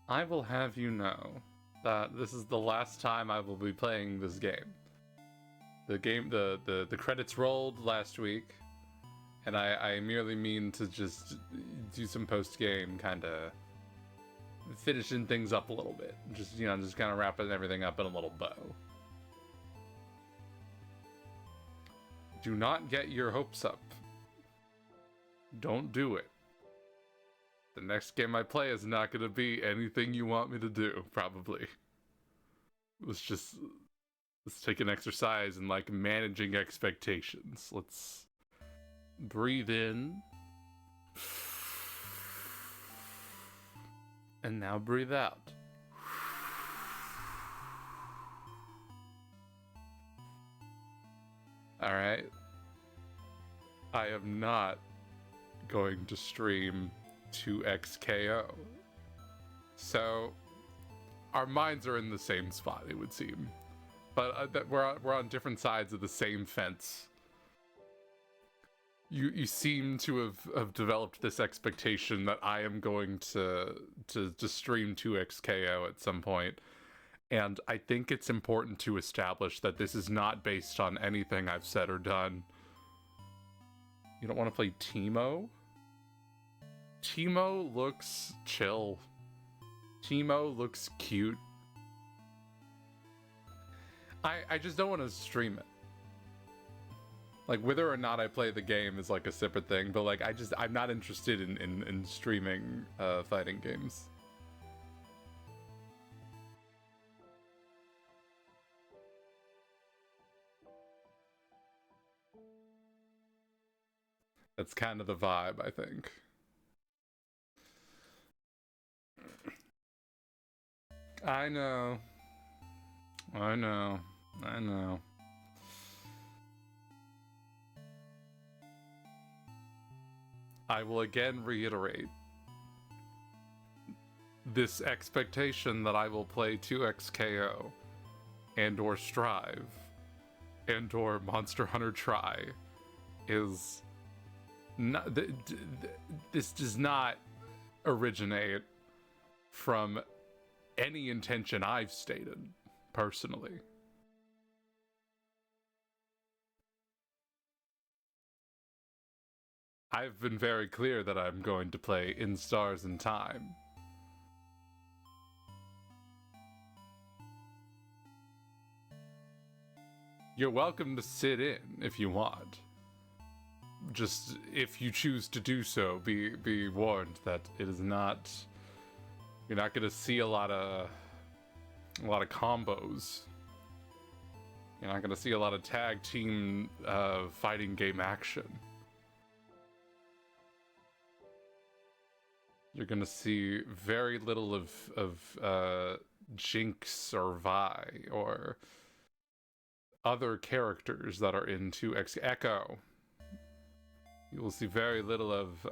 I will have you know that this is the last time I will be playing this game. The credits rolled last week, and I merely mean to just do some post-game kind of finishing things up a little bit. Just kind of wrapping everything up in a little bow. Do not get your hopes up. Don't do it. The next game I play is not going to be anything you want me to do, probably. Let's take an exercise in, like, managing expectations. Let's breathe in. And now breathe out. Alright. I am not going to stream 2XKO. So, our minds are in the same spot, it would seem. But we're on different sides of the same fence. You seem to have developed this expectation that I am going to stream 2XKO at some point. And I think it's important to establish that this is not based on anything I've said or done. You don't want to play Teemo? Teemo looks chill. Teemo looks cute. I just don't want to stream it. Like, whether or not I play the game is like a separate thing, but like I'm not interested in streaming fighting games. That's kind of the vibe, I think. I know. I know. I know. I will again reiterate this expectation that I will play 2XKO and or Strive and or Monster Hunter Tri is not, this does not originate from any intention I've stated personally. I've been very clear that I'm going to play In Stars and Time. You're welcome to sit in if you want. Just, if you choose to do so, be warned that it is not... You're not gonna see a lot of combos. You're not gonna see a lot of tag team fighting game action. You're gonna see very little of Jinx or Vi or other characters that are in 2X Echo. You will see very little of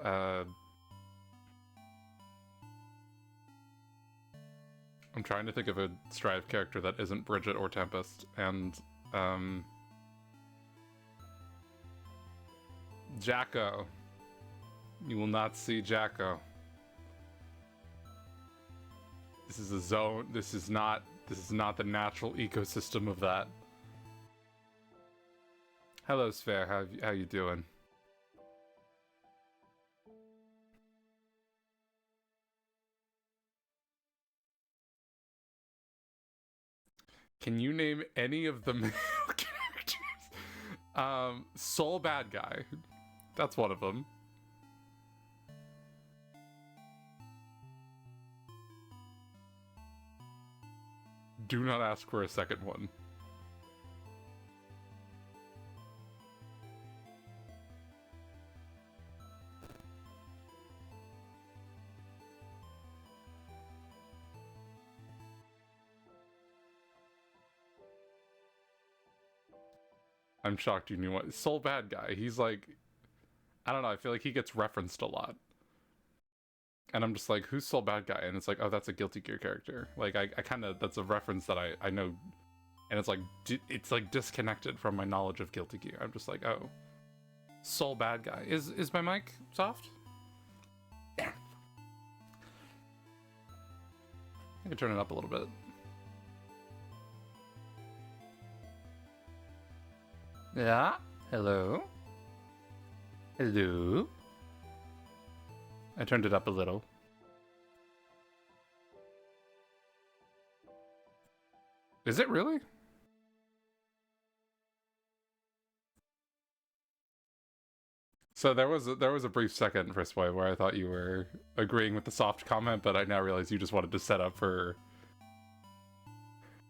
I'm trying to think of a Strive character that isn't Bridget or Tempest, and Jacko. You will not see Jacko. This is a zone. This is not the natural ecosystem of that. Hello, Sphere. How you doing? Can you name any of the male characters? Soul Bad Guy. That's one of them. Do not ask for a second one. I'm shocked you knew what. Soul Bad Guy. He's like, I don't know, I feel like he gets referenced a lot. And I'm just like, who's Soul Bad Guy? And it's like, oh, that's a Guilty Gear character. Like, I kind of, that's a reference that I know. And it's like disconnected from my knowledge of Guilty Gear. I'm just like, oh. Soul Bad Guy. Is my mic soft? Yeah. I can turn it up a little bit. Yeah. Hello. Hello. I turned it up a little. Is it really? So there was a brief second, Frispboy, where I thought you were agreeing with the soft comment, but I now realize you just wanted to set up for,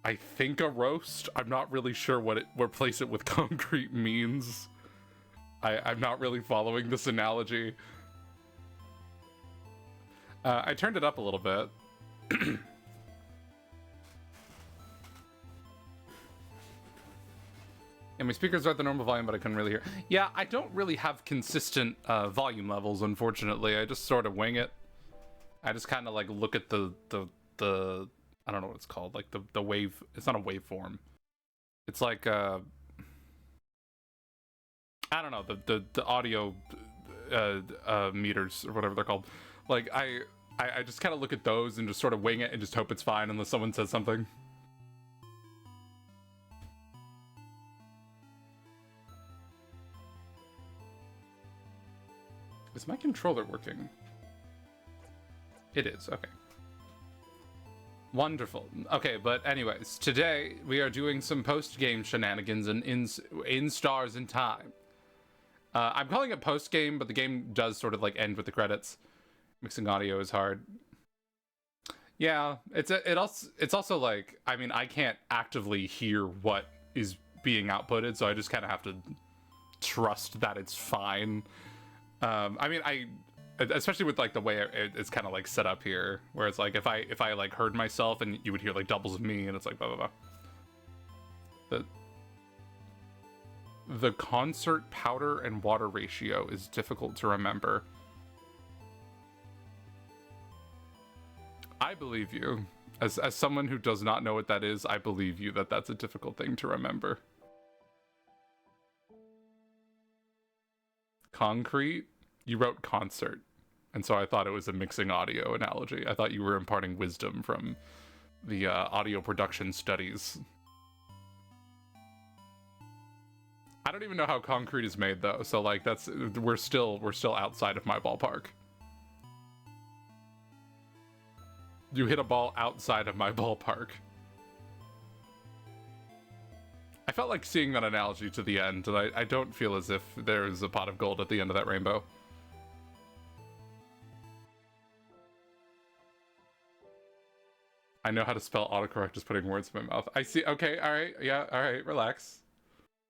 I think, a roast. I'm not really sure what replace it with concrete means. I'm not really following this analogy. I turned it up a little bit. Yeah, my speakers are at the normal volume, but I couldn't really hear. Yeah, I don't really have consistent volume levels, unfortunately. I just sort of wing it. I just kind of like look at the I don't know what it's called, like the wave. It's not a waveform. It's like I don't know, the audio meters or whatever they're called. Like I just kind of look at those and just sort of wing it and just hope it's fine unless someone says something. Is my controller working? It is, okay. Wonderful. Okay, but anyways, today we are doing some post-game shenanigans in Stars in Time. I'm calling it post-game, but the game does sort of like end with the credits. Mixing audio is hard. Yeah, it's also like, I mean, I can't actively hear what is being outputted, so I just kind of have to trust that it's fine. I mean, especially with like the way it's kind of like set up here, where it's like if I like heard myself and you would hear like doubles of me, and it's like blah blah blah. The concert powder and water ratio is difficult to remember. I believe you. As someone who does not know what that is, I believe you that that's a difficult thing to remember. Concrete? You wrote concert. And so I thought it was a mixing audio analogy. I thought you were imparting wisdom from the audio production studies. I don't even know how concrete is made though, so like we're still outside of my ballpark. You hit a ball outside of my ballpark. I felt like seeing that analogy to the end, and I don't feel as if there's a pot of gold at the end of that rainbow. I know how to spell autocorrect, just putting words in my mouth. I see. Okay, alright, yeah, alright, relax.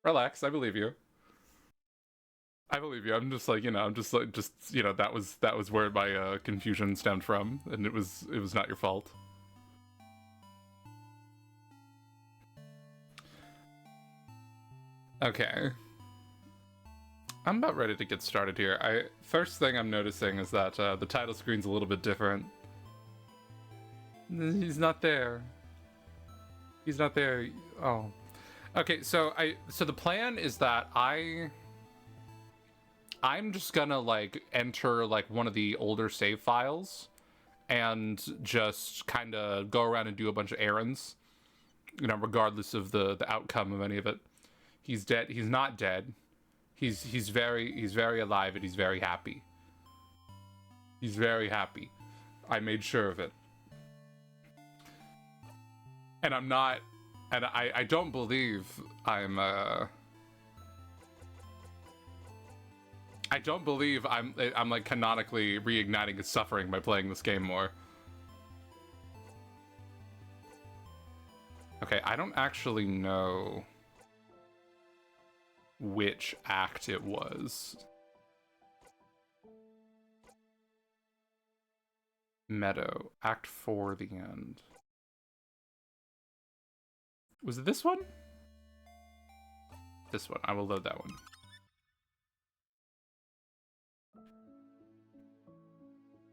Relax, I believe you. I believe you. I'm just like, you know, that was where my confusion stemmed from, and it was not your fault. Okay. I'm about ready to get started here. First thing I'm noticing is that the title screen's a little bit different. He's not there. He's not there. Oh. Okay, so the plan is that I'm just gonna like enter like one of the older save files and just kind of go around and do a bunch of errands, you know, regardless of the outcome of any of it. He's dead. He's not dead. He's very alive, and he's very happy. He's very happy. I made sure of it. And I'm not, and I don't believe I'm I don't believe I'm like canonically reigniting his suffering by playing this game more. Okay, I don't actually know which act it was. Meadow, Act 4, the end. Was it this one? This one. I will load that one.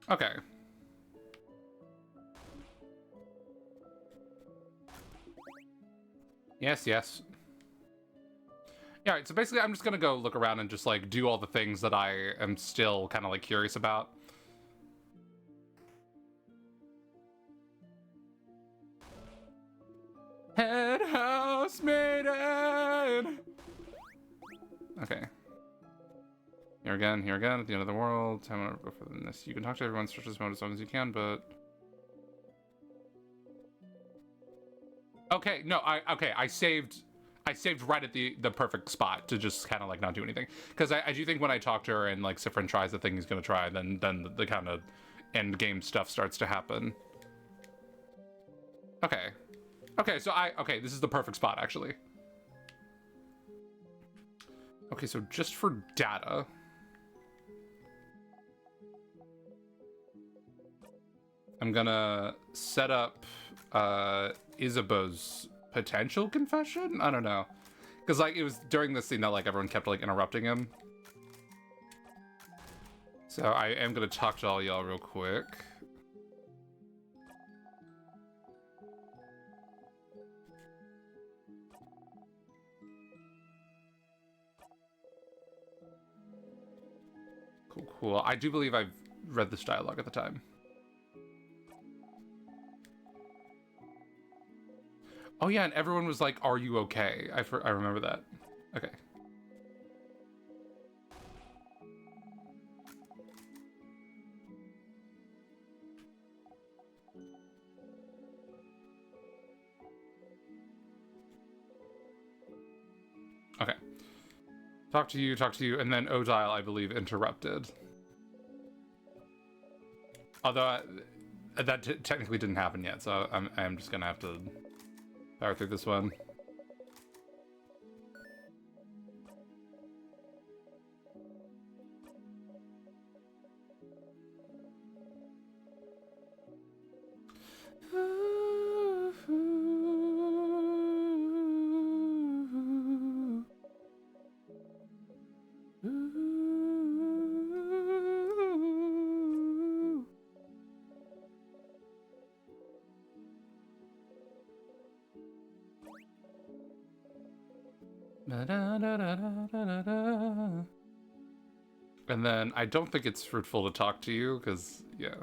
Okay. Yes, yes. Yeah, alright, so basically I'm just gonna go look around and just like do all the things that I am still kind of like curious about. Okay. Here again, at the end of the world. Time to go further than this. You can talk to everyone, search this mode as long as you can, but... Okay, no, I saved right at the perfect spot to just kind of like not do anything. Because I do think when I talk to her and like Sifrin tries the thing he's gonna try, then the kind of end game stuff starts to happen. Okay. Okay, so this is the perfect spot actually. Okay, so just for data. I'm gonna set up Isabeau's potential confession? I don't know. Because like it was during this scene that like everyone kept like interrupting him. So I am gonna talk to all y'all real quick. Cool. I do believe I've read this dialogue at the time. Oh yeah, and everyone was like, "Are you okay?" I remember that. Okay. Okay. Talk to you, and then Odile, I believe, interrupted. Although that technically didn't happen yet, so I'm just gonna have to power through this one. And then I don't think it's fruitful to talk to you, because, yeah.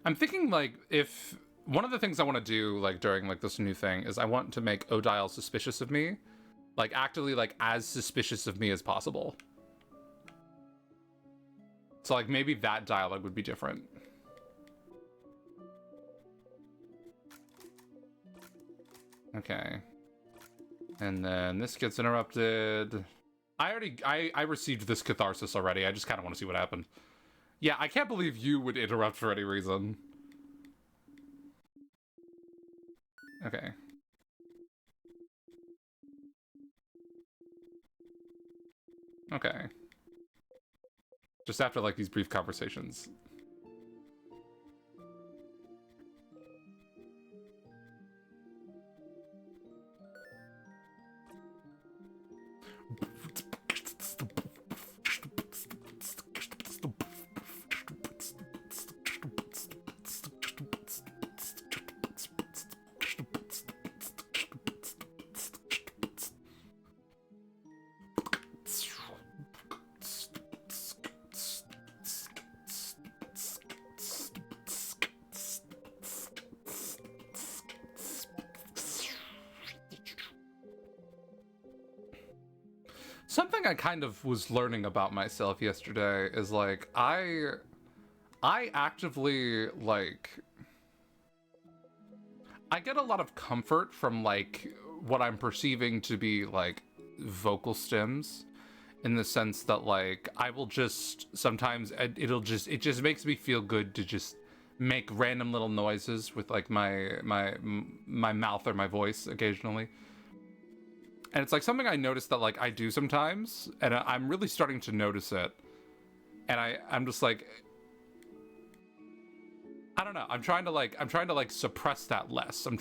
I'm thinking, like, if one of the things I want to do, like, during, like, this new thing is I want to make Odile suspicious of me. Like, actively, like, as suspicious of me as possible. So, like, maybe that dialogue would be different. Okay. And then this gets interrupted. I received this catharsis already. I just kind of want to see what happened. Yeah, I can't believe you would interrupt for any reason. Okay. Okay. Just after, like, these brief conversations. Something I kind of was learning about myself yesterday is, like, I actively, like, I get a lot of comfort from, like, what I'm perceiving to be, like, vocal stems, in the sense that, like, I will just sometimes it just makes me feel good to just make random little noises with, like, my mouth or my voice occasionally. And it's like something I noticed that, like, I do sometimes, and I'm really starting to notice it. And I'm just like, I don't know. I'm trying to like suppress that less. I'm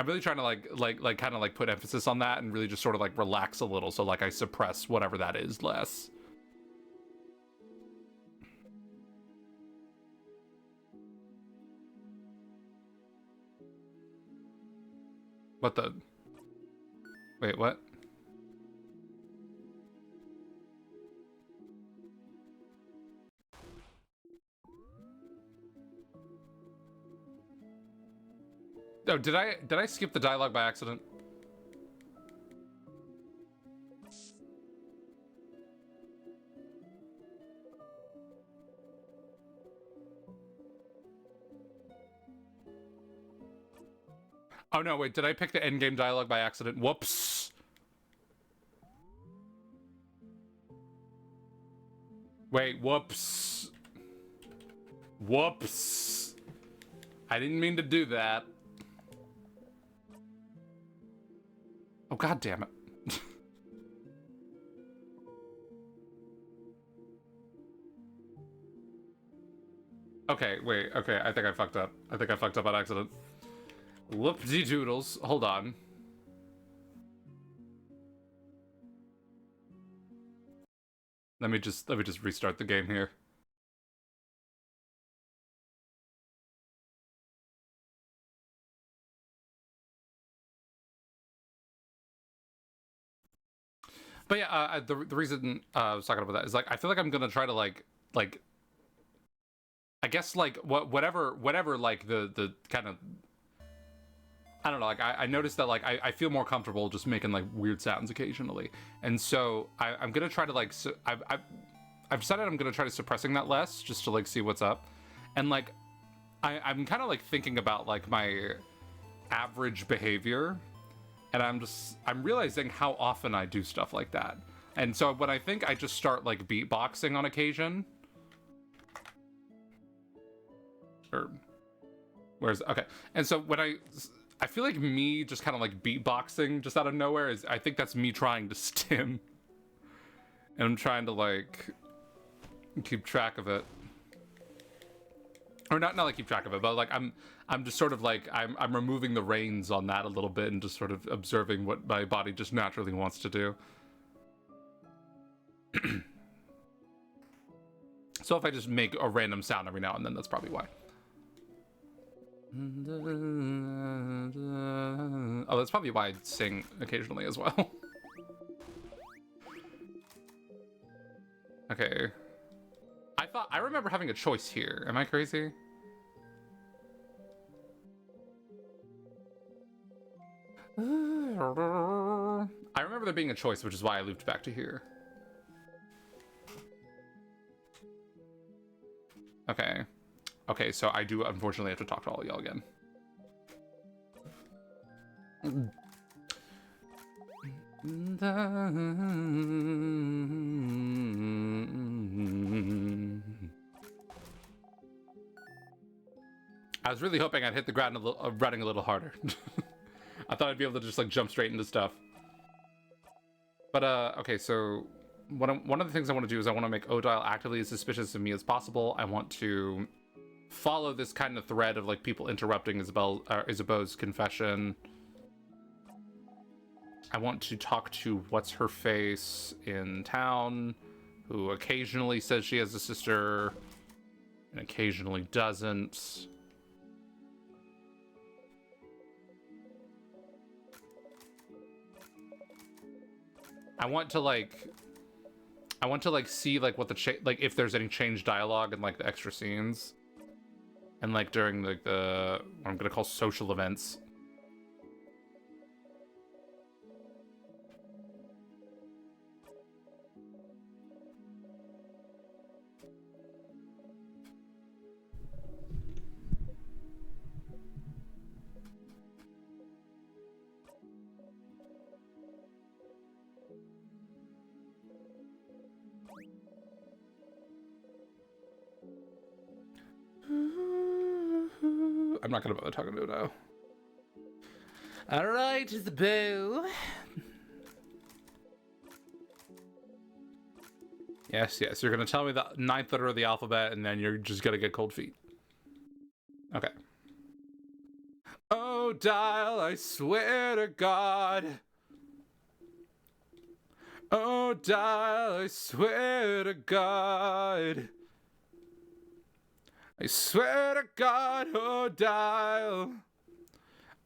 really trying to like kind of like put emphasis on that and really just sort of like relax a little, so like I suppress whatever that is less. What the? Wait, what? Oh, did I skip the dialogue by accident? Oh no, wait, did I pick the endgame dialogue by accident? Whoops. Wait, whoops. Whoops. I didn't mean to do that. Oh, god damn it. Okay, wait, okay, I think I fucked up. I think I fucked up on accident. Whoop-de-doodles. Hold on. Let me just restart the game here. But yeah, the reason I was talking about that is like I feel like I'm gonna try to like I guess like whatever like the kind of I don't know, like I noticed that like I feel more comfortable just making like weird sounds occasionally, and so I'm gonna try to like I've decided I'm gonna try to suppressing that less just to like see what's up, and like I'm kind of like thinking about like my average behavior, and I'm realizing how often I do stuff like that, and so when I think I just start like beatboxing on occasion, or where's okay, and so when I feel like me just kind of like beatboxing just out of nowhere is I think that's me trying to stim. And I'm trying to like keep track of it. Or not like keep track of it, but like I'm just sort of like I'm removing the reins on that a little bit and just sort of observing what my body just naturally wants to do. So if I just make a random sound every now and then, that's probably why. Oh, that's probably why I sing occasionally as well. Okay. I remember having a choice here. Am I crazy? I remember there being a choice, which is why I looped back to here. Okay. Okay, so I do unfortunately have to talk to all y'all again. I was really hoping I'd hit the ground running a little harder. I thought I'd be able to just like jump straight into stuff. But okay, so one of the things I want to do is I want to make Odile actively as suspicious of me as possible. I want to follow this kind of thread of like people interrupting Isabeau's confession. I want to talk to what's her face in town, who occasionally says she has a sister and occasionally doesn't. I want to like see like what the like if there's any change dialogue in like the extra scenes, and like during like the what I'm gonna call social events. I'm not gonna bother talking to it now. All right, Isabeau. Yes, yes. You're gonna tell me the 9th letter of the alphabet, and then you're just gonna get cold feet. Okay. Oh, Dial, I swear to God. Oh, Dial, I swear to God. I swear to God, oh, Dial.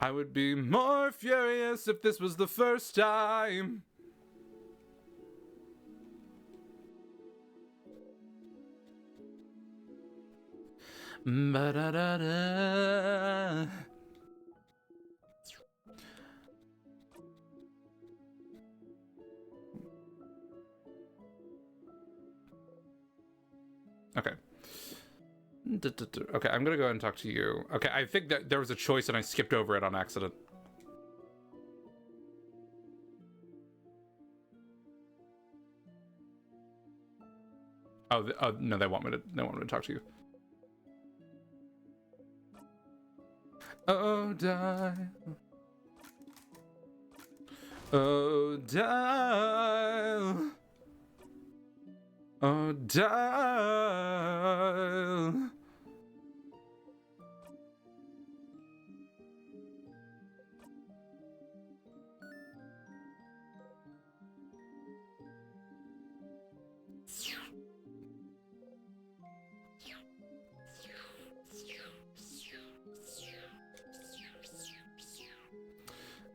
I would be more furious if this was the first time. Ba-da-da-da. Okay. Okay, I'm gonna go ahead and talk to you. Okay, I think that there was a choice and I skipped over it on accident. Oh, no, they want me to talk to you. Oh, dial. Oh, dial. Oh, dial.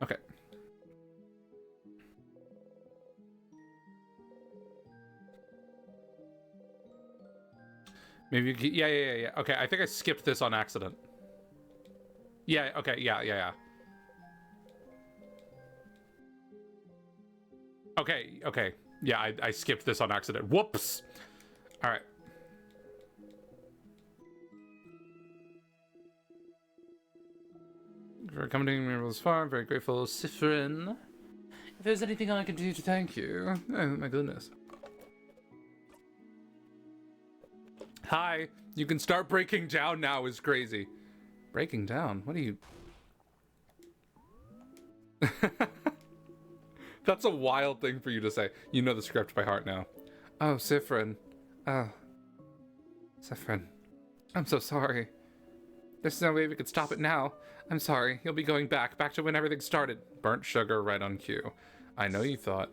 Okay. Maybe you can, yeah. Okay, I think I skipped this on accident. Yeah, okay, yeah. Okay. Yeah, I skipped this on accident. Whoops! Alright. For accompanying me this far, I'm very grateful. Sifrin. If there's anything I can do to thank you. Oh my goodness. Hi, you can start breaking down now is crazy. Breaking down? What are you... That's a wild thing for you to say. You know the script by heart now. Oh, Sifrin. Oh. Sifrin. I'm so sorry. There's no way we could stop it now. I'm sorry. You'll be going back to when everything started. Burnt sugar right on cue. I know you thought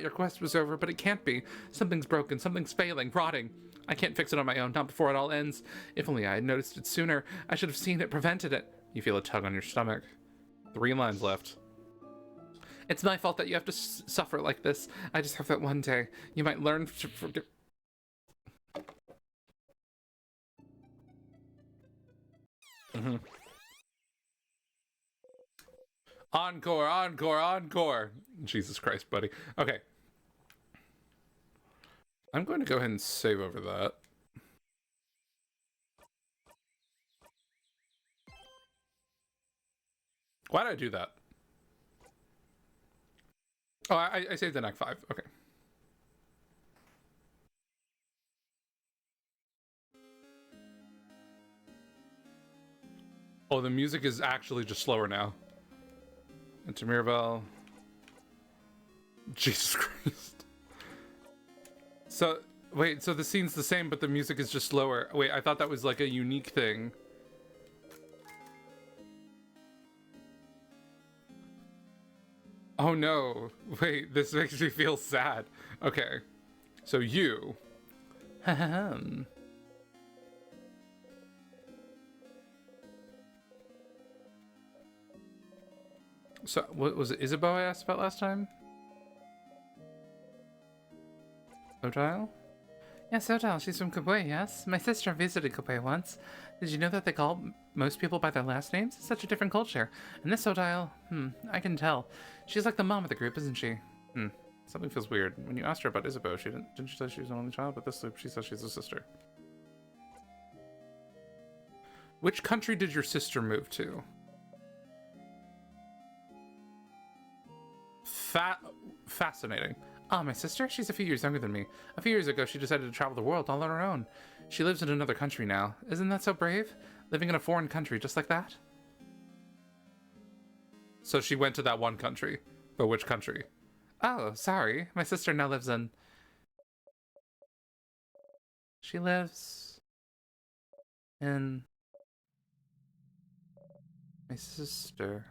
your quest was over, but it can't be. Something's broken, something's failing, rotting. I can't fix it on my own, not before it all ends. If only I had noticed it sooner. I should have seen it, prevented it. You feel a tug on your stomach. 3 lines left. It's my fault that you have to suffer like this. I just hope that one day you might learn to forgive. Encore. Jesus Christ, buddy. Okay. I'm going to go ahead and save over that. Why did I do that? Oh, I saved in Act 5. Okay. Oh, the music is actually just slower now. Into Mirabelle. Jesus Christ. So, wait, so the scene's the same, but the music is just slower. Wait, I thought that was like a unique thing. Oh no. Wait, this makes me feel sad. Okay. So you. So, what was it Isabeau I asked about last time? Odile? Yes, Odile, she's from Kabwe, yes? My sister visited Kabwe once. Did you know that they call most people by their last names? It's such a different culture. And this Odile, I can tell. She's like the mom of the group, isn't she? Something feels weird. When you asked her about Isabeau, didn't she say she was an only child? But this loop, she says she's a sister. Which country did your sister move to? Fascinating. Ah, my sister? She's a few years younger than me. A few years ago, she decided to travel the world all on her own. She lives in another country now. Isn't that so brave? Living in a foreign country just like that? So she went to that one country. But which country? Oh, sorry. My sister now lives in... She lives... in... My sister.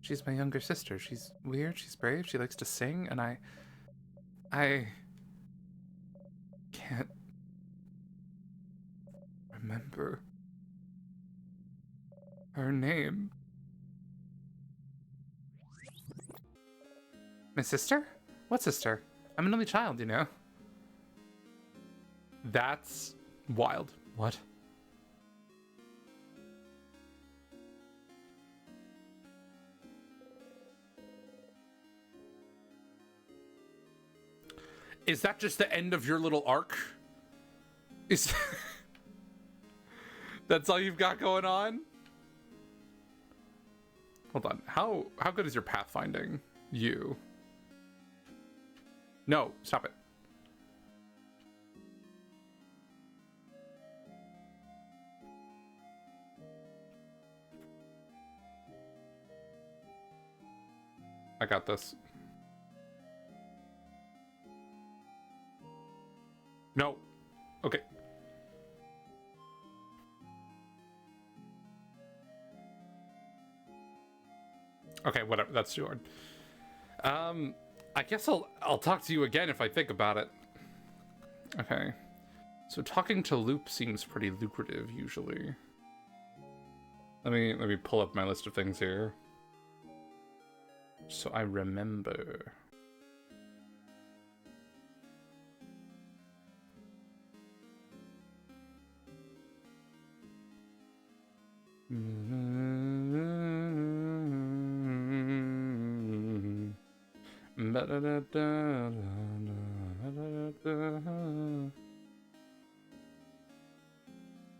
She's my younger sister. She's weird, she's brave, she likes to sing, and I can't remember her name. My sister? What sister? I'm an only child, you know. That's wild. What? Is that just the end of your little arc? Is that's all you've got going on? Hold on. How good is your pathfinding? You. No, stop it. I got this. No. Okay. Okay, whatever. That's too hard. I guess I'll talk to you again if I think about it. Okay. So talking to Loop seems pretty lucrative usually. Let me pull up my list of things here. So I remember.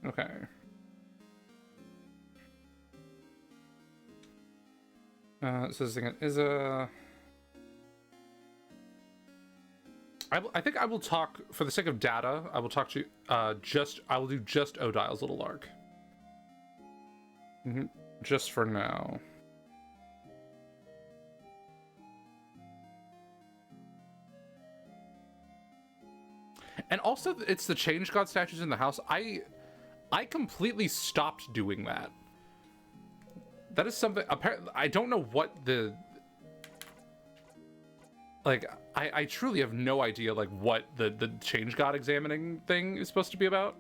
Okay. So this thing is I think I will talk, for the sake of data, I will talk to I will do just Odile's little arc. Just for now. And also, it's the Change God statues in the house. I completely stopped doing that. That is something, apparently, I don't know what the... Like, I truly have no idea, like, what the Change God examining thing is supposed to be about.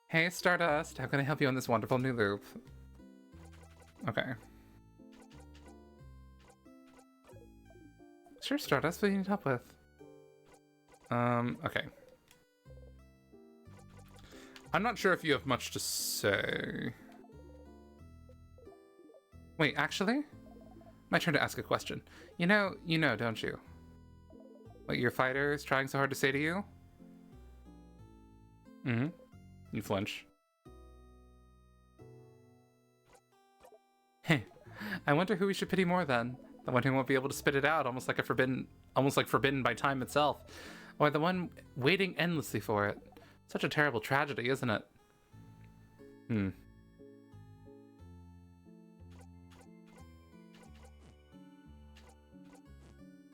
Hey, Stardust, how can I help you on this wonderful new loop? Okay. Sure, Stardust, what do you need help with? Okay. I'm not sure if you have much to say. Wait, actually? My turn to ask a question. You know, don't you? What your fighter is trying so hard to say to you? Mm-hmm. You flinch. Hey, I wonder who we should pity more then. The one who won't be able to spit it out, almost like forbidden by time itself. Or the one waiting endlessly for it. Such a terrible tragedy, isn't it?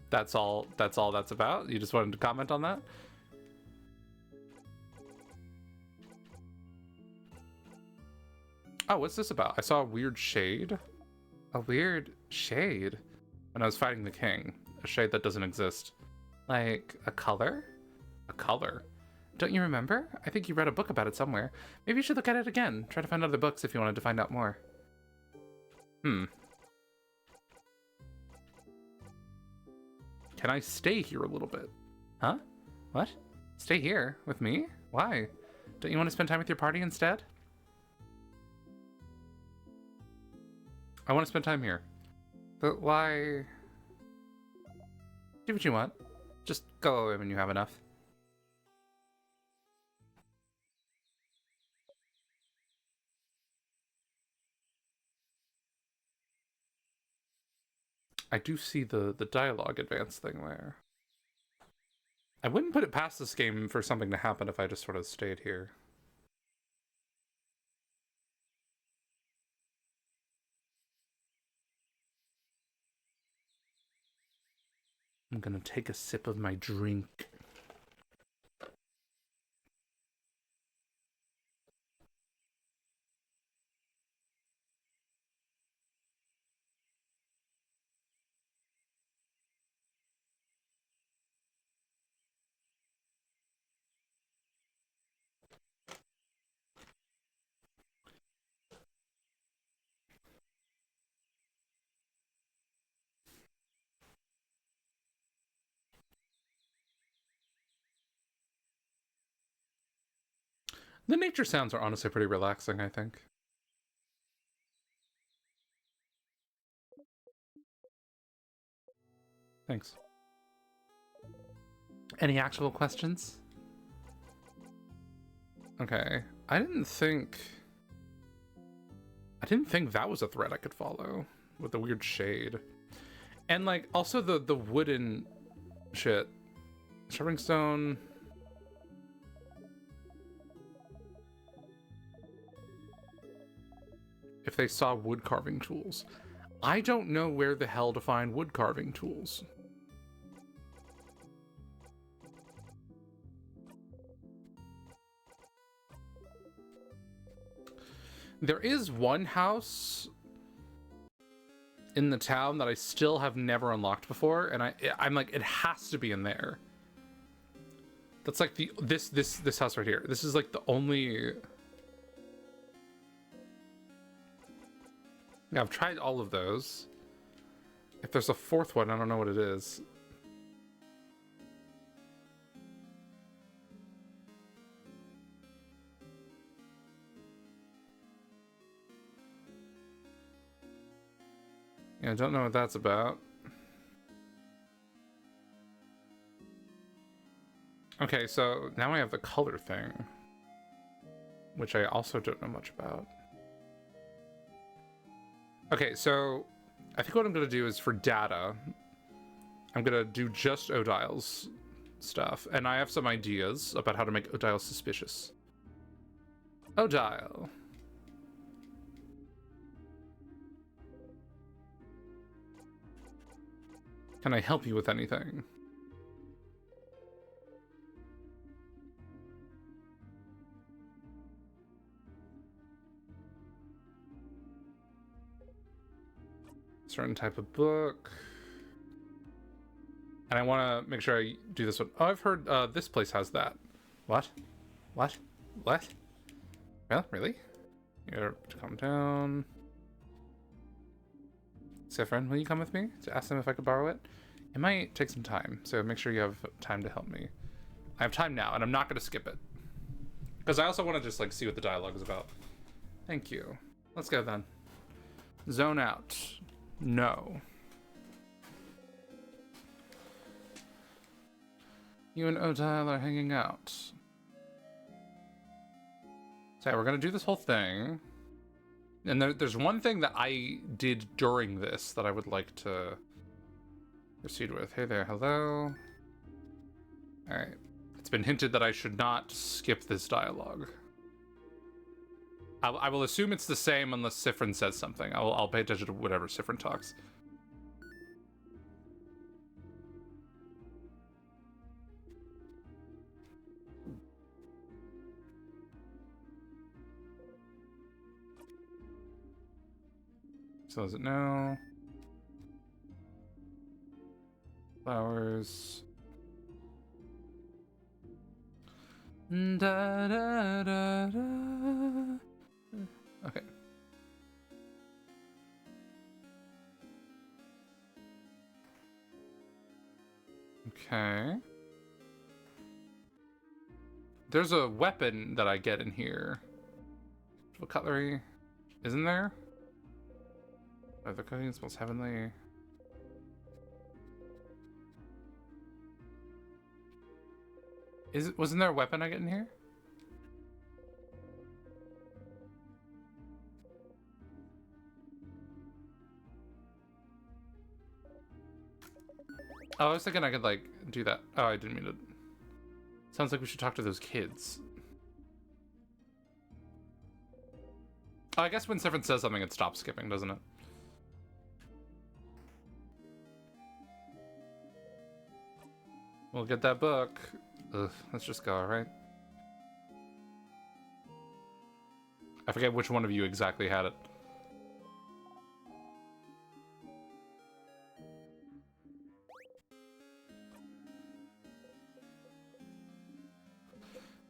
That's all that's about? You just wanted to comment on that? Oh, what's this about? I saw a weird shade. A weird shade? When I was fighting the king. A shade that doesn't exist. Like, a color? A color? Don't you remember? I think you read a book about it somewhere. Maybe you should look at it again. Try to find other books if you wanted to find out more. Can I stay here a little bit? Huh? What? Stay here? With me? Why? Don't you want to spend time with your party instead? I want to spend time here. But why? Do what you want. Just go away when you have enough. I do see the dialogue advance thing there. I wouldn't put it past this game for something to happen if I just sort of stayed here. I'm gonna take a sip of my drink. The nature sounds are honestly pretty relaxing, I think. Thanks. Any actual questions? Okay. I didn't think that was a thread I could follow with the weird shade. And like also the wooden shit. Sharpening stone. If they saw wood carving tools. I don't know where the hell to find wood carving tools. There is one house in the town that I still have never unlocked before, and I'm like, it has to be in there. That's like this house right here. This is like the only. Yeah, I've tried all of those. If there's a fourth one, I don't know what it is. Yeah, I don't know what that's about. Okay, so now I have the color thing, which I also don't know much about. Okay, so I think what I'm gonna do is for data, I'm gonna do just Odile's stuff, and I have some ideas about how to make Odile suspicious. Odile. Can I help you with anything? Certain type of book. And I want to make sure I do this one. Oh, I've heard this place has that. What? What? What? Well, really? You gotta calm down. Sifrin, will you come with me to ask them if I could borrow it? It might take some time, so make sure you have time to help me. I have time now, and I'm not going to skip it. Because I also want to just, like, see what the dialogue is about. Thank you. Let's go, then. Zone out. No. You and Odile are hanging out. So, yeah, we're going to do this whole thing. And there's one thing that I did during this that I would like to proceed with. Hey there, hello. Alright. It's been hinted that I should not skip this dialogue. I will assume it's the same unless Sifrin says something. I'll pay attention to whatever Sifrin talks. So is it no? Flowers. Da, da, da, da. Okay. Okay. There's a weapon that I get in here. What cutlery? Isn't there? Oh, the cooking smells heavenly. Wasn't there a weapon I get in here? Oh, I was thinking I could, like, do that. Oh, I didn't mean to. Sounds like we should talk to those kids. Oh, I guess when Sifrin says something, it stops skipping, doesn't it? We'll get that book. Ugh, let's just go, alright? I forget which one of you exactly had it.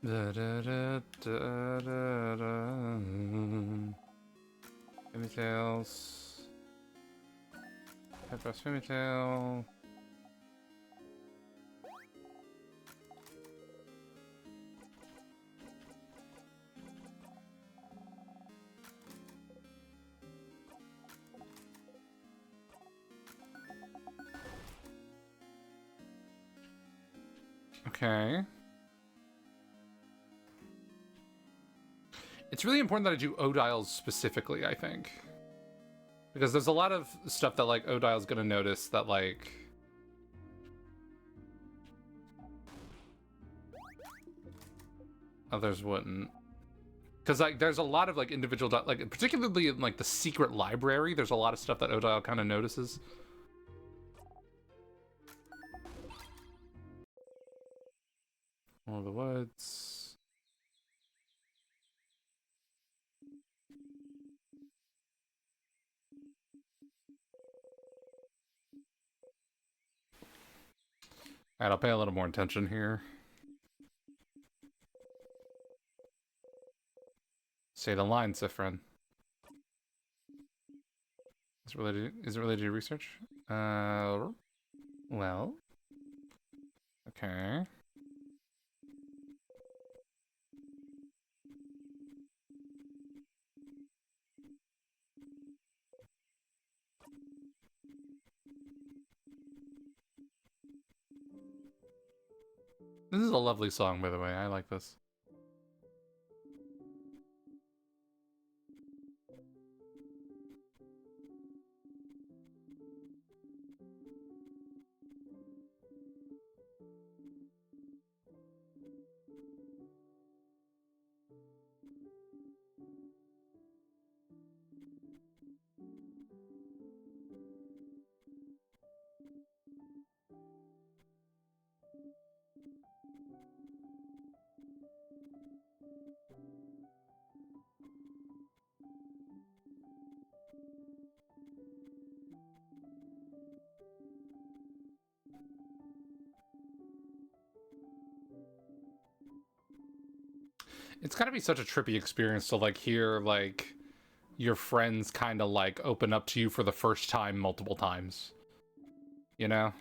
Da, da, da, da, da, da. Fairy tales. Headbreast fairy tale. Okay. It's really important that I do Odiles specifically, I think. Because there's a lot of stuff that, like, Odile's gonna notice that, like... others wouldn't. Because, like, there's a lot of, like, individual... like, particularly in, like, the secret library, there's a lot of stuff that Odile kind of notices. All the woods... Alright, I'll pay a little more attention here. Say the line, Sifrin. Is it related to your research? Well. Okay. This is a lovely song, by the way. I like this. It's gotta be such a trippy experience to, like, hear, like, your friends kind of, like, open up to you for the first time multiple times. You know?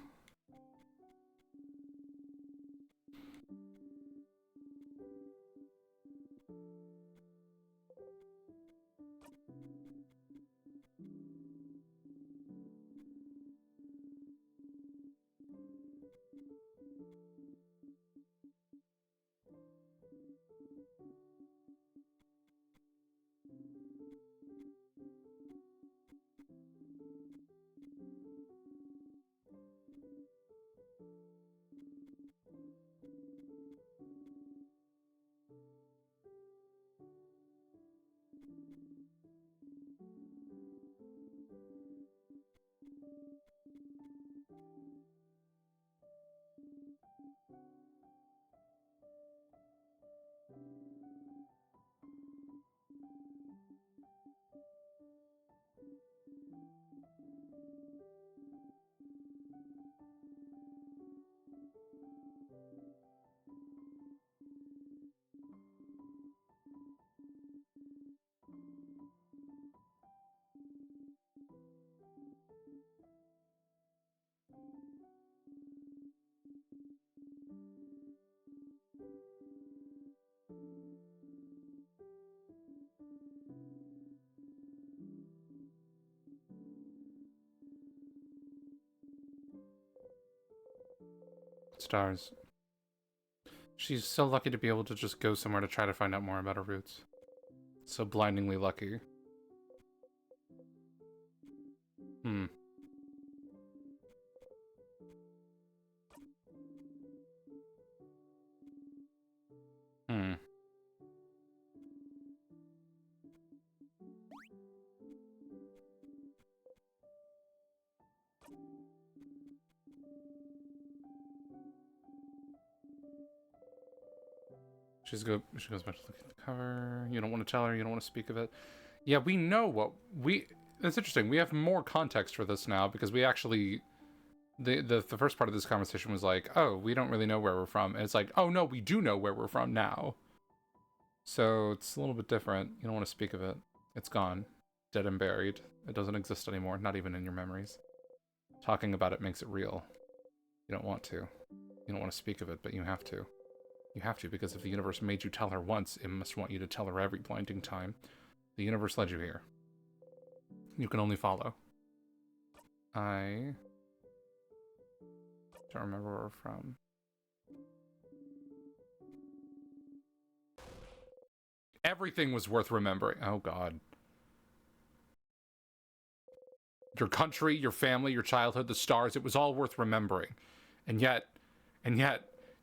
Stars. She's so lucky to be able to just go somewhere to try to find out more about her roots. So blindingly lucky. Hmm. Hmm. She goes back to look at the cover. You don't want to tell her, you don't want to speak of it. Yeah, we know what it's interesting. We have more context for this now because we actually the first part of this conversation was like, oh, we don't really know where we're from. And it's like, oh no, we do know where we're from now. So it's a little bit different. You don't want to speak of it. It's gone. Dead and buried. It doesn't exist anymore, not even in your memories. Talking about it makes it real. You don't want to. You don't want to speak of it, but you have to. You have to, because if the universe made you tell her once, it must want you to tell her every blinding time. The universe led you here. You can only follow. I don't remember where we're from. Everything was worth remembering. Oh, God. Your country, your family, your childhood, the stars, it was all worth remembering. And yet,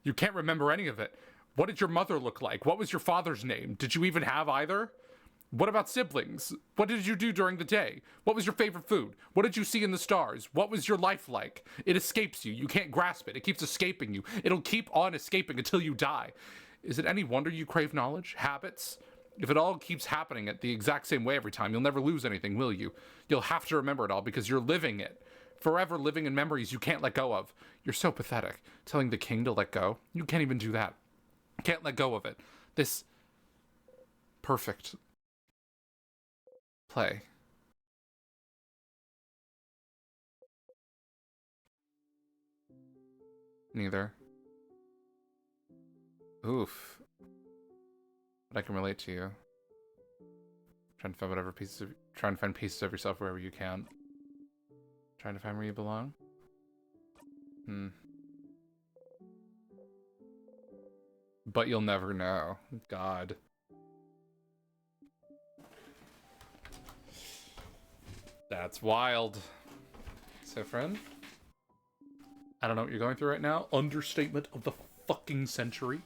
you can't remember any of it. What did your mother look like? What was your father's name? Did you even have either? What about siblings? What did you do during the day? What was your favorite food? What did you see in the stars? What was your life like? It escapes you. You can't grasp it. It keeps escaping you. It'll keep on escaping until you die. Is it any wonder you crave knowledge? Habits? If it all keeps happening at the exact same way every time, you'll never lose anything, will you? You'll have to remember it all because you're living it. Forever living in memories you can't let go of. You're so pathetic. Telling the king to let go? You can't even do that. Can't let go of it. This perfect play. Neither. Oof. But I can relate to you. Trying to find pieces of yourself wherever you can. Trying to find where you belong. But you'll never know. God. That's wild. So, friend? I don't know what you're going through right now. Understatement of the fucking century.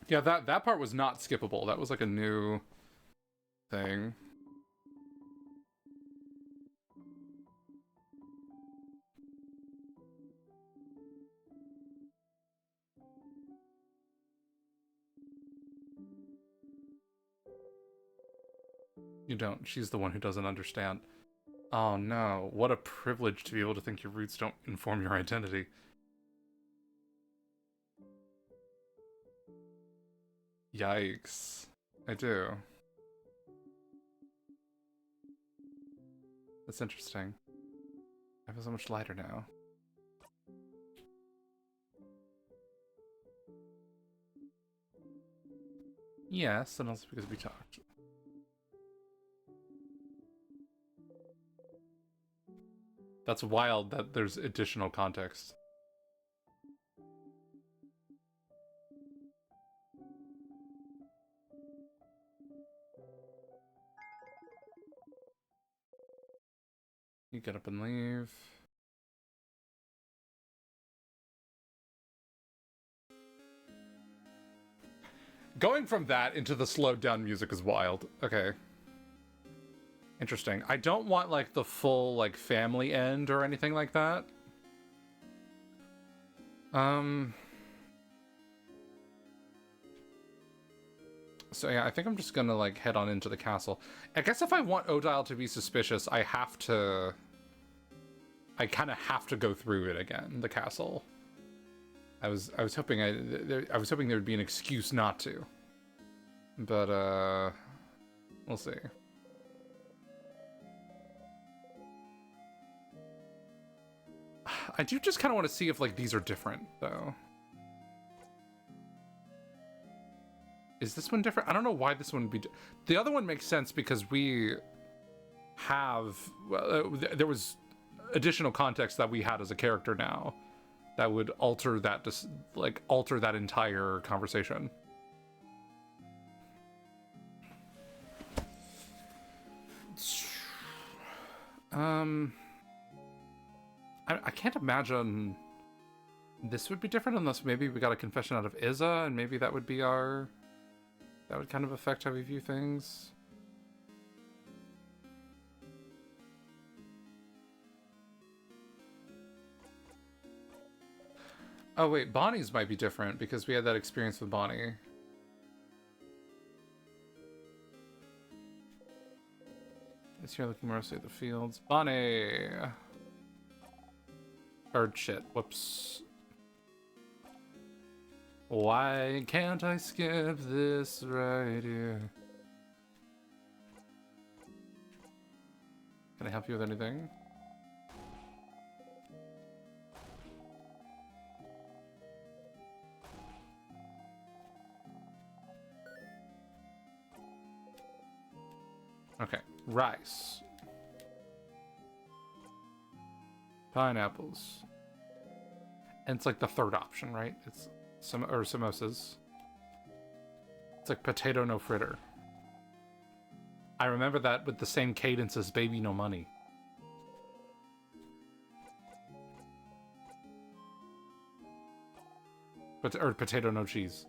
Yeah, that part was not skippable. That was like a new thing. You don't. She's the one who doesn't understand. Oh no, what a privilege to be able to think your roots don't inform your identity. Yikes. I do. That's interesting. I feel so much lighter now. Yes, and also because we talked. That's wild that there's additional context. You get up and leave. Going from that into the slowed down music is wild. Okay. Interesting. I don't want like the full like family end or anything like that. So yeah, I think I'm just gonna like head on into the castle. I guess if I want Odile to be suspicious, I kind of have to go through it again, the castle. I was hoping I was hoping there would be an excuse not to. But we'll see. I do just kind of want to see if like these are different though. Is this one different? I don't know why this one would be. The other one makes sense because we have there was additional context that we had as a character now that would alter that alter that entire conversation. I can't imagine this would be different unless maybe we got a confession out of Iza, and maybe that would be our... That would kind of affect how we view things. Oh wait, Bonnie's might be different because we had that experience with Bonnie. It's here looking mostly at the fields. Bonnie! Or shit, whoops. Why can't I skip this right here? Can I help you with anything? Okay, rice. Pineapples. And it's like the third option, right? It's Samosas. It's like potato no fritter. I remember that with the same cadence as Baby No Money. Or potato no cheese.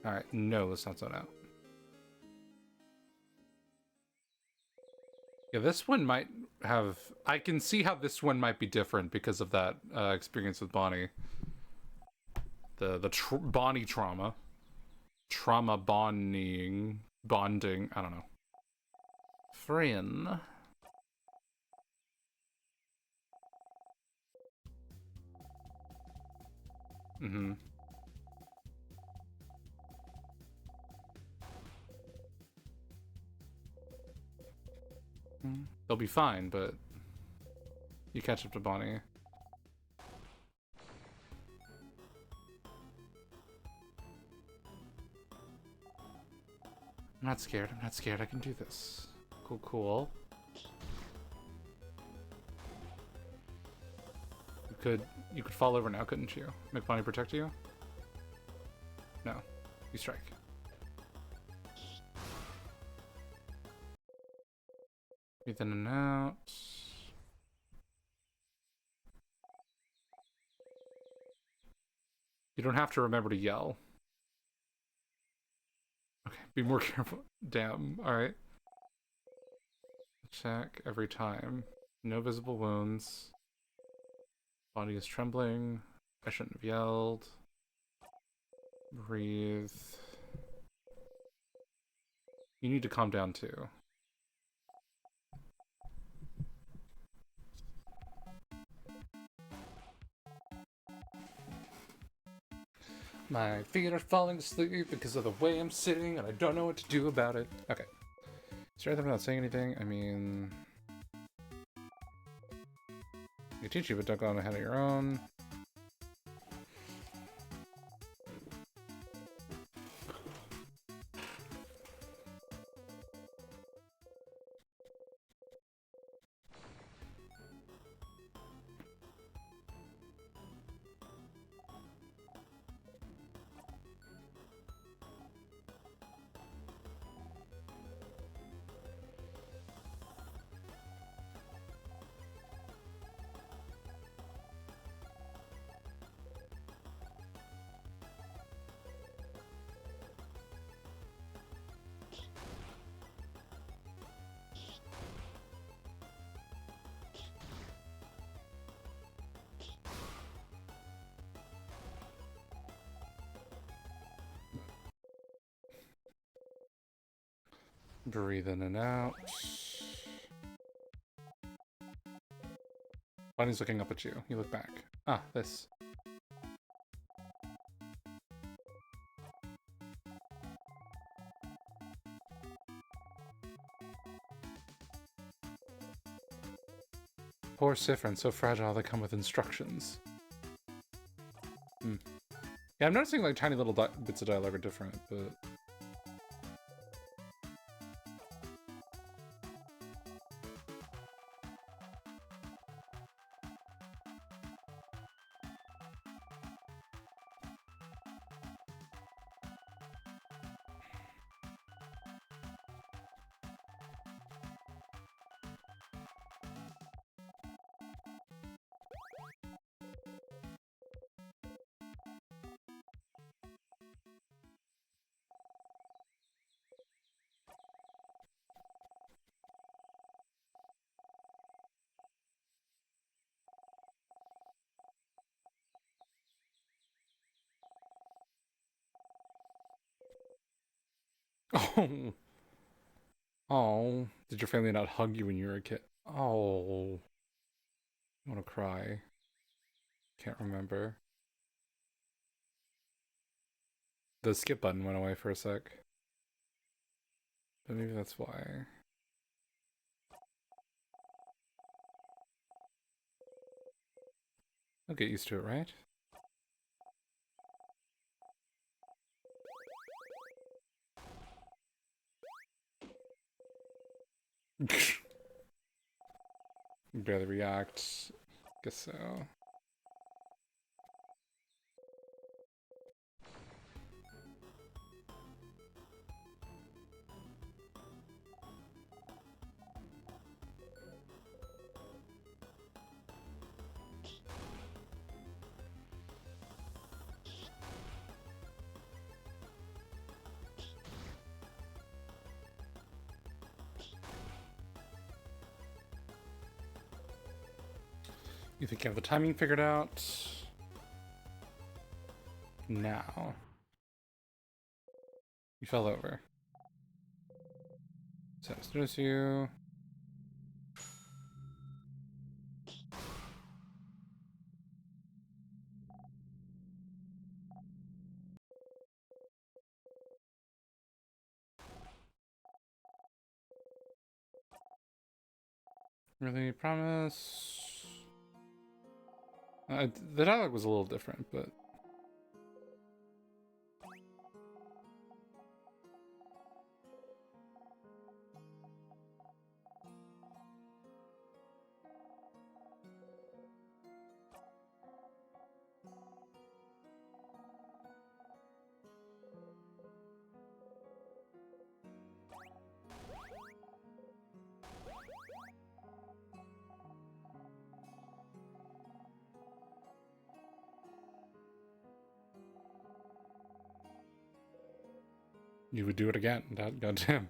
Alright, no, let's not zone out. Yeah, this one might have... I can see how this one might be different because of that experience with Bonnie. The Bonnie trauma. Trauma bonding. I don't know. Friend. Mm-hmm. They'll be fine, but you catch up to Bonnie. I'm not scared. I'm not scared. I can do this. Cool, cool. You could fall over now, couldn't you? Make Bonnie protect you? No. You strike. Breathe in and out. You don't have to remember to yell. Okay, be more careful. Damn, alright. Check every time. No visible wounds. Body is trembling. I shouldn't have yelled. Breathe. You need to calm down too. My feet are falling asleep because of the way I'm sitting and I don't know what to do about it. Okay. Sorry that I'm not saying anything. I mean... I can teach you, but don't go on ahead of your own. Breathe in and out. Bonnie's looking up at you. You look back. Ah, this. Poor Siffrin, so fragile they come with instructions. Yeah, I'm noticing like tiny little bits of dialogue are different, but... Oh. Oh. Did your family not hug you when you were a kid? Oh. I want to cry. Can't remember. The skip button went away for a sec. But maybe that's why. I'll get used to it, right? Barely react. Guess so. You think you have the timing figured out? Now. You fell over. So notice you. Really promise? The dialogue was a little different, but... You would do it again. Goddamn.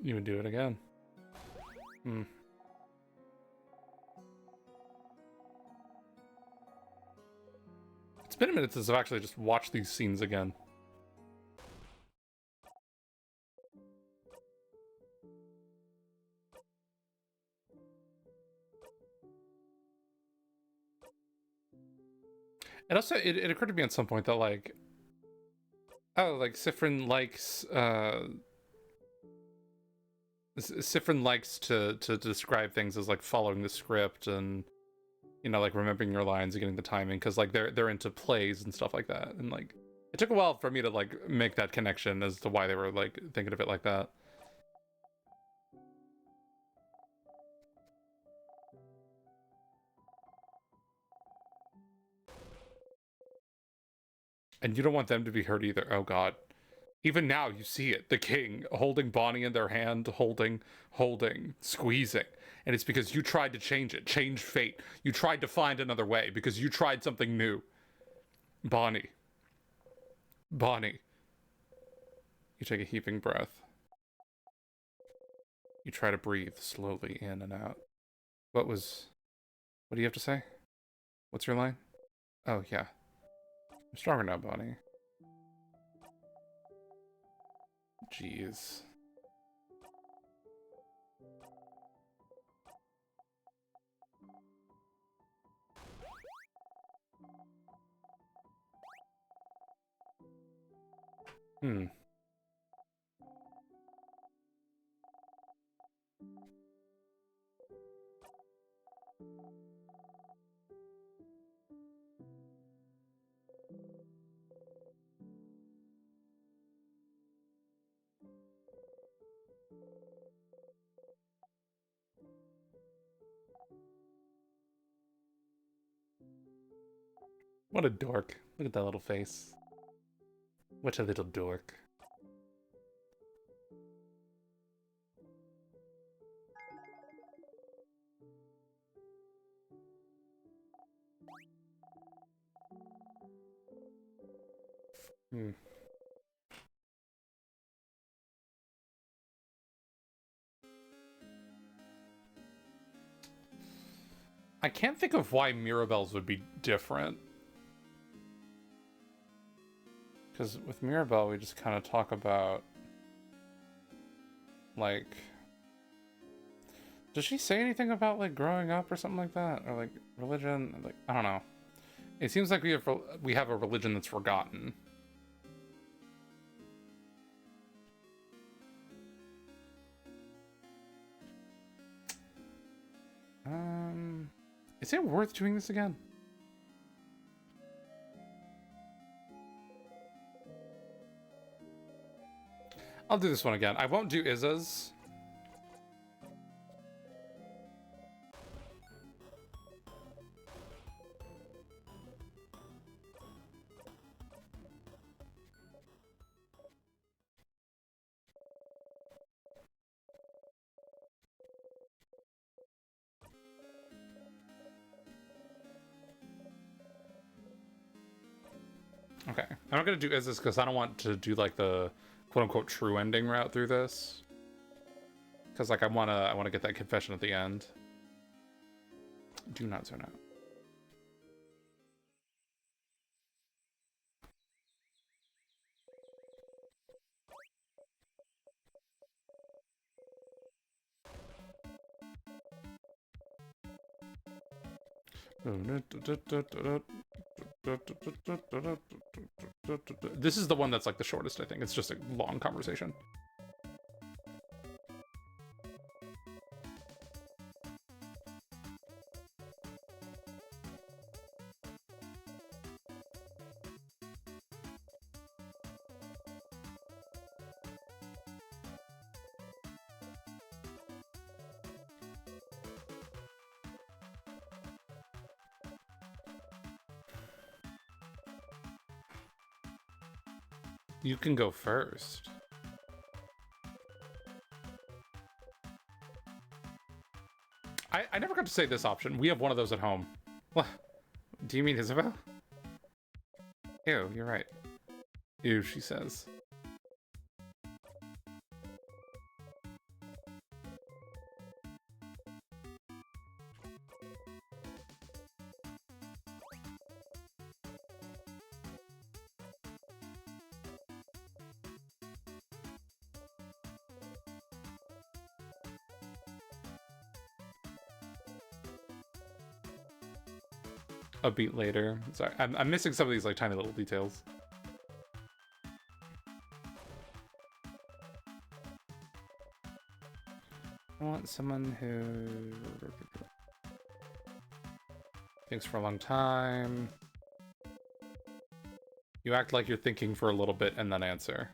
You would do it again. Hmm. It's been a minute since I've actually just watched these scenes again. And also, it occurred to me at some point that, like... Oh, like, Sifrin likes to describe things as, like, following the script and... You know, like, remembering your lines and getting the timing, because, like, they're into plays and stuff like that. And, like, it took a while for me to, like, make that connection as to why they were, like, thinking of it like that. And you don't want them to be hurt either. Oh, God. Even now, you see it. The king holding Bonnie in their hand, holding, squeezing. And it's because you tried to change it, change fate. You tried to find another way because you tried something new. Bonnie. Bonnie. You take a heaving breath. You try to breathe slowly in and out. What do you have to say? What's your line? Oh, yeah. I'm stronger now, Bonnie. Jeez. Hmm. What a dork. Look at that little face. What a little dork. Hmm. I can't think of why Mirabelle's would be different. Because with Mirabelle, we just kind of talk about... Like, does she say anything about like growing up or something like that, or like religion? Like, I don't know. It seems like we have a religion that's forgotten. Is it worth doing this again? I'll do this one again. I won't do Izza's. Okay, I'm not gonna do Izza's because I don't want to do like the quote-unquote true ending route through this. Because like I wanna get that confession at the end. Do not zone out. This is the one that's like the shortest, I think. It's just a long conversation. You can go first. I never got to say this option. We have one of those at home. What? Do you mean Isabel? Ew, you're right. Ew, she says. A beat later. Sorry, I'm missing some of these like tiny little details. I want someone who thinks for a long time. You act like you're thinking for a little bit and then answer.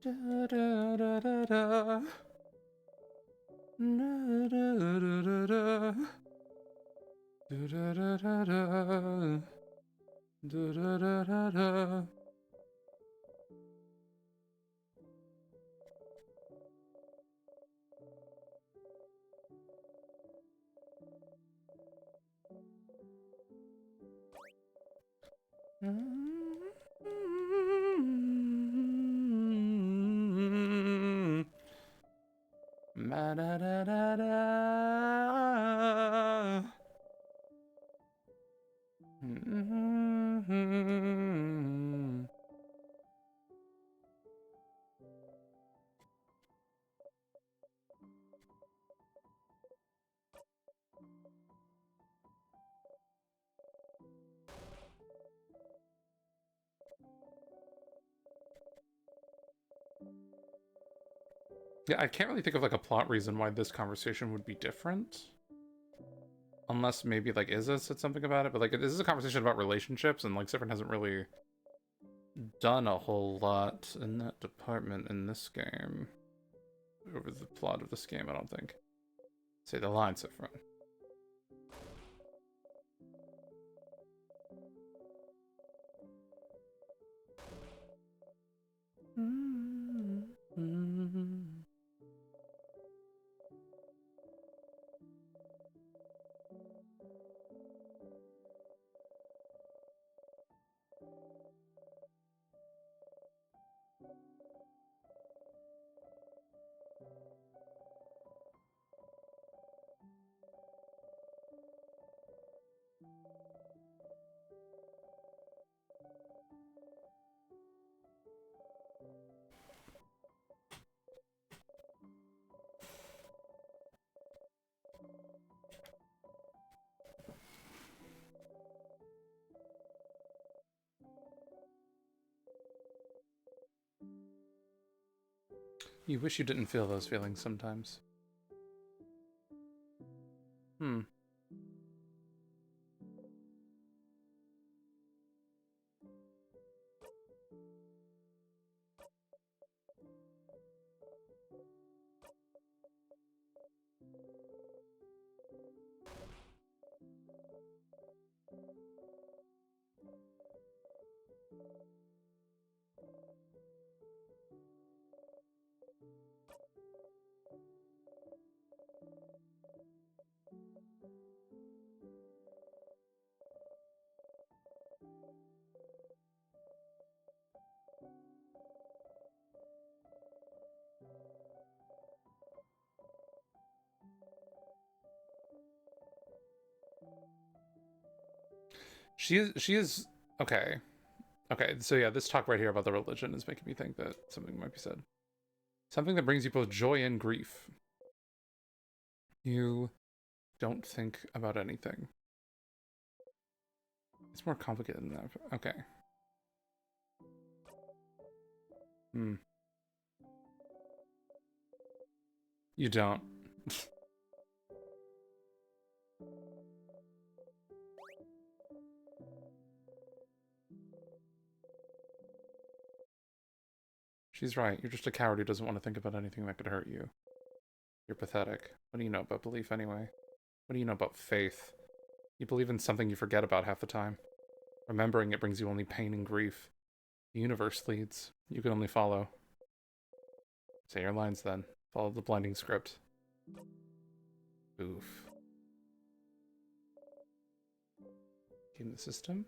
Da, da, da, da, da. Da, da, da, da, da. Da, da, da, da, da. Da, da, da, da, da. Ma da da da da. Yeah, I can't really think of like a plot reason why this conversation would be different. Unless maybe like Izza said something about it, but like this is a conversation about relationships, and like Siffrin hasn't really done a whole lot in that department in this game. Over the plot of this game, I don't think. Say the line, Siffrin. You wish you didn't feel those feelings sometimes. Hmm. She is okay. Okay, so yeah, this talk right here about the religion is making me think that something might be said. Something that brings you both joy and grief. You don't think about anything. It's more complicated than that. Okay. Hmm. You don't. She's right. You're just a coward who doesn't want to think about anything that could hurt you. You're pathetic. What do you know about belief anyway? What do you know about faith? You believe in something you forget about half the time. Remembering it brings you only pain and grief. The universe leads. You can only follow. Say your lines then. Follow the blinding script. Oof. Game the system?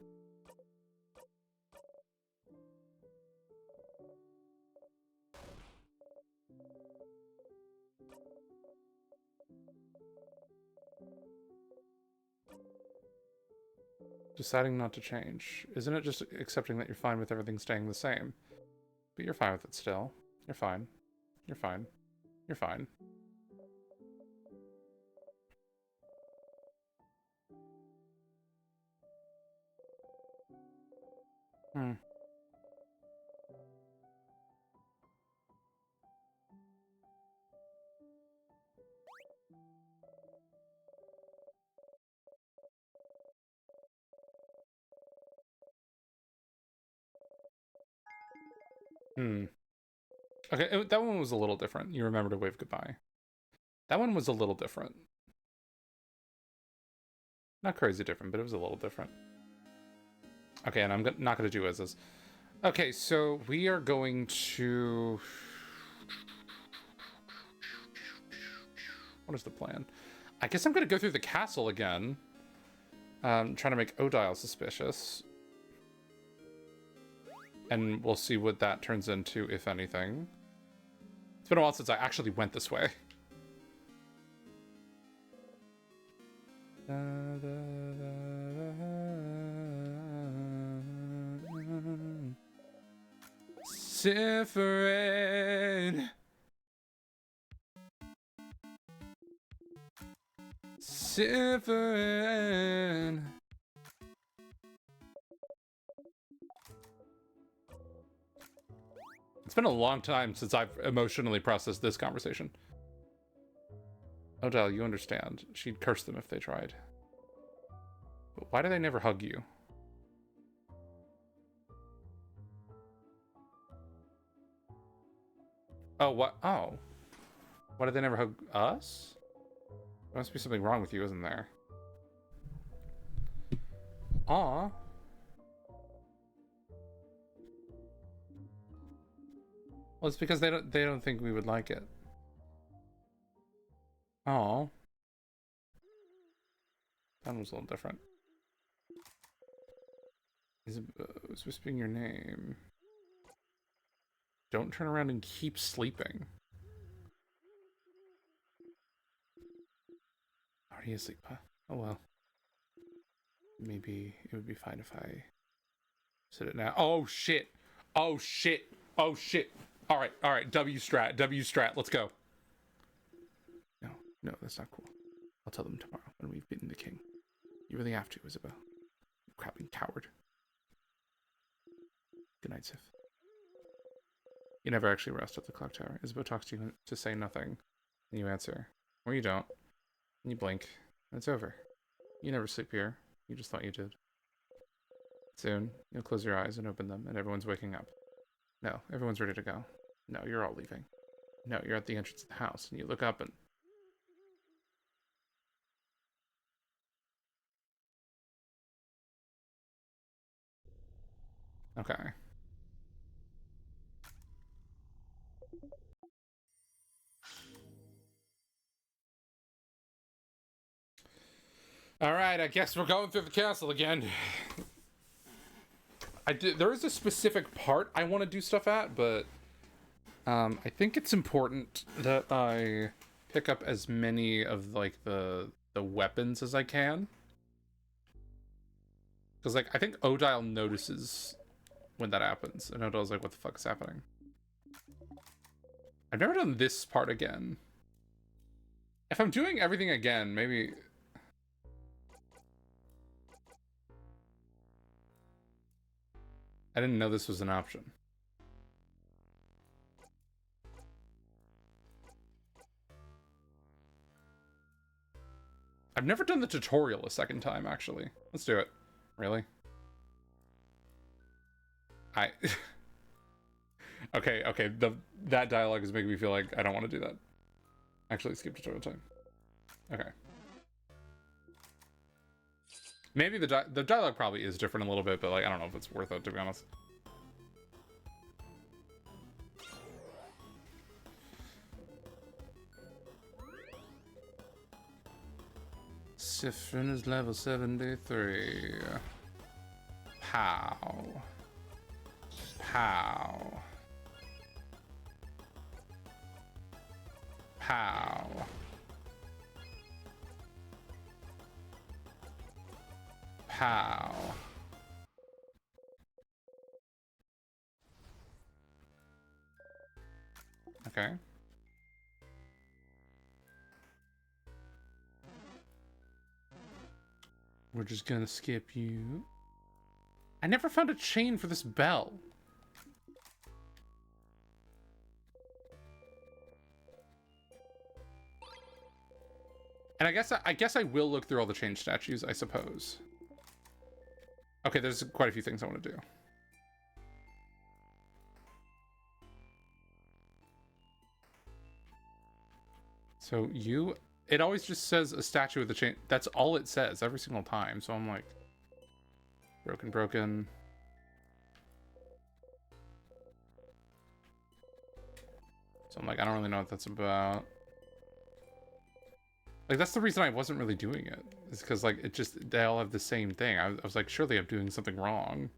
Deciding not to change. Isn't it just accepting that you're fine with everything staying the same? But you're fine with it still. You're fine. You're fine. You're fine. Hmm. Hmm. Okay, that one was a little different. You remember to wave goodbye. That one was a little different. Not crazy different, but it was a little different. Okay, and I'm not going to do as is. Okay, so we are going to... What is the plan? I guess I'm going to go through the castle again. Trying to make Odile suspicious. And we'll see what that turns into, if anything. It's been a while since I actually went this way. Sifrin. Sifrin. It's been a long time since I've emotionally processed this conversation. Odile, you understand. She'd curse them if they tried. But why do they never hug you? Oh, what? Oh. Why did they never hug us? There must be something wrong with you, isn't there? Aw. Well, it's because they don't think we would like it. Aw. That was a little different. Is whispering your name. Don't turn around and keep sleeping. Already asleep, huh? Oh well. Maybe it would be fine if I said it now. Oh shit! Oh shit! Oh shit! Alright, W strat, let's go. No, that's not cool. I'll tell them tomorrow when we've beaten the king. You really have to, Isabel. You crapping coward. Good night, Sif. You never actually rest at the clock tower. Isabeau talks to you to say nothing, and you answer. Or you don't. And you blink, and it's over. You never sleep here. You just thought you did. Soon, you'll close your eyes and open them, and everyone's waking up. No, everyone's ready to go. No, you're all leaving. No, you're at the entrance of the house, and you look up and... Okay. Alright, I guess we're going through the castle again. There is a specific part I want to do stuff at, but I think it's important that I pick up as many of like the weapons as I can. Because like I think Odile notices when that happens, and Odile's like, what the fuck is happening? I've never done this part again. If I'm doing everything again, maybe... I didn't know this was an option. I've never done the tutorial a second time, actually. Let's do it. Really? Okay, that dialogue is making me feel like I don't want to do that. Actually, skip tutorial time. Okay. Maybe the dialogue probably is different a little bit, but like I don't know if it's worth it, to be honest. Siffrin is level 73. Pow. Pow. Pow. Pow. Okay. We're just gonna skip you. I never found a chain for this bell. And I guess I will look through all the chain statues, I suppose. Okay, there's quite a few things I want to do. So it always just says a statue with a chain. That's all it says every single time. So I'm like, broken. So I'm like, I don't really know what that's about. Like, that's the reason I wasn't really doing it. Is because, like, they all have the same thing. I was like, surely I'm doing something wrong.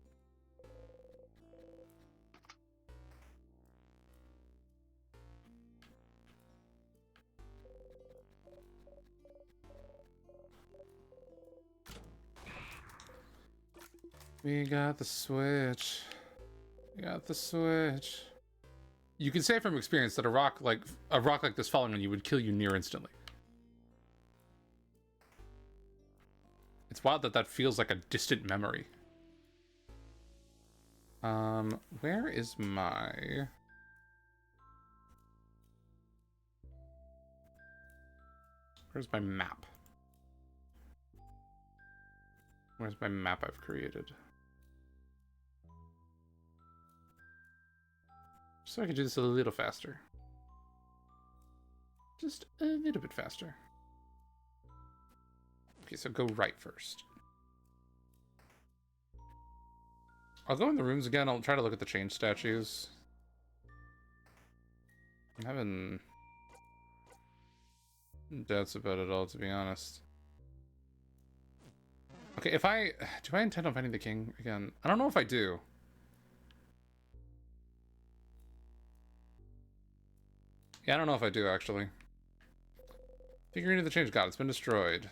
We got the switch. We got the switch. You can say from experience that a rock like this falling on you would kill you near instantly. It's wild that feels like a distant memory. Where is my... Where's my map? Where's my map I've created? So I can do this a little faster. Just a little bit faster. Okay, so go right first. I'll go in the rooms again. I'll try to look at the chain statues. I'm having doubts about it all, to be honest. Okay, do I intend on fighting the king again? I don't know if I do. Yeah, I don't know if I do, actually. Figurine of the Change God. It's been destroyed.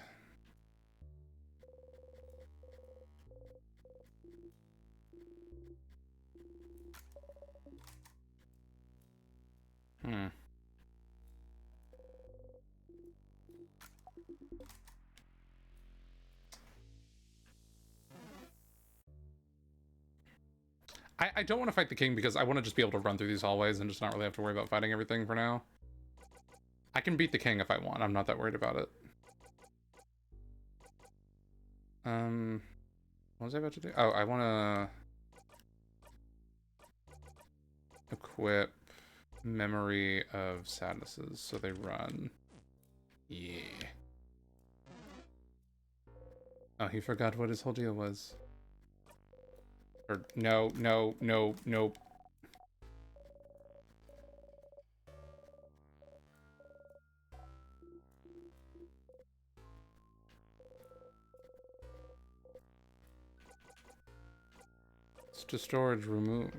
I don't want to fight the king because I want to just be able to run through these hallways and just not really have to worry about fighting everything for now. I can beat the king if I want. I'm not that worried about it. What was I about to do? Oh, I want to equip Memory of Sadnesses so they run. Yeah. Oh, he forgot what his whole deal was. Or no, no, no, nope. It's to storage remove.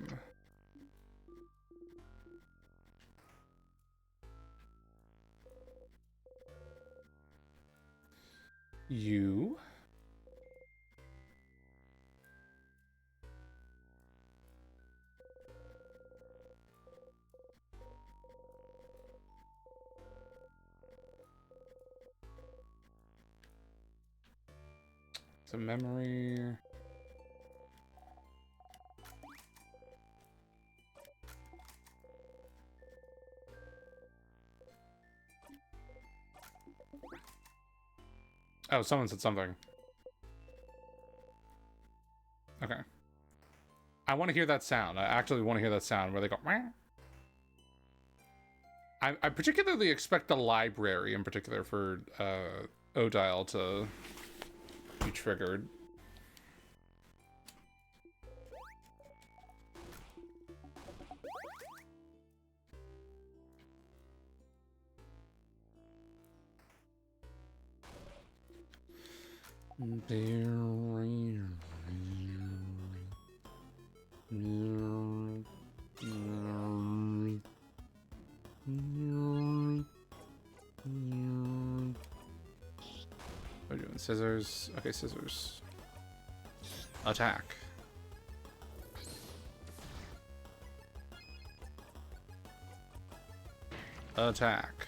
You? It's a memory. Oh, someone said something. Okay. I want to hear that sound. I actually want to hear that sound where they go. Wah. I particularly expect the library in particular for Odile to be triggered. We're doing scissors. Okay, scissors. Attack. Attack.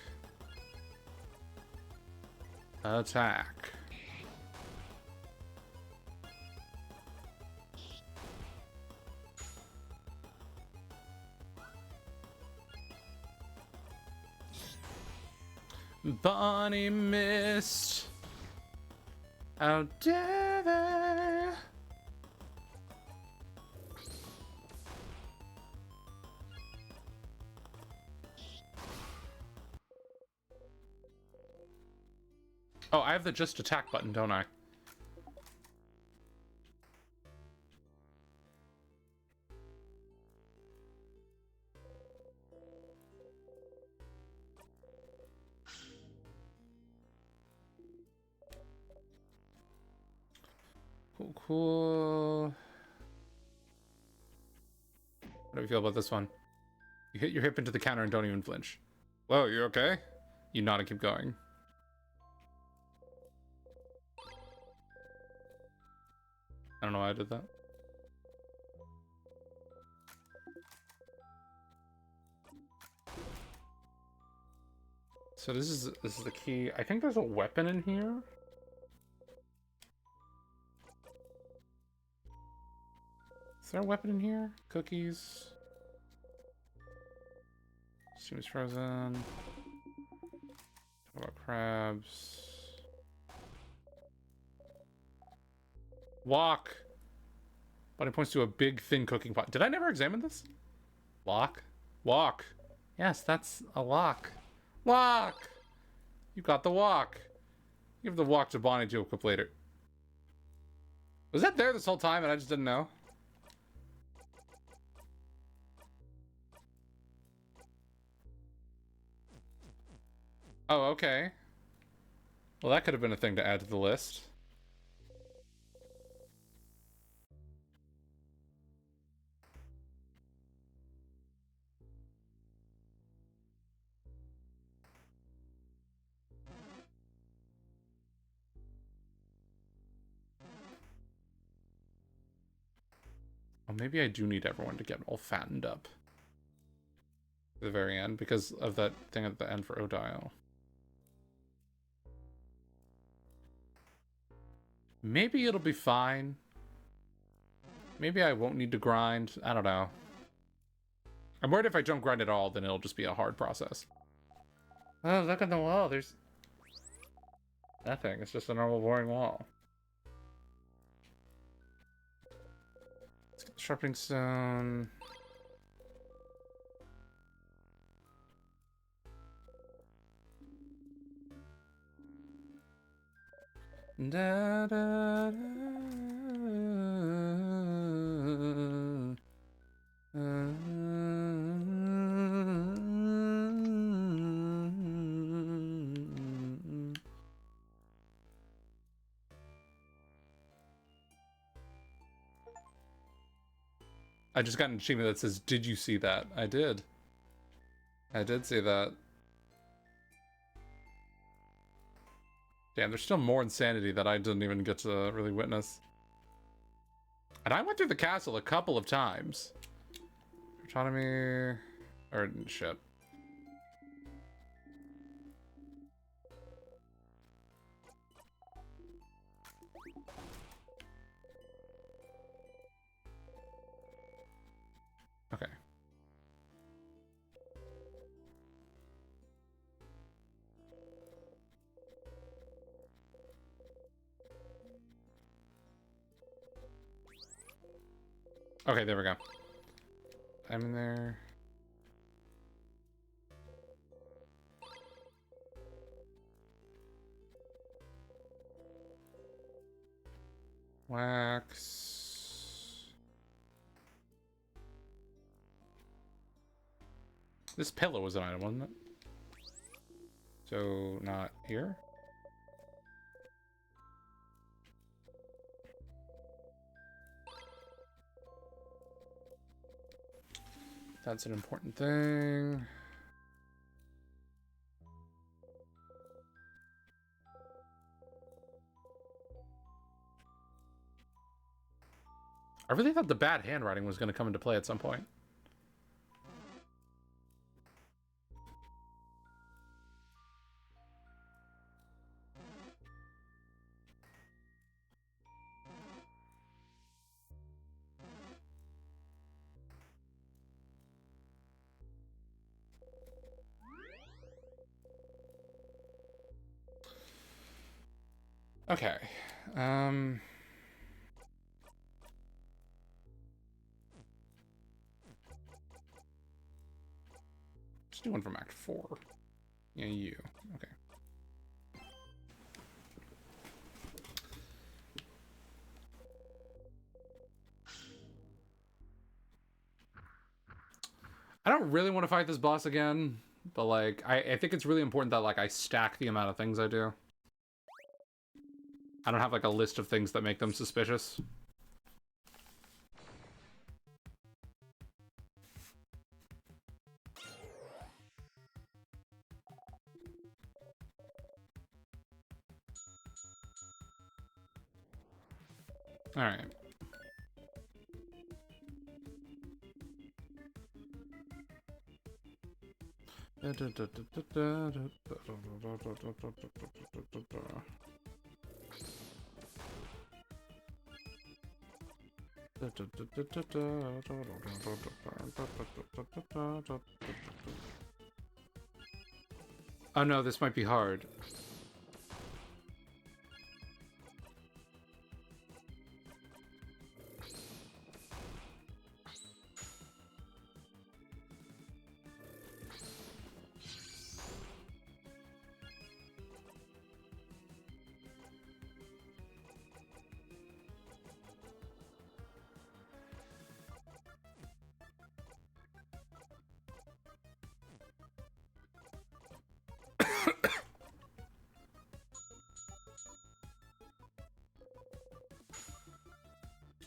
Attack. Bonnie missed. How dare they? Oh, I have the just attack button, don't I? Cool, cool. How do we feel about this one? You hit your hip into the counter and don't even flinch. Whoa, you okay? You nod and keep going. I don't know why I did that. So this is the key. I think there's a weapon in here. Is there a weapon in here? Cookies. Seems frozen. What about crabs? Wok. Body points to a big, thin cooking pot. Did I never examine this? Lock? Wok. Yes, that's a lock. Lock! You got the wok. Give the wok to Bonnie to equip later. Was that there this whole time and I just didn't know? Oh, okay. Well, that could have been a thing to add to the list. Oh, maybe I do need everyone to get all fattened up. At the very end, because of that thing at the end for Odile. Maybe it'll be fine. Maybe I won't need to grind. I don't know. I'm worried if I don't grind at all, then it'll just be a hard process. Oh, look at the wall. There's nothing. It's just a normal boring wall. Let's get the sharpening stone. Da, da, da, I just got an achievement that says, "Did you see that?" I did. I did see that. Damn, there's still more insanity that I didn't even get to really witness. And I went through the castle a couple of times. Autonomy... Or, shit. Okay. Okay, there we go. I'm in there. Wax. This pillow was an item, wasn't it? So, not here? That's an important thing. I really thought the bad handwriting was going to come into play at some point. Okay. Just do one from Act 4. Yeah, you. Okay. I don't really want to fight this boss again, but, like, I think it's really important that, like, I stack the amount of things I do. I don't have, like, a list of things that make them suspicious. Alright. Oh no, this might be hard.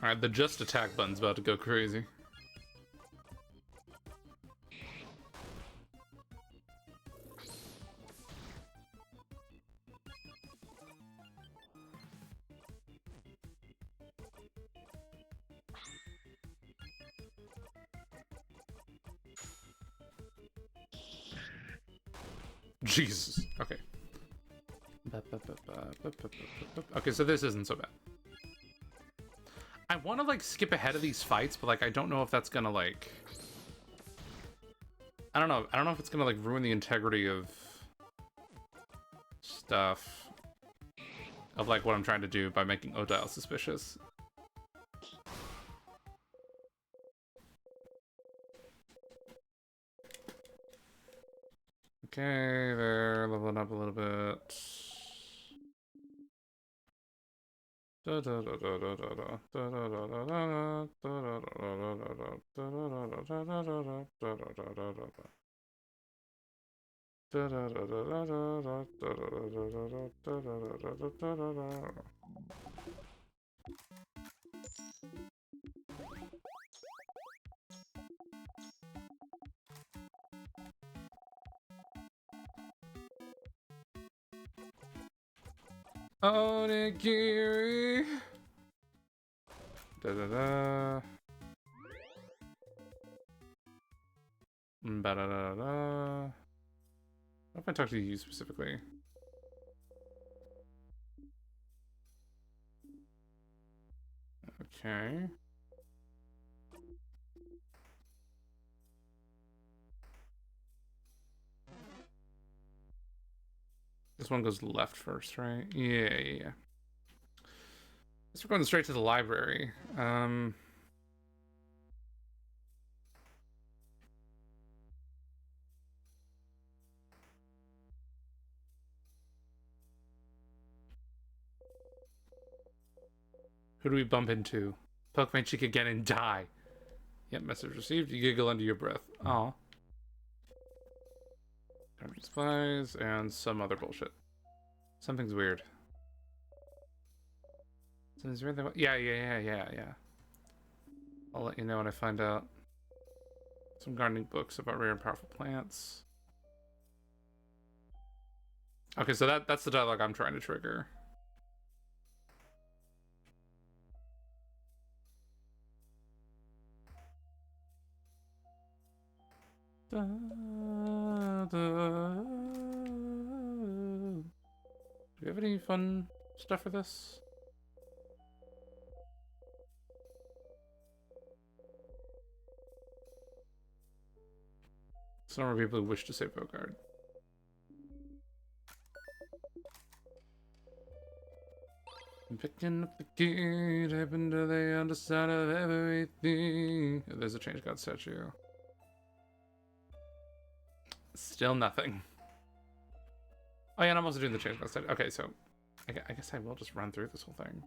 Alright, the just attack button's about to go crazy. Jesus. Okay. Okay, so this isn't so bad. I want to like skip ahead of these fights, but like I don't know if that's gonna like. I don't know. I don't know if it's gonna like ruin the integrity of stuff of like what I'm trying to do by making Odile suspicious. Okay, they're leveling up a little bit. Onigiri. Da da da. Ba da da da. What if I talk to you specifically? Okay. This one goes left first, right? Yeah. Guess we're going straight to the library. Who do we bump into? Poke my cheek again and die. Yep, message received. You giggle under your breath. Aw. Supplies and some other bullshit. Something's weird. Something's weird. Yeah. I'll let you know when I find out. Some gardening books about rare and powerful plants. Okay, so that's the dialogue I'm trying to trigger. Da, da. Do we have any fun stuff for this? Some more people who wish to save Bogard. I'm picking up the key, tapping to the underside of everything. Oh, there's a Change God statue. Still nothing. Oh yeah, and I'm also doing the Change God statue. Okay, so I guess I will just run through this whole thing.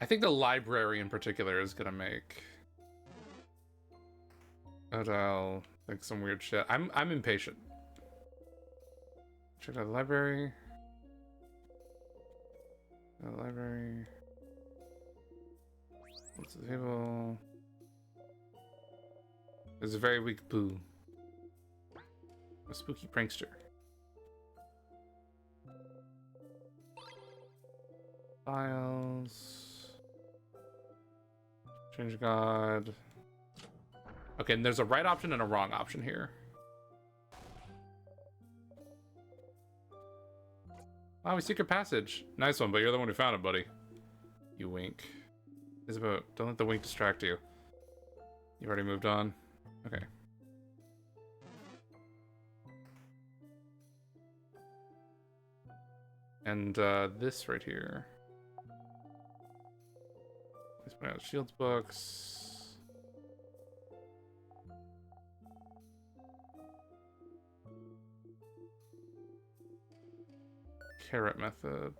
I think the library in particular is gonna make Odile like some weird shit. I'm impatient. Check out the library. The library. What's the table? There's a very weak boo. A spooky prankster. Files. Change God. Okay, and there's a right option and a wrong option here. Oh, secret passage. Nice one, but you're the one who found it, buddy. You wink. Isabeau, don't let the wink distract you. You already moved on? Okay. And this right here. Let's put out Shields books. Carrot method.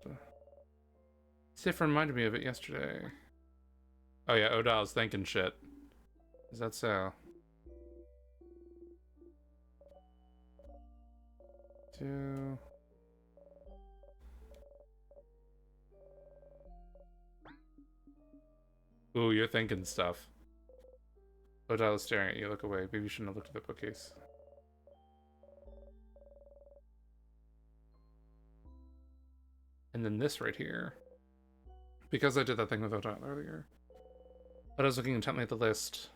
Sif reminded me of it yesterday. Oh yeah, Odile's thinking shit. Is that so? Two. Ooh, you're thinking stuff. Odile's staring at you. Look away. Maybe you shouldn't have looked at the bookcase. And then this right here. Because I did that thing with Odile earlier. But I was looking intently at the list.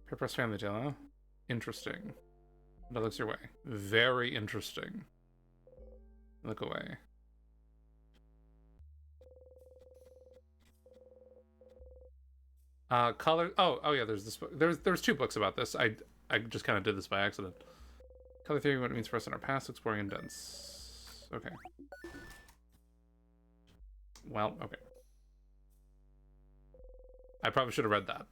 Purpose family deal, huh? Interesting. That looks your way. Very interesting. Look away. Color. Oh yeah. There's this book. There's two books about this. I just kind of did this by accident. Color theory, what it means for us in our past, exploring indents. Okay. Well, okay. I probably should have read that.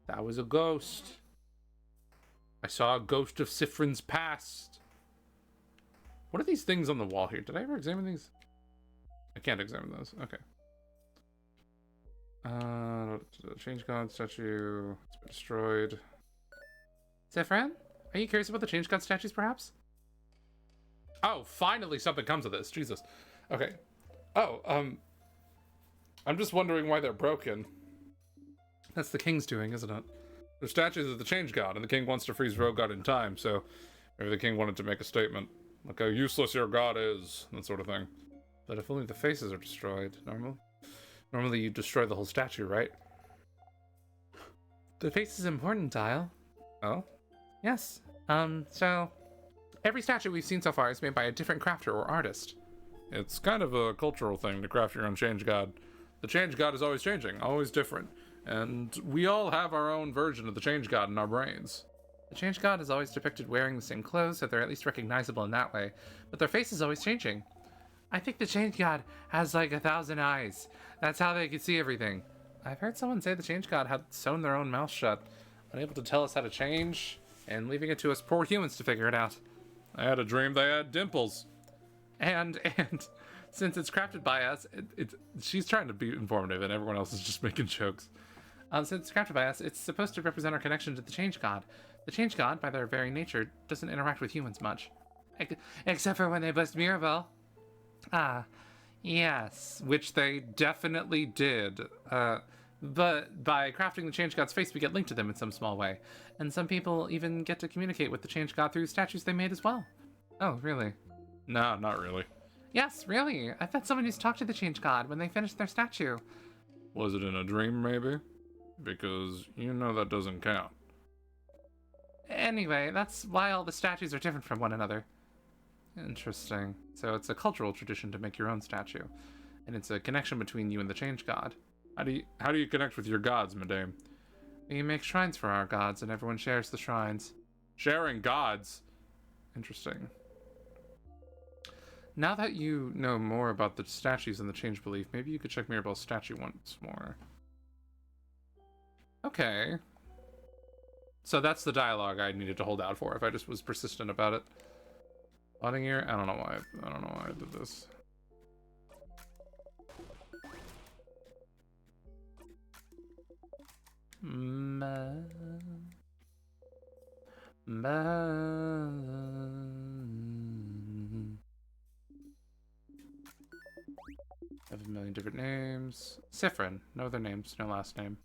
That was a ghost. I saw a ghost of Sifrin's past. What are these things on the wall here? Did I ever examine these? I can't examine those. Okay. Change God statue. It's been destroyed. Sifrin? Are you curious about the Change God statues, perhaps? Oh, finally something comes of this. Jesus. Okay. Oh, I'm just wondering why they're broken. That's the king's doing, isn't it? They're statues of the Change God, and the king wants to freeze Rogue God in time, so maybe the king wanted to make a statement. Like how useless your god is, that sort of thing. But if only the faces are destroyed, normally you destroy the whole statue, right? The face is important, Dial. Oh? Yes. So every statue we've seen so far is made by a different crafter or artist. It's kind of a cultural thing to craft your own Change God. The Change God is always changing, always different. And we all have our own version of the Change God in our brains. The Change God is always depicted wearing the same clothes, so they're at least recognizable in that way, but their face is always changing. I think the Change God has like 1,000 eyes. That's how they can see everything. I've heard someone say the Change God had sewn their own mouth shut, unable to tell us how to change, and leaving it to us poor humans to figure it out. I had a dream they had dimples. And since it's crafted by us, she's trying to be informative, and everyone else is just making jokes. Since it's crafted by us, it's supposed to represent our connection to the Change God. The Change God, by their very nature, doesn't interact with humans much. Except for when they blessed Mirabelle. Ah, yes, which they definitely did. But by crafting the Change God's face, we get linked to them in some small way. And some people even get to communicate with the Change God through statues they made as well. Oh, really? No, not really. Yes, really. I thought someone used to talk to the Change God when they finished their statue. Was it in a dream, maybe? Because you know that doesn't count. Anyway, that's why all the statues are different from one another. Interesting. So it's a cultural tradition to make your own statue. And it's a connection between you and the Change God. How do you connect with your gods, madame? We make shrines for our gods, and everyone shares the shrines. Sharing gods? Interesting. Now that you know more about the statues and the Change belief, maybe you could check Mirabelle's statue once more. Okay. So that's the dialogue I needed to hold out for if I just was persistent about it. Plotting here? I don't know why I did this. I have a million different names. Sifrin. No other names, no last name.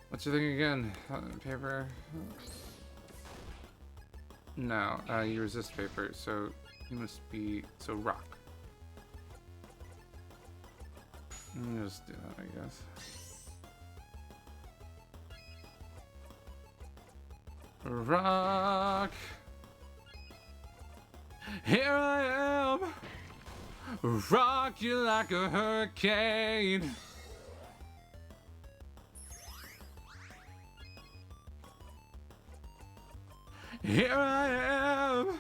What's your thing again? Paper? No, you resist paper, so you must be... So rock. Just do that, I guess. Rock! Here I am! Rock you like a hurricane! Here I am!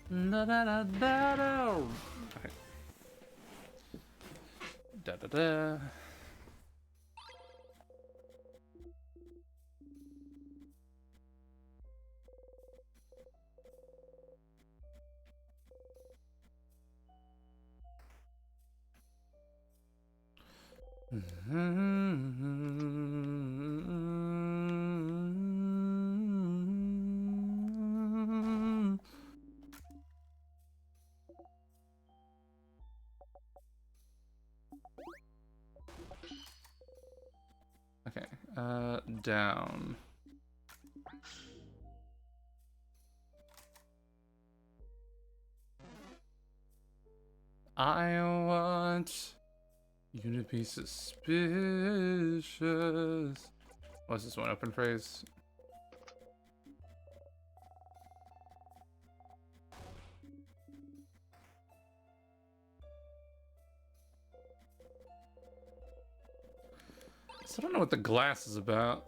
Da da da da da. Okay. Da da da. Okay, down. I want you to be suspicious. What's this one? Open phrase? So I don't know what the glass is about.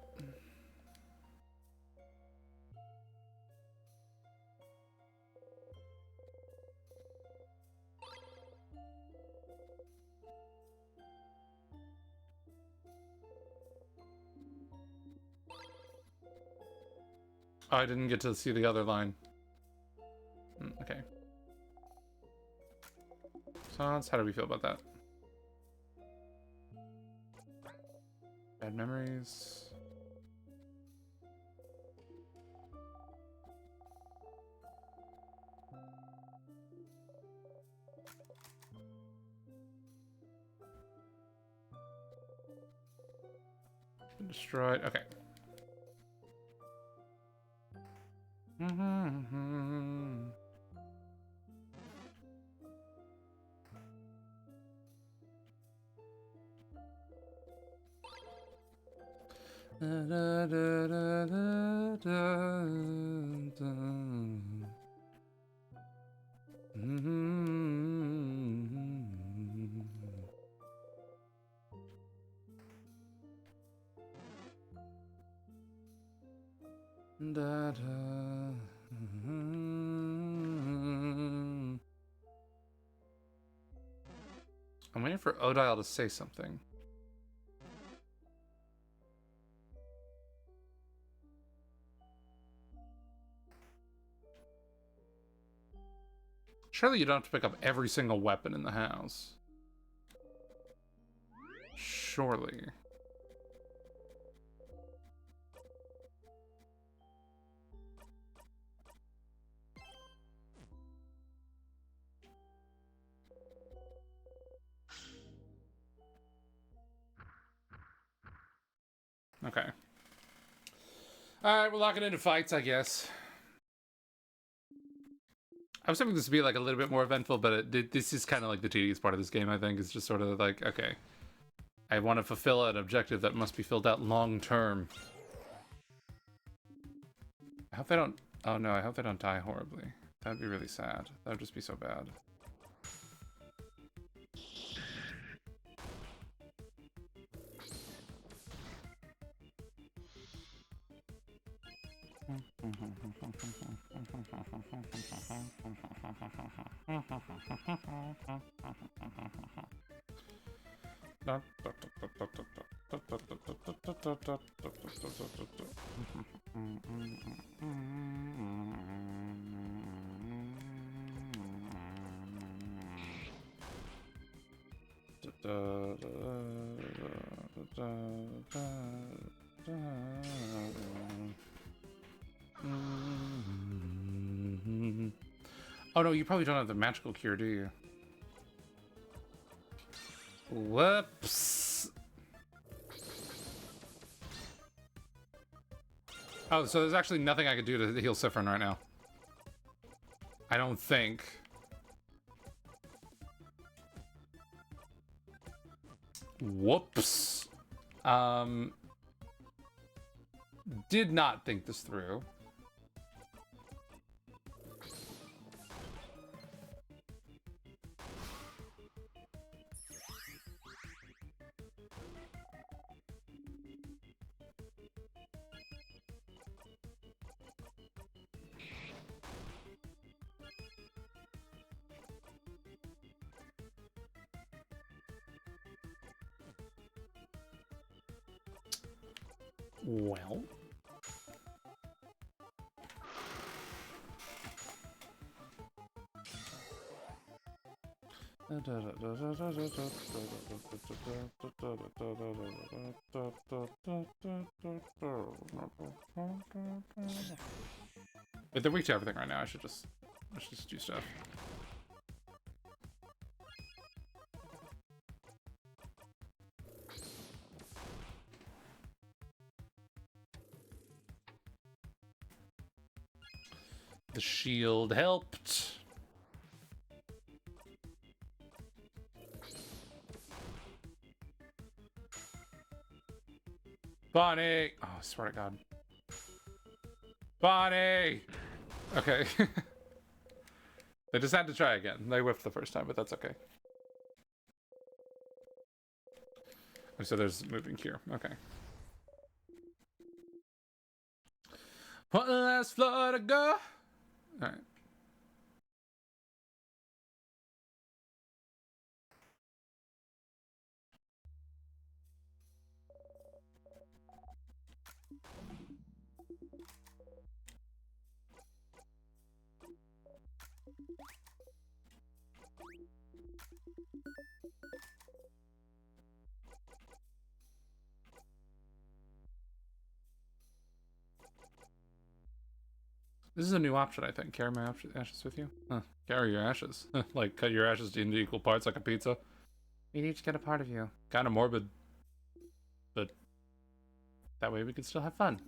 Oh, I didn't get to see the other line. Okay. So how do we feel about that? Bad memories. Destroyed. Okay. Da, da, da, da, da, da. Da, da. I'm waiting for Odile to say something. Surely you don't have to pick up every single weapon in the house. Surely. Okay. Alright, we're locking into fights, I guess. I was hoping this to be like a little bit more eventful, but this is kind of like the tedious part of this game, I think. It's just sort of like, okay, I want to fulfill an objective that must be filled out long term. I hope they don't... Oh no, I hope they don't die horribly. That'd be really sad. That would just be so bad. Oh no, you probably don't have the magical cure, do you? Whoops. Oh, so there's actually nothing I could do to heal Siffrin right now. I don't think. Whoops. Did not think this through. Well. But they're weak to everything right now. I should just do stuff. The shield helped. Bonnie! Oh, I swear to God. Bonnie! Okay. They just had to try again. They whiffed the first time, but that's okay. So there's moving here. Okay. One last floor to go. All right. This is a new option, I think. Carry my ashes with you? Huh. Carry your ashes. Like, cut your ashes into equal parts like a pizza. We'd each get a part of you. Kind of morbid. But that way we could still have fun.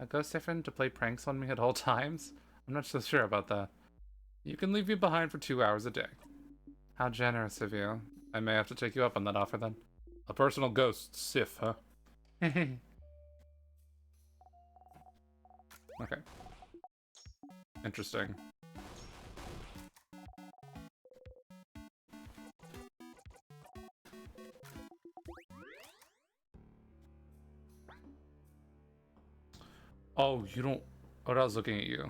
A ghost Siffrin to play pranks on me at all times? I'm not so sure about that. You can leave me behind for 2 hours a day. How generous of you. I may have to take you up on that offer then. A personal ghost, Sif, huh? Okay. Interesting. Oh, you don't... Oh, I was looking at you.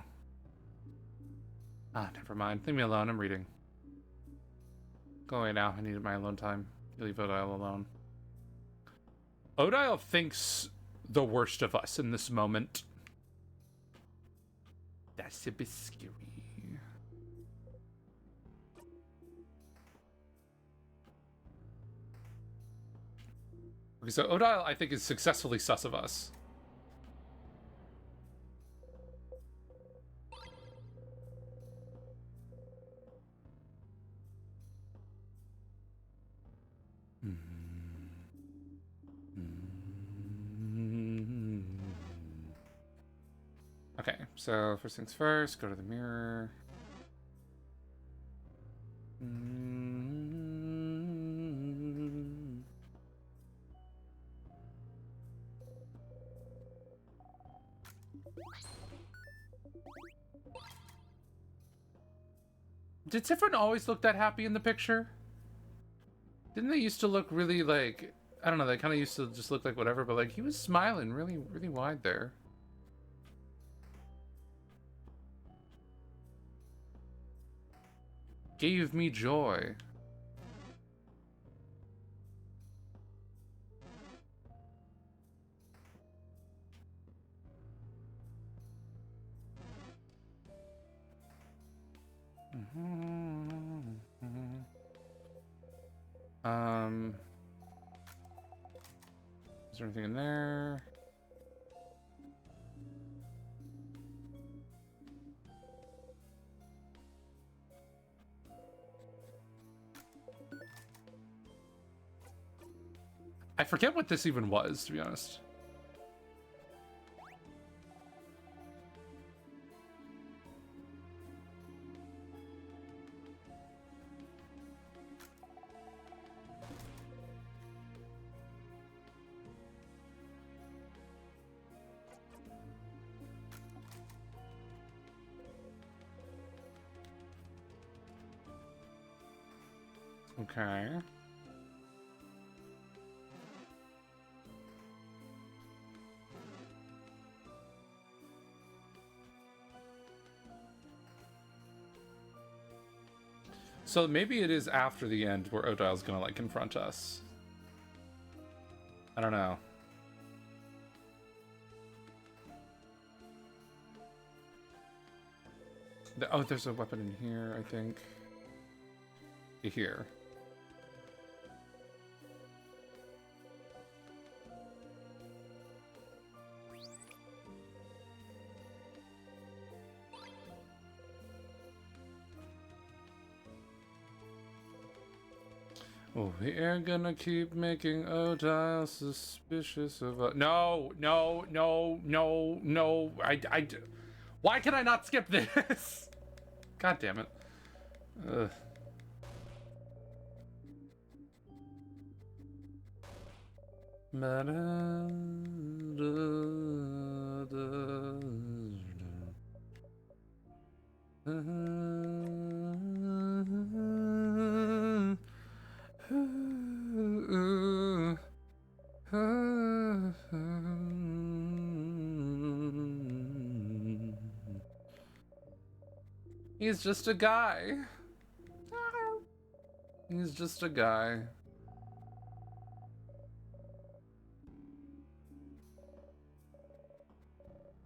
Ah, never mind. Leave me alone. I'm reading. Go away now. I needed my alone time. You leave Odile alone. Odile thinks the worst of us in this moment. That's a bit scary. Okay, so Odile, I think, is successfully sus of us. Okay, so first things first, go to the mirror. Did Siffrin always look that happy in the picture? Didn't they used to look really like, I don't know, they kind of used to just look like whatever, but like he was smiling really, really wide there. Gave me joy. Is there anything in there? I forget what this even was, to be honest. Okay. So maybe it is after the end where Odile's gonna, like, confront us. I don't know. Oh, there's a weapon in here, I think. Here. Oh, we're gonna keep making Odile suspicious of us. No, no, no, no, no. Why can I not skip this? God damn it. Ugh. He's just a guy. He's just a guy.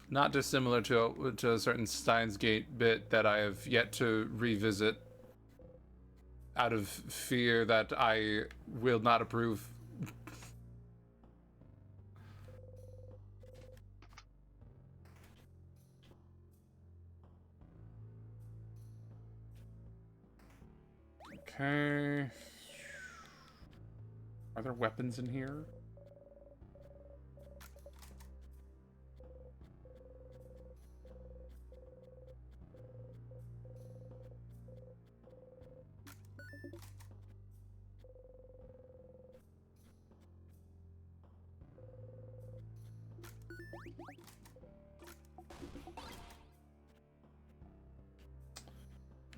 Not dissimilar to a certain Steins Gate bit that I have yet to revisit out of fear that I will not approve. Okay. Are there weapons in here?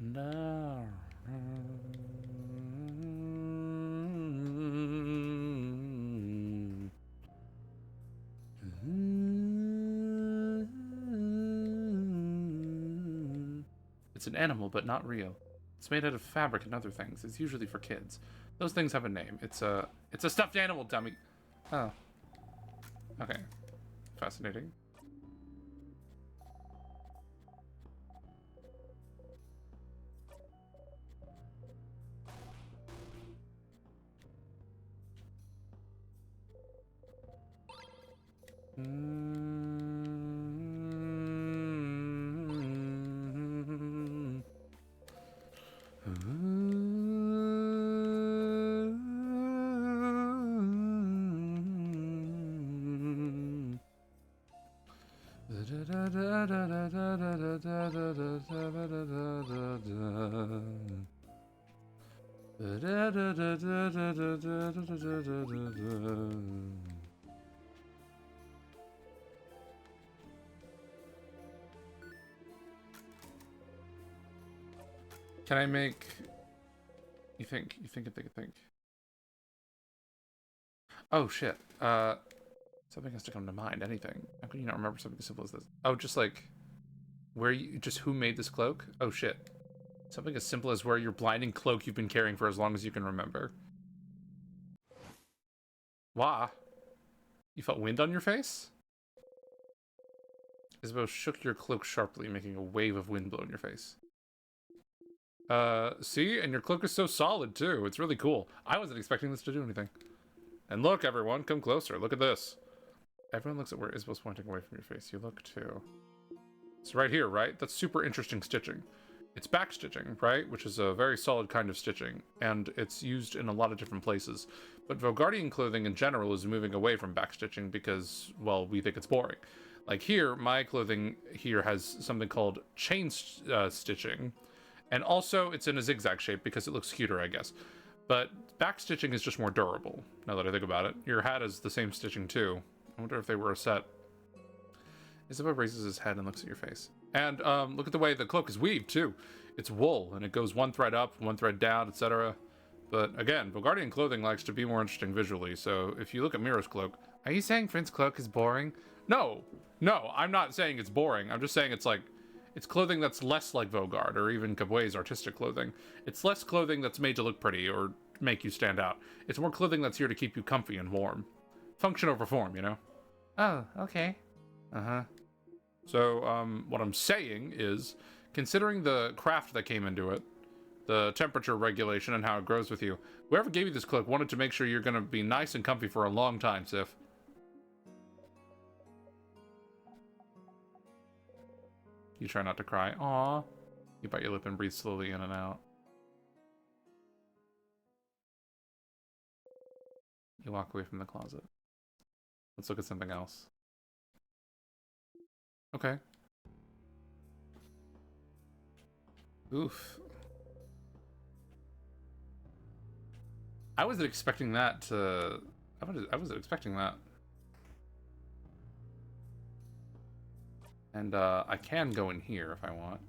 No. It's an animal, but not real. It's made out of fabric and other things. It's usually for kids. Those things have a name. It's a stuffed animal, dummy. Oh. Okay. Fascinating. Can I make... You think. Oh, shit. Something has to come to mind. Anything. How can you not remember something as simple as this? Oh, just like... Just who made this cloak? Oh, shit. Something as simple as where your blinding cloak you've been carrying for as long as you can remember. Wah. You felt wind on your face? Isabeau shook your cloak sharply, making a wave of wind blow in your face. See? And your cloak is so solid, too. It's really cool. I wasn't expecting this to do anything. And look, everyone, come closer. Look at this. Everyone looks at where Isabel's pointing away from your face. You look, too. It's right here, right? That's super interesting stitching. It's back stitching, right? Which is a very solid kind of stitching, and it's used in a lot of different places. But Vogardian clothing in general is moving away from back stitching because, well, we think it's boring. Like here, my clothing here has something called chain stitching, and also it's in a zigzag shape because it looks cuter, I guess. But back stitching is just more durable, now that I think about it. Your hat is the same stitching too. I wonder if they were a set. Isabel raises his head and looks at your face. And look at the way the cloak is weaved, too. It's wool, and it goes one thread up, one thread down, etc. But again, Vogardian clothing likes to be more interesting visually, so if you look at Mira's cloak... Are you saying Frinn's cloak is boring? No! No, I'm not saying it's boring. I'm just saying it's like... It's clothing that's less like Vogard, or even Kabwe's artistic clothing. It's less clothing that's made to look pretty, or make you stand out. It's more clothing that's here to keep you comfy and warm. Function over form, you know? Oh, okay. Uh-huh. So, what I'm saying is, considering the craft that came into it, the temperature regulation and how it grows with you, whoever gave you this cloak wanted to make sure you're going to be nice and comfy for a long time, Sif. You try not to cry. Aww. You bite your lip and breathe slowly in and out. You walk away from the closet. Let's look at something else. Okay. Oof. I wasn't expecting that to... I wasn't expecting that. And, I can go in here if I want.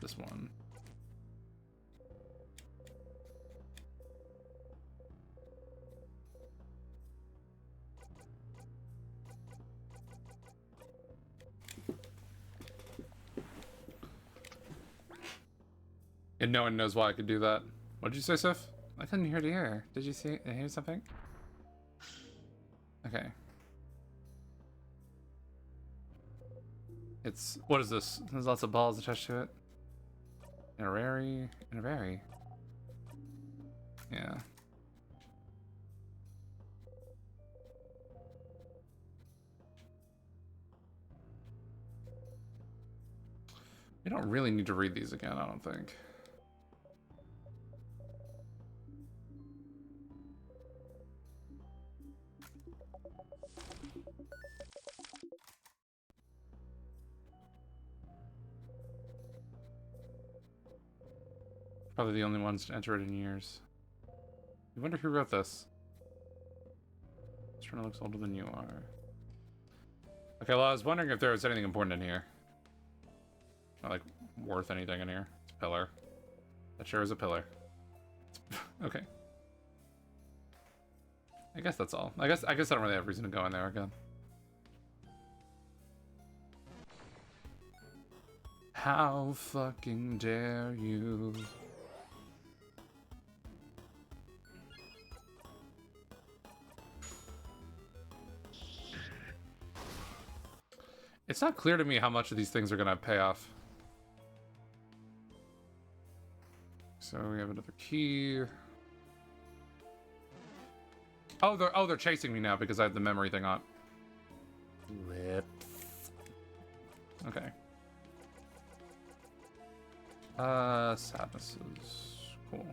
This one. And no one knows why I could do that. What did you say, Sif? I couldn't hear the air. Did you hear something? Okay. It's... What is this? There's lots of balls attached to it. Itinerary. Itinerary. Yeah. You don't really need to read these again, I don't think. Probably the only ones to enter it in years. I wonder who wrote this. This one looks older than you are. Okay, well, I was wondering if there was anything important in here. Not like worth anything in here. It's a pillar. That sure is a pillar. Okay. I guess that's all. I guess I don't really have reason to go in there again. How fucking dare you? It's not clear to me how much of these things are gonna pay off. So we have another key. Oh, they're chasing me now because I have the memory thing on. Lips. Okay. Sadnesses. Cool.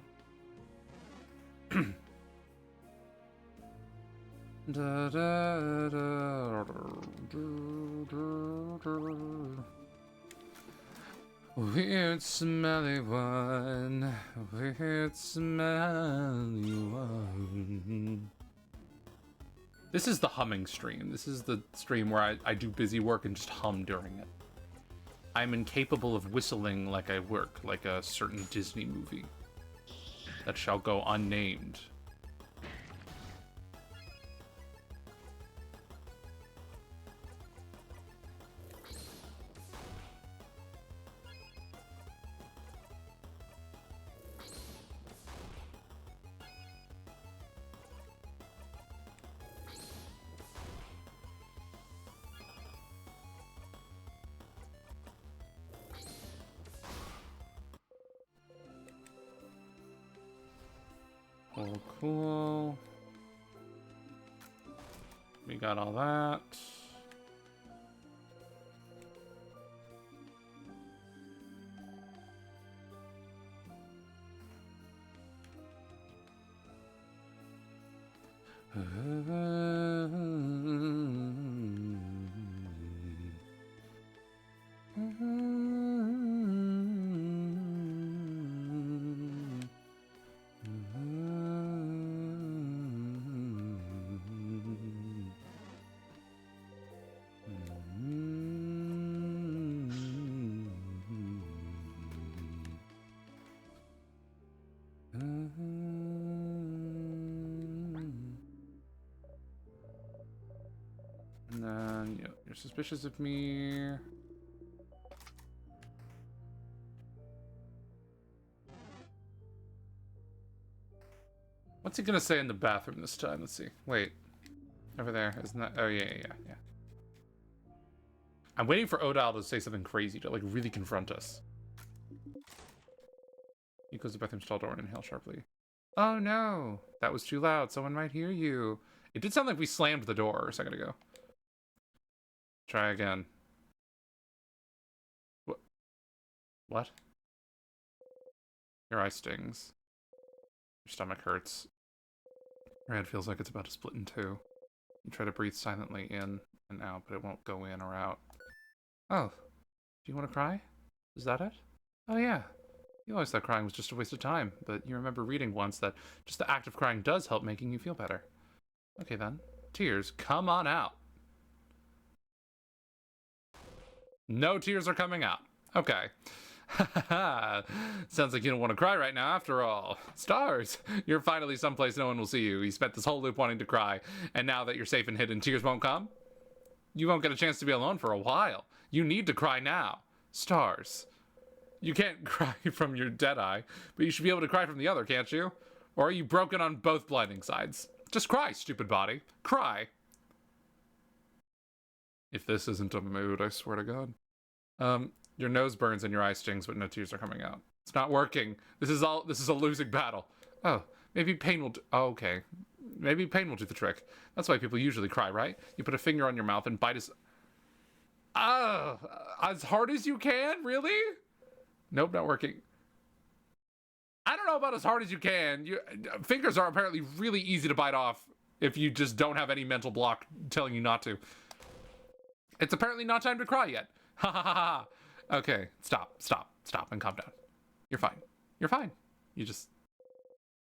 Da, da, da, weird smelly one, weird smelly one. This is the humming stream. This is the stream where I do busy work and just hum during it. I'm incapable of whistling like I work, like a certain Disney movie that shall go unnamed. Cool, cool. We got all that. And then, yeah, you're suspicious of me. What's he gonna say in the bathroom this time? Let's see. Wait. Over there. Isn't that? Oh, yeah. I'm waiting for Odile to say something crazy to, like, really confront us. He closes the bathroom stall door and inhales sharply. Oh, no. That was too loud. Someone might hear you. It did sound like we slammed the door a second ago. Try again. What? Your eye stings. Your stomach hurts. Your head feels like it's about to split in two. You try to breathe silently in and out, but it won't go in or out. Oh, do you want to cry? Is that it? Oh yeah. You always thought crying was just a waste of time, but you remember reading once that just the act of crying does help making you feel better. Okay then. Tears, come on out. No tears are coming out. Okay. Sounds like you don't want to cry right now after all. Stars, you're finally someplace no one will see you. You spent this whole loop wanting to cry, and now that you're safe and hidden, tears won't come? You won't get a chance to be alone for a while. You need to cry now. Stars. You can't cry from your dead eye, but you should be able to cry from the other, can't you? Or are you broken on both blinding sides? Just cry, stupid body. Cry. If this isn't a mood, I swear to God. Your nose burns and your eye stings, but no tears are coming out. It's not working. This is a losing battle. Oh, maybe pain will oh, okay. Maybe pain will do the trick. That's why people usually cry, right? You put a finger on your mouth and bite as hard as you can? Really? Nope, not working. I don't know about as hard as you can. Fingers are apparently really easy to bite off if you just don't have any mental block telling you not to. It's apparently not time to cry yet. Ha ha ha ha. Okay, stop, and calm down. You're fine. You're fine. You just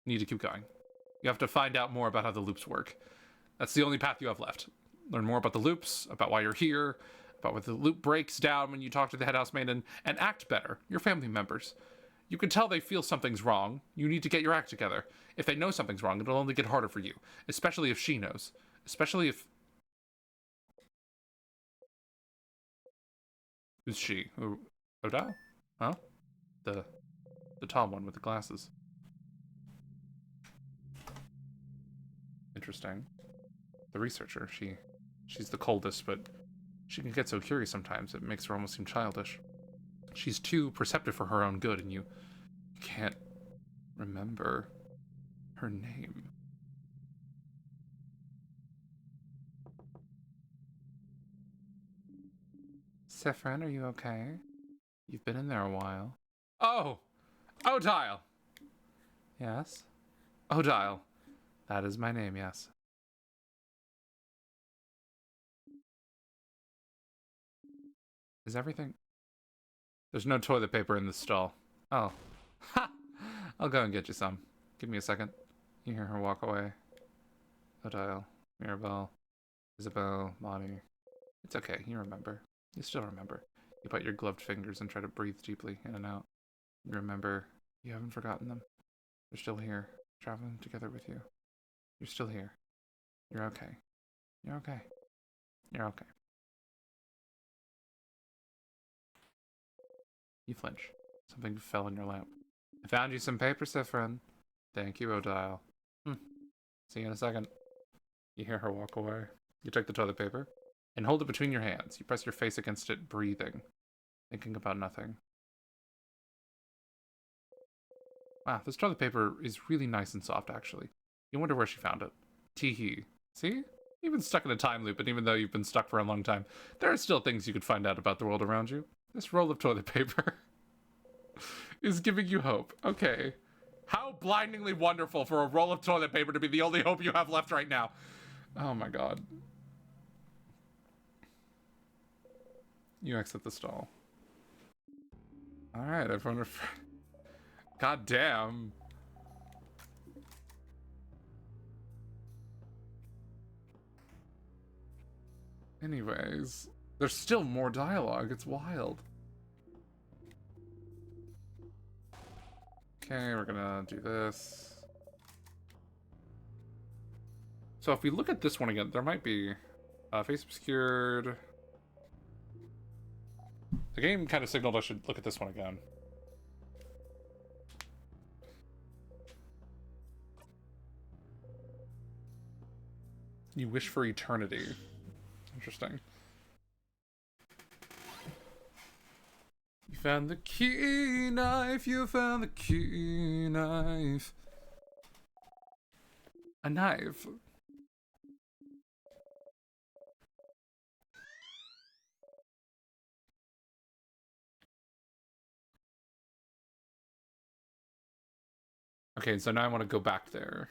need to keep going. You have to find out more about how the loops work. That's the only path you have left. Learn more about the loops, about why you're here, about what the loop breaks down when you talk to the head house maiden, and act better. Your family members. You can tell they feel something's wrong. You need to get your act together. If they know something's wrong, it'll only get harder for you. Especially if she knows. Especially if... Who's she? Odile? Huh? The tall one with the glasses. Interesting. The researcher, she's the coldest, but she can get so curious sometimes it makes her almost seem childish. She's too perceptive for her own good, and you can't remember her name. Siffrin, are you okay? You've been in there a while. Oh! Odile! Yes? Odile. That is my name, yes. Is everything... There's no toilet paper in the stall. Oh. Ha! I'll go and get you some. Give me a second. You hear her walk away. Odile, Mirabelle, Isabelle, Monty. It's okay, you remember. You still remember. You bite your gloved fingers and try to breathe deeply in and out. You remember. You haven't forgotten them. They're still here, traveling together with you. You're still here. You're okay. You're okay. You're okay. You flinch. Something fell in your lap. I found you some paper, Siffrin. Thank you, Odile. See you in a second. You hear her walk away. You take the toilet paper and hold it between your hands. You press your face against it, breathing, thinking about nothing. Wow, this toilet paper is really nice and soft, actually. You wonder where she found it. Tee-hee. See? You've been stuck in a time loop, and even though you've been stuck for a long time, there are still things you could find out about the world around you. This roll of toilet paper is giving you hope. Okay. How blindingly wonderful for a roll of toilet paper to be the only hope you have left right now. Oh my god. You exit the stall. Alright, everyone. God damn. Anyways, there's still more dialogue. It's wild. Okay, we're gonna do this. So if we look at this one again, there might be face obscured. The game kind of signaled I should look at this one again. You wish for eternity. Interesting. You found the key knife, you found the key knife. A knife. Okay, so now I want to go back there.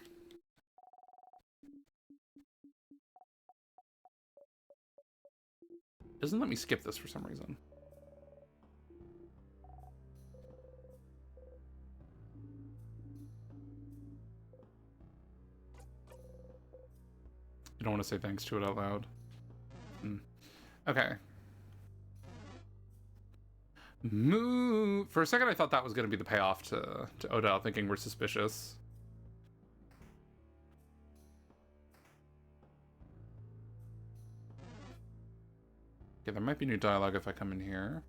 Doesn't let me skip this for some reason. You don't want to say thanks to it out loud. Okay. Move. For a second, I thought that was going to be the payoff to Odell, thinking we're suspicious. Okay, there might be new dialogue if I come in here.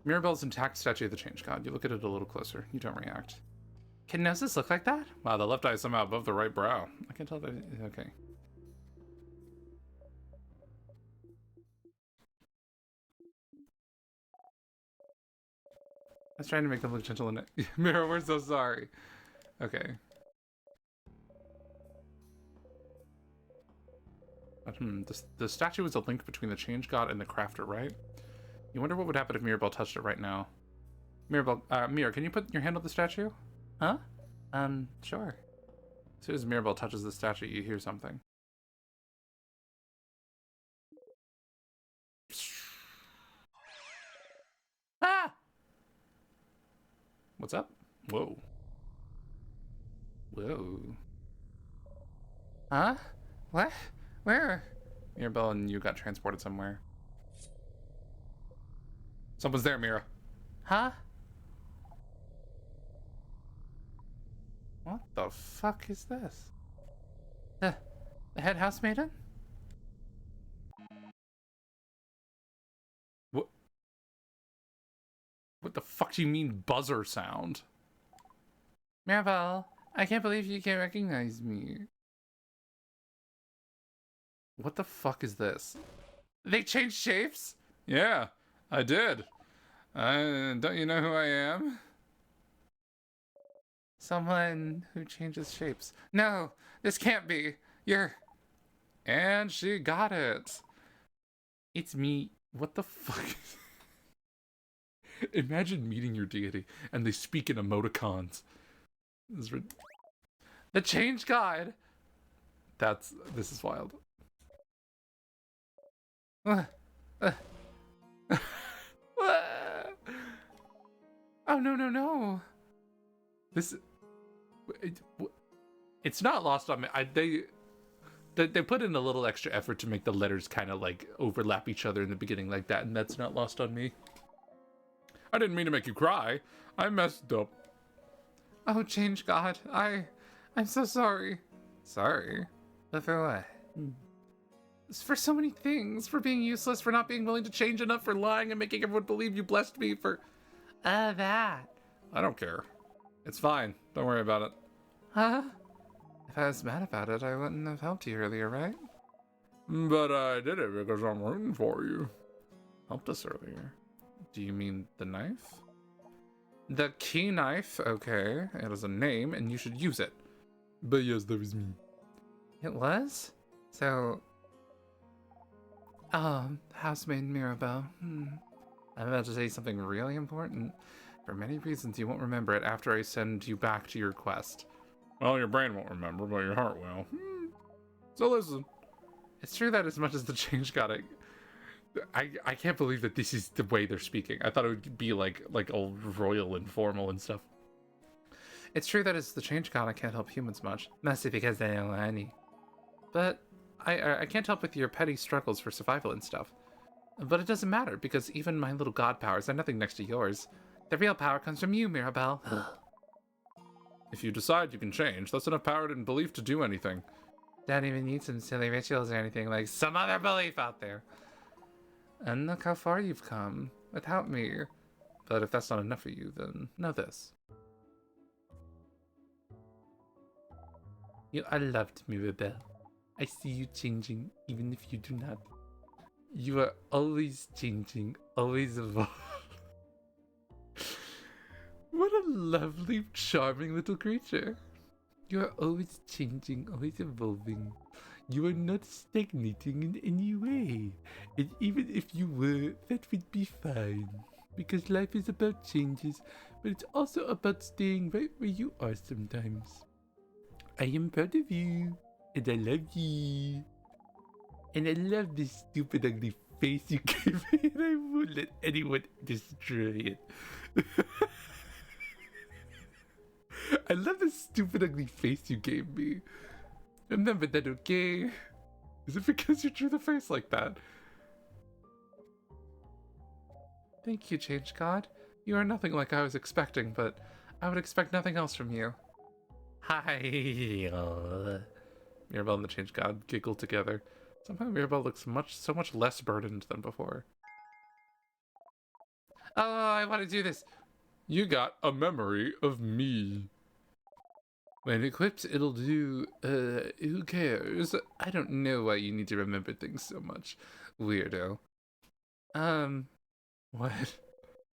Mirabelle's intact statue of the Change God. You look at it a little closer. You don't react. Can Gnosis look like that? Wow, the left eye is somehow above the right brow. I can tell that. Okay. I was trying to make them look gentle and Mira, we're so sorry. Okay. But, the statue is a link between the Change God and the Crafter, right? You wonder what would happen if Mirabelle touched it right now. Mirabelle, Mira, can you put your hand on the statue? Huh? Sure. As soon as Mirabelle touches the statue, you hear something. Ah! What's up? Whoa. Whoa. Huh? What? Where? Mirabelle and you got transported somewhere. Someone's there, Mira. Huh? What the fuck is this? The head house maiden? What? What the fuck do you mean buzzer sound? Mirabelle, I can't believe you can't recognize me. What the fuck is this? They changed shapes? Yeah, I did. Don't you know who I am? Someone who changes shapes. No, this can't be. You're... And she got it. It's me. What the fuck? Imagine meeting your deity and they speak in emoticons. The Change God. This is wild. Oh, no. It's not lost on me. They put in a little extra effort to make the letters kind of like overlap each other in the beginning like that, and that's not lost on me. I didn't mean to make you cry. I messed up. Oh, Change God. I'm so sorry. Sorry? But for what? It's for so many things. For being useless, for not being willing to change enough, for lying and making everyone believe you blessed me, for... that. I don't care. It's fine. Don't worry about it. Huh? If I was mad about it, I wouldn't have helped you earlier, right? But I did it because I'm rooting for you. Helped us earlier. Do you mean the knife? The key knife, okay. It has a name, and you should use it. But yes, that was me. It was? So... housemaid Mirabelle. I'm about to say something really important. For many reasons, you won't remember it after I send you back to your quest. Well, your brain won't remember, but your heart will. So listen. It's true that as much as the change got it... I can't believe that this is the way they're speaking. I thought it would be like all royal and formal and stuff. It's true that as the change god, I can't help humans much. Mostly because they don't want any. But I can't help with your petty struggles for survival and stuff. But it doesn't matter, because even my little god powers are nothing next to yours. The real power comes from you, Mirabelle. If you decide you can change, that's enough power and belief to do anything. Don't even need some silly rituals or anything like some other belief out there. And look how far you've come without me. But if that's not enough for you, then know this. You are loved, Mirabelle. I see you changing, even if you do not. You are always changing, always evolving. What a lovely, charming little creature. You are always changing, always evolving. You are not stagnating in any way. And even if you were, that would be fine. Because life is about changes, but it's also about staying right where you are sometimes. I am proud of you, and I love you. And I love this stupid ugly face you gave me, and I won't let anyone destroy it. I love this stupid ugly face you gave me. Remember that, okay? Is it because you drew the face like that? Thank you, Change God. You are nothing like I was expecting, but I would expect nothing else from you. Hi. Mirabelle and the Change God giggle together. Somehow Mirabelle looks so much less burdened than before. Oh, I want to do this. You got a memory of me. When equipped, it'll do, who cares? I don't know why you need to remember things so much, weirdo. What?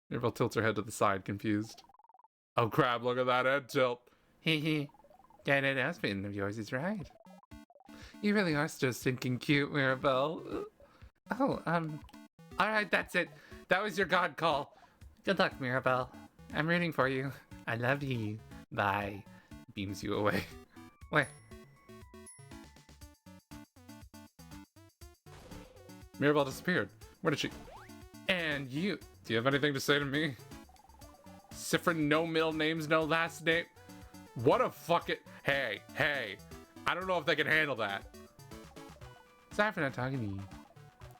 Mirabelle tilts her head to the side, confused. Oh crap, look at that head tilt. Hee. That husband of yours is right. You really are so stinking cute, Mirabelle. Oh, alright, that's it. That was your god call. Good luck, Mirabelle. I'm rooting for you. I love you. Bye. Beams you away. Where? Mirabelle disappeared. Where did she? And you. Do you have anything to say to me? Sifra, no middle names, no last name. What a fucking... Hey. I don't know if they can handle that. Sorry for not talking to you.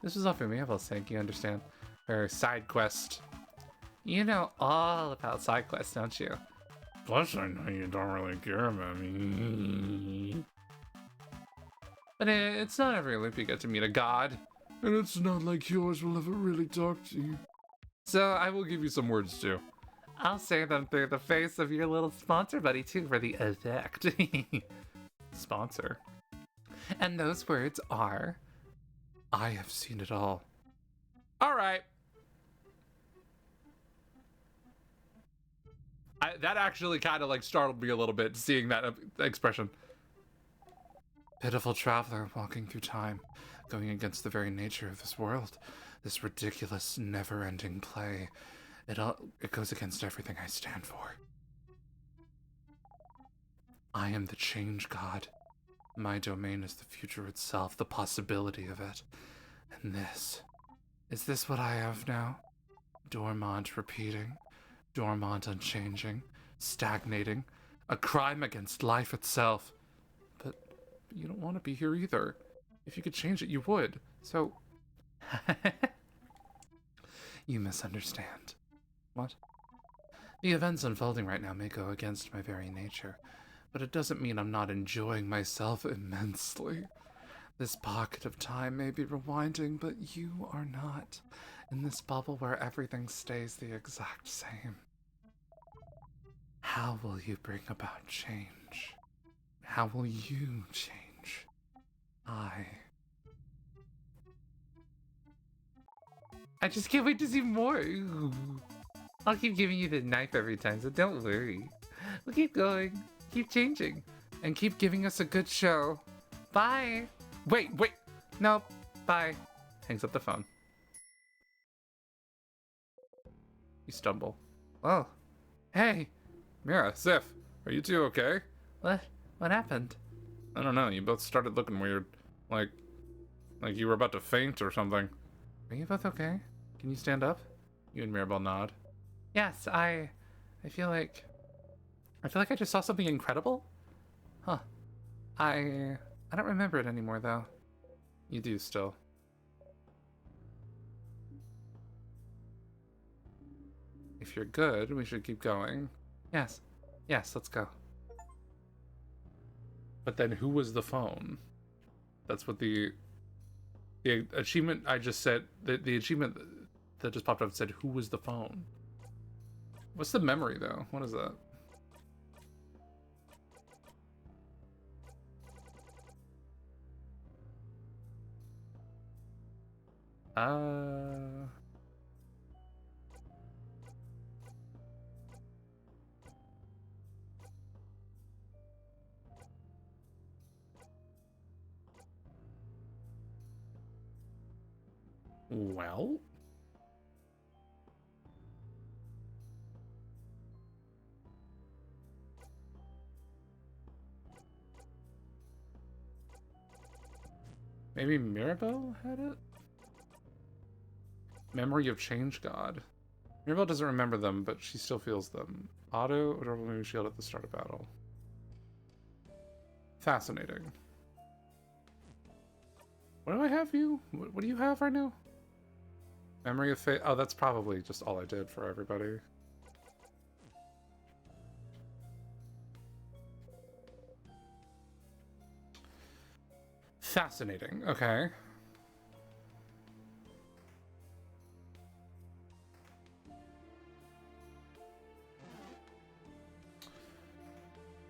This was all for Mirabelle's sake, you understand. Her side quest. You know all about side quests, don't you? Plus, I know you don't really care about me. But it's not every Olymp you get to meet a god. And it's not like yours will ever really talk to you. So I will give you some words too. I'll say them through the face of your little sponsor buddy too for the effect. Sponsor. And those words are, I have seen it all. Alright. That actually kind of like startled me a little bit, seeing that expression. Pitiful traveler walking through time, going against the very nature of this world. This ridiculous, never-ending play. It goes against everything I stand for. I am the change god. My domain is the future itself, the possibility of it. And is this what I have now? Dormant repeating, dormant unchanging, stagnating, a crime against life itself. But you don't want to be here either. If you could change it, you would. So... You misunderstand. What? The events unfolding right now may go against my very nature, but it doesn't mean I'm not enjoying myself immensely. This pocket of time may be rewinding, but you are not. In this bubble where everything stays the exact same. How will you bring about change? How will you change? I just can't wait to see more. Ooh. I'll keep giving you the knife every time, so don't worry. We'll keep going, keep changing, and keep giving us a good show. Bye. Wait. Nope. Bye. Hangs up the phone. You stumble. Oh. Hey. Mira, Sif, are you two okay? What happened? I don't know, you both started looking weird. Like you were about to faint or something. Are you both okay? Can you stand up? You and Mirabelle nod. Yes, I feel like I just saw something incredible. Huh. I don't remember it anymore though. You do still. If you're good, we should keep going. Yes, let's go. But then who was the phone? That's what the achievement I just said, the achievement that just popped up said, who was the phone? What's the memory though? What is that? Well, maybe Mirabelle had it? Memory of Change God. Mirabelle doesn't remember them, but she still feels them. Auto, adorable new shield at the start of battle. Fascinating. What do I have you? What do you have right now? Memory of Fate. Oh, that's probably just all I did for everybody. Fascinating. Okay.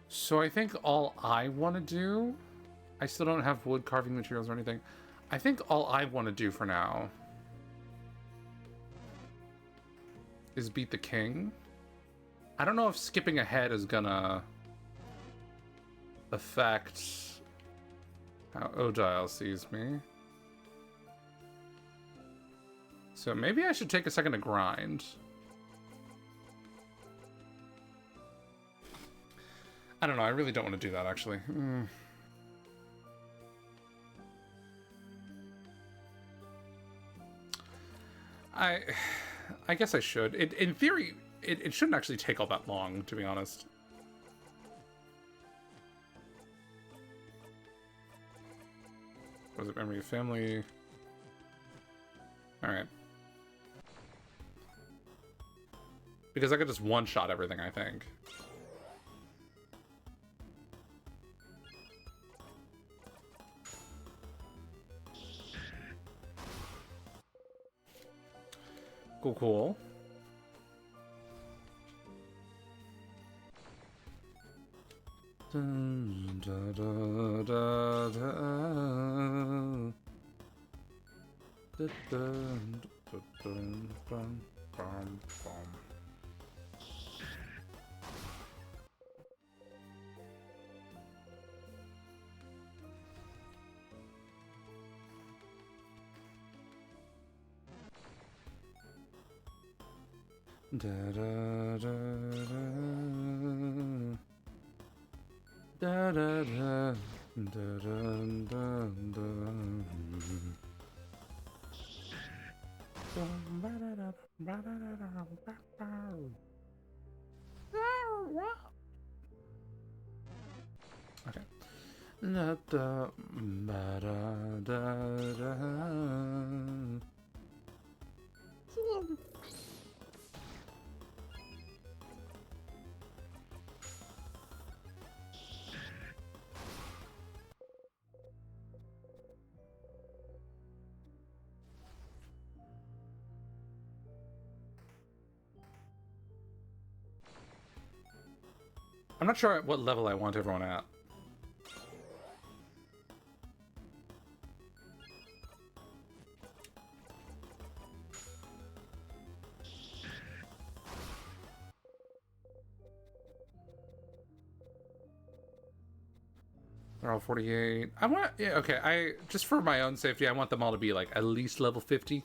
So I think all I want to do, I still don't have wood carving materials or anything. I think all I want to do for now is beat the king. I don't know if skipping ahead is gonna affect how Odile sees me. So maybe I should take a second to grind. I don't know, I really don't want to do that actually. I guess I should. In theory, it shouldn't actually take all that long, to be honest. Was it Memory of Family? Alright. Because I could just one-shot everything, I think. Cool. Dun, da, da, da, da. Da, dun, da, dun, dun, bum, bum. Da da da da da da da da da okay. Da da da da da. I'm not sure at what level I want everyone at. They're all 48. I want, yeah, okay, just for my own safety, I want them all to be like at least level 50.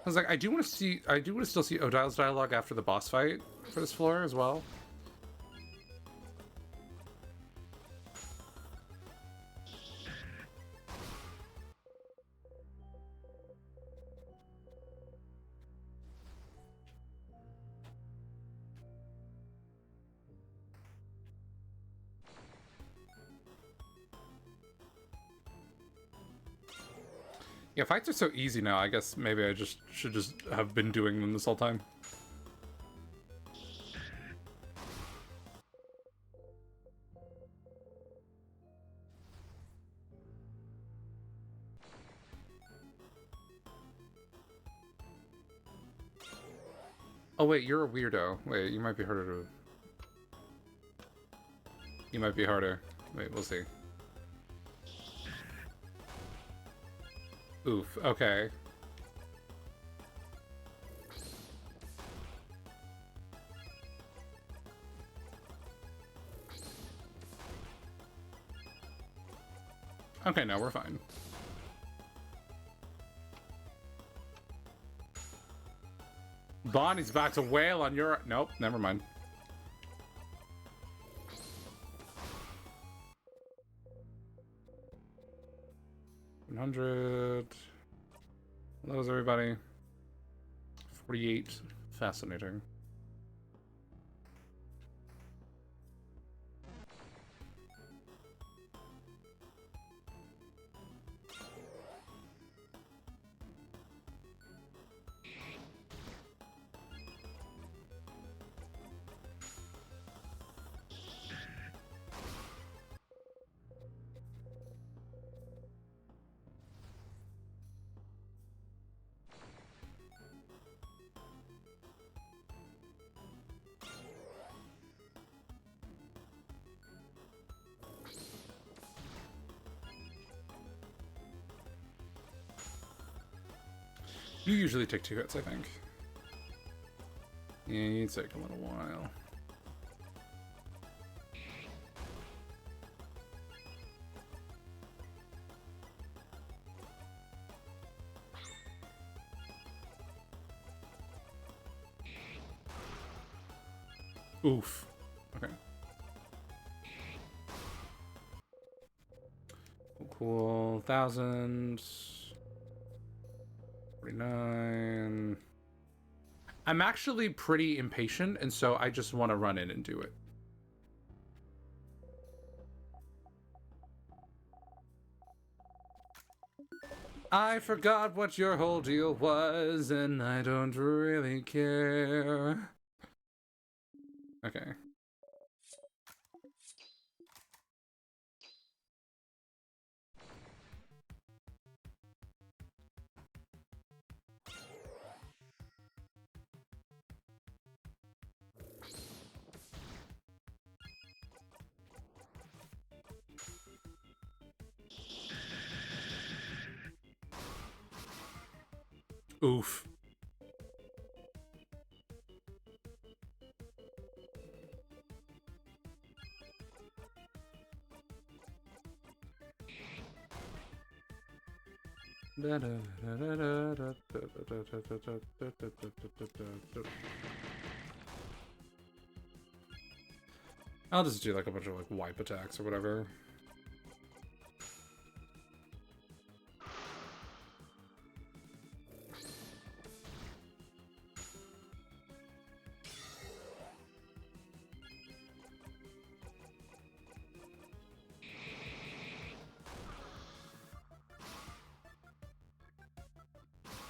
I was like, I do want to still see Odile's dialogue after the boss fight for this floor as well. Yeah, fights are so easy now. I guess maybe I should just have been doing them this whole time. Oh wait, you're a weirdo. Wait, you might be harder to... You might be harder. Wait, we'll see. Oof, okay. Okay, now we're fine. Bonnie's about to wail on your... Nope, never mind. $100. Hello, everybody. 48. Fascinating. You usually take 2 hits, I think. Yeah, you take a little while. Oof. Okay. Cool. 1,000. 49. I'm actually pretty impatient, and so I just want to run in and do it. I forgot what your whole deal was, and I don't really care. Okay. Oof. I'll just do like a bunch of like wipe attacks or whatever.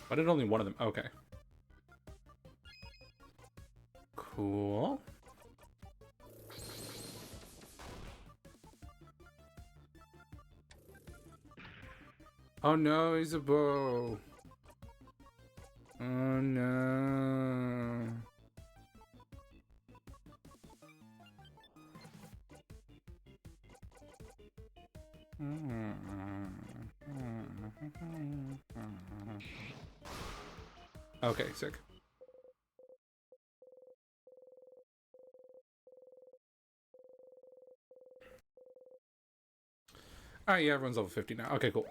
Why did only one of them? Okay. Cool. Oh no, he's a bow. Oh no. Okay, sick. Alright, yeah, everyone's level 50 now. Okay, cool.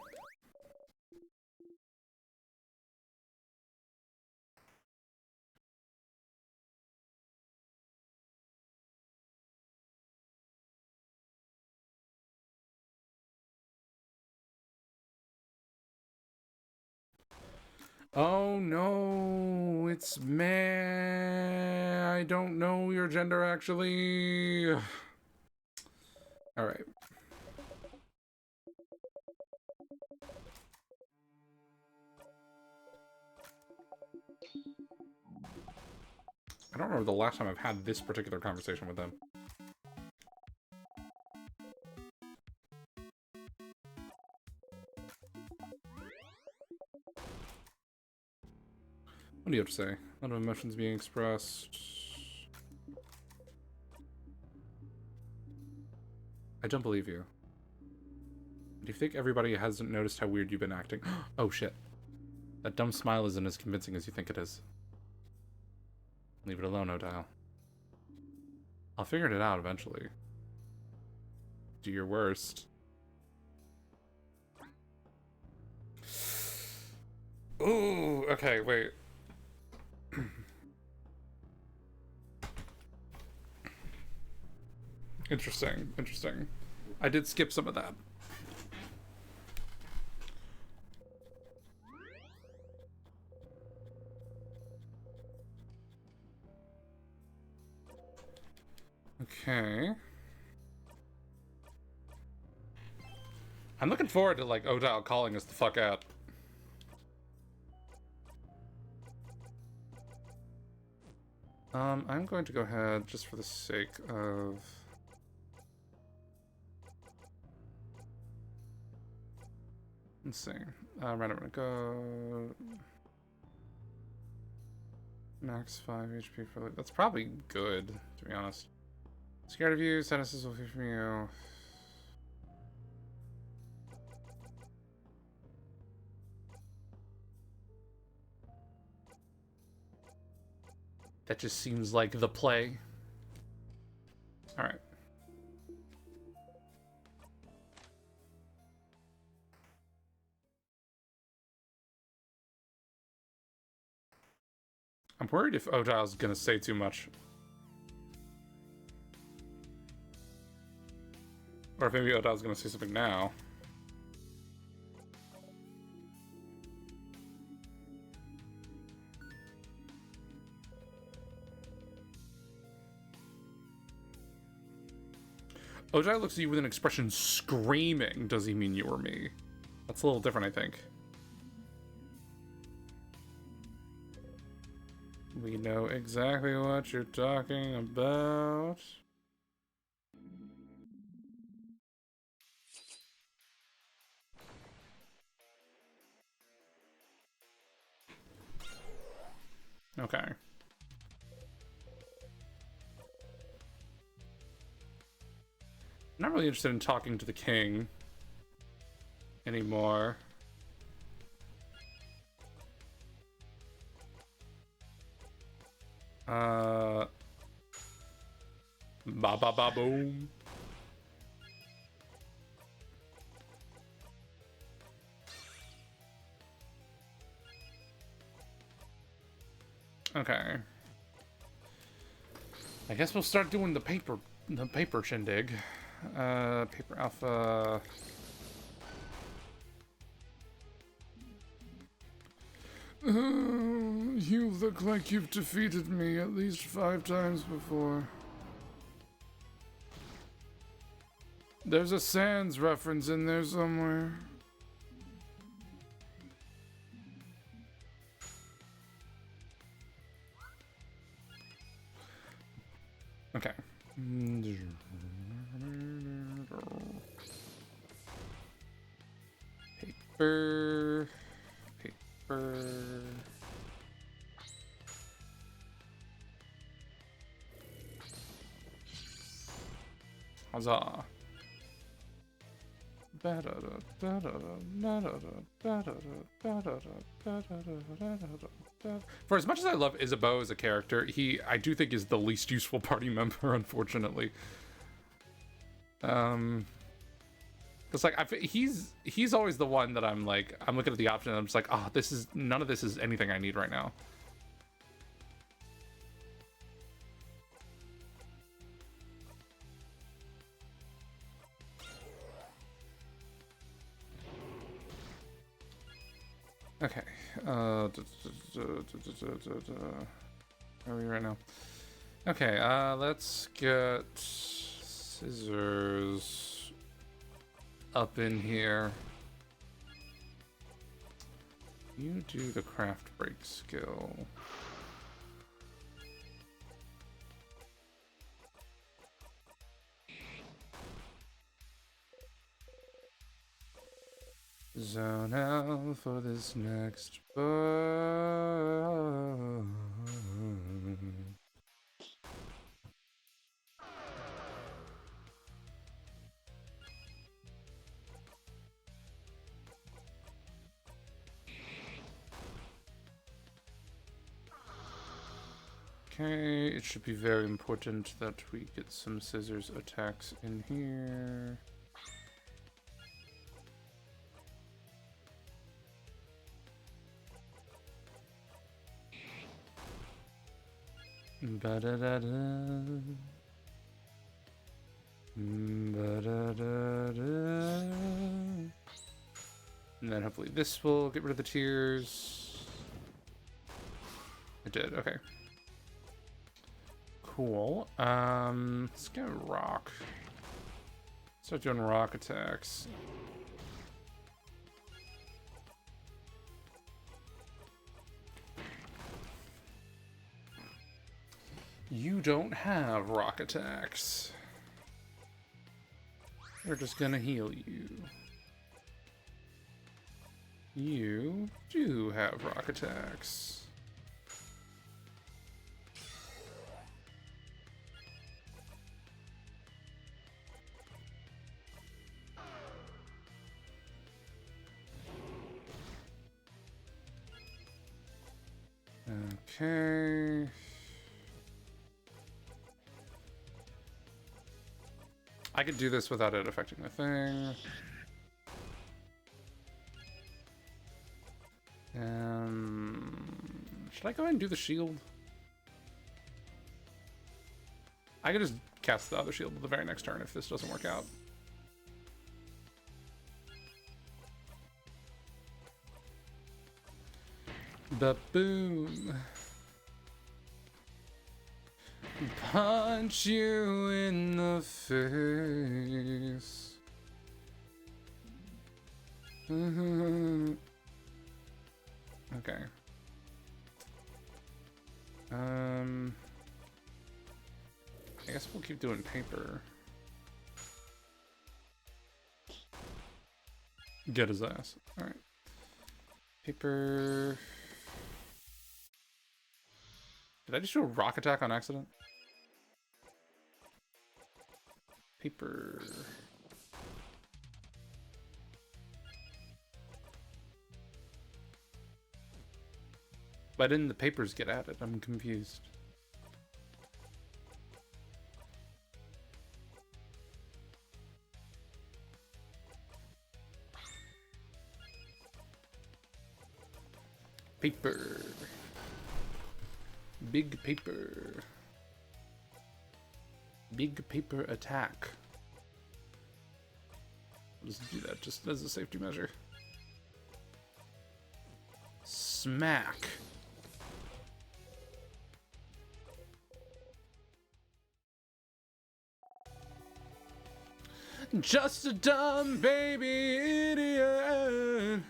Oh no, it's man. I don't know your gender actually. Alright. I don't remember the last time I've had this particular conversation with them. What do you have to say? A lot of emotions being expressed. I don't believe you. Do you think everybody hasn't noticed how weird you've been acting? Oh shit. That dumb smile isn't as convincing as you think it is. Leave it alone, Odile. I'll figure it out eventually. Do your worst. Ooh, okay, wait. Interesting, interesting. I did skip some of that. Okay. I'm looking forward to, like, Odile calling us the fuck out. I'm going to go ahead, just for the sake of... Let's see. I'm gonna go... Max 5 HP for... That's probably good, to be honest. Scared of you, sentences will hear from you. That just seems like the play. Alright. I'm worried if Odile's gonna say too much. Or if maybe Odile's gonna say something now. Odile looks at you with an expression screaming. Does he mean you or me? That's a little different, I think. We know exactly what you're talking about. Okay. I'm not really interested in talking to the king anymore. Ba ba ba boom. Okay. I guess we'll start doing the paper shindig. Paper alpha. You look like you've defeated me at least 5 times before. There's a Sans reference in there somewhere. Okay. Paper. Huzzah. For as much as I love Isabeau as a character, I do think is the least useful party member, unfortunately. It's like he's always the one that I'm looking at the option and I'm just like, oh, none of this is anything I need right now. Okay. Where are we right now? Okay, let's get scissors up in here. You do the craft break skill. Zone out for this next burn. Okay, it should be very important that we get some scissors attacks in here. Ba-da-da-da. Ba-da-da-da. And then hopefully this will get rid of the tears. It did, okay. Cool. Let's go rock. Start doing rock attacks. You don't have rock attacks. We're just gonna heal you. You do have rock attacks. Okay. I could do this without it affecting the thing. Should I go ahead and do the shield? I could just cast the other shield the very next turn if this doesn't work out. Ba-boom. Punch you in the face. Okay. I guess we'll keep doing paper. Get his ass. Alright. Paper. Did I just do a rock attack on accident? Paper. Why didn't the papers get added? I'm confused. Paper. Big paper. Big paper attack. Let's do that just as a safety measure. Smack. Just a dumb baby idiot.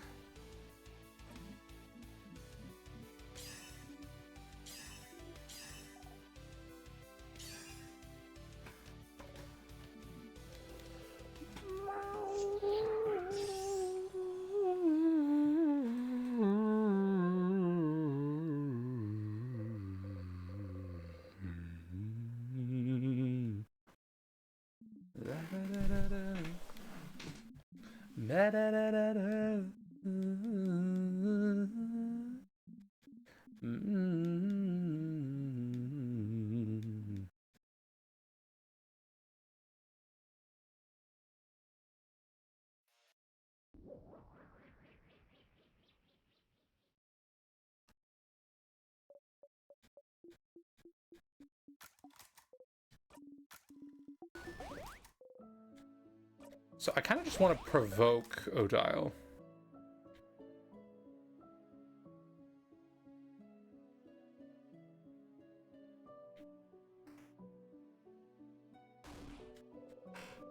So I kind of just want to provoke Odile.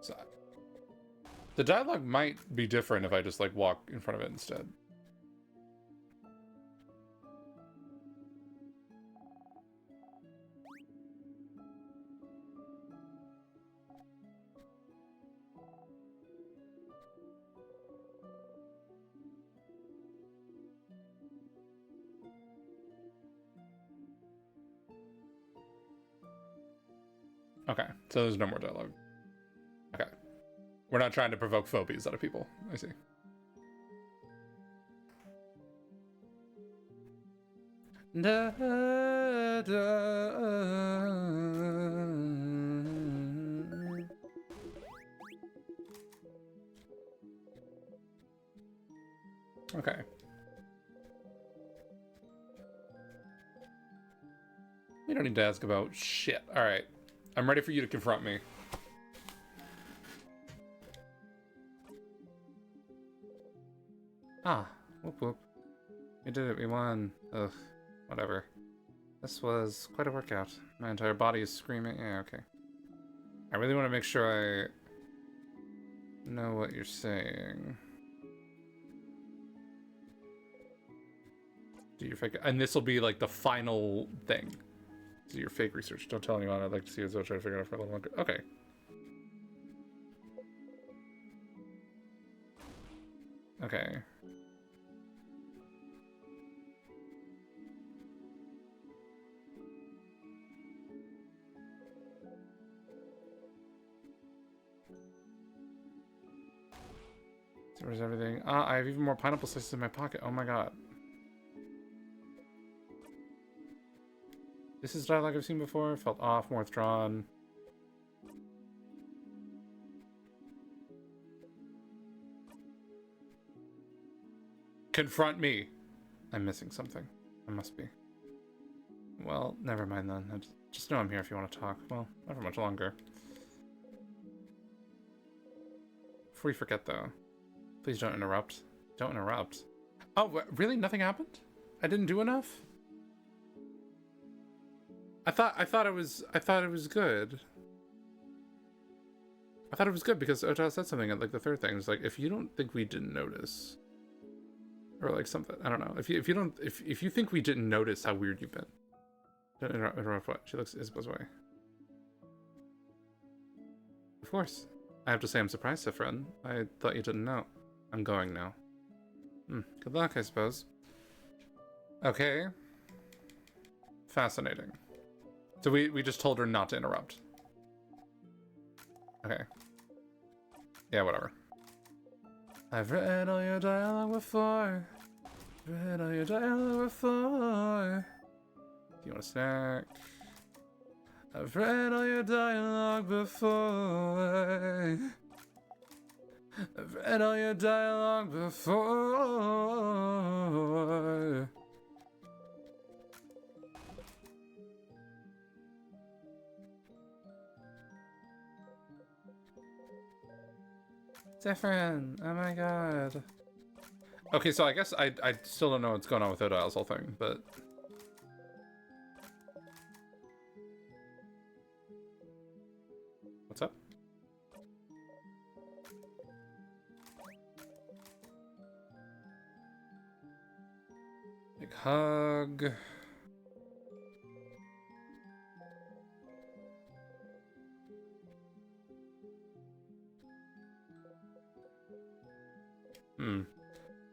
So the dialogue might be different if I just like walk in front of it instead. Okay, so there's no more dialogue. Okay. We're not trying to provoke phobias out of people. I see. Da, da, okay. We don't need to ask about shit. Alright. I'm ready for you to confront me. Ah, whoop whoop. We did it, we won. Ugh, whatever. This was quite a workout. My entire body is screaming. Yeah, okay. I really want to make sure I know what you're saying. Do your fake, and this will be like the final thing. Do your fake research. Don't tell anyone. I'd like to see you, so I'll try to figure it out for a little longer. Okay. Okay. So where's everything? Ah, I have even more pineapple slices in my pocket. Oh my god. This is dialogue I've seen before. Felt off, more withdrawn. Confront me. I'm missing something. I must be. Well, never mind then. I just know I'm here if you want to talk. Well, not for much longer. Before we forget, though, please don't interrupt. Don't interrupt. Oh, really? Nothing happened? I didn't do enough? I thought it was good. I thought it was good because Odile said something at like the third thing. It was like, if you don't think we didn't notice, or like something. I don't know. If you think we didn't notice how weird you've been, don't interrupt what? She looks Isabel's way. Of course. I have to say I'm surprised, Siffrin. I thought you didn't know. I'm going now. Good luck, I suppose. Okay. Fascinating. So we just told her not to interrupt. Okay. Yeah, whatever. I've read all your dialogue before. Read all your dialogue before. Do you want a snack? I've read all your dialogue before. I've read all your dialogue before. Different. Oh my god. Okay, so I guess I still don't know what's going on with Odile's whole thing, but what's up? Big hug.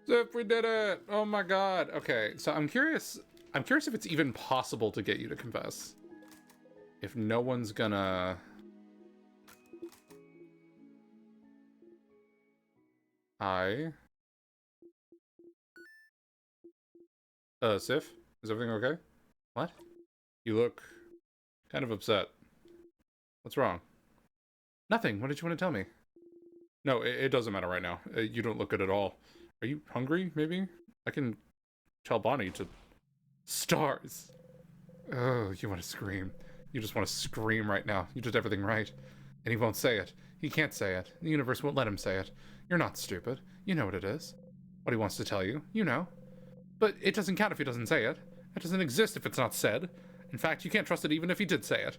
Zip, we did it! Oh my god. Okay, so I'm curious if it's even possible to get you to confess. If no one's gonna Hi. Sif? Is everything okay? What? You look kind of upset. What's wrong? Nothing. What did you want to tell me? No, it doesn't matter right now. You don't look good at all. Are you hungry, maybe? I can tell Bonnie to... Stars! Oh, you want to scream. You just want to scream right now. You did everything right. And he won't say it. He can't say it. The universe won't let him say it. You're not stupid. You know what it is. What he wants to tell you. You know. But it doesn't count if he doesn't say it. It doesn't exist if it's not said. In fact, you can't trust it even if he did say it.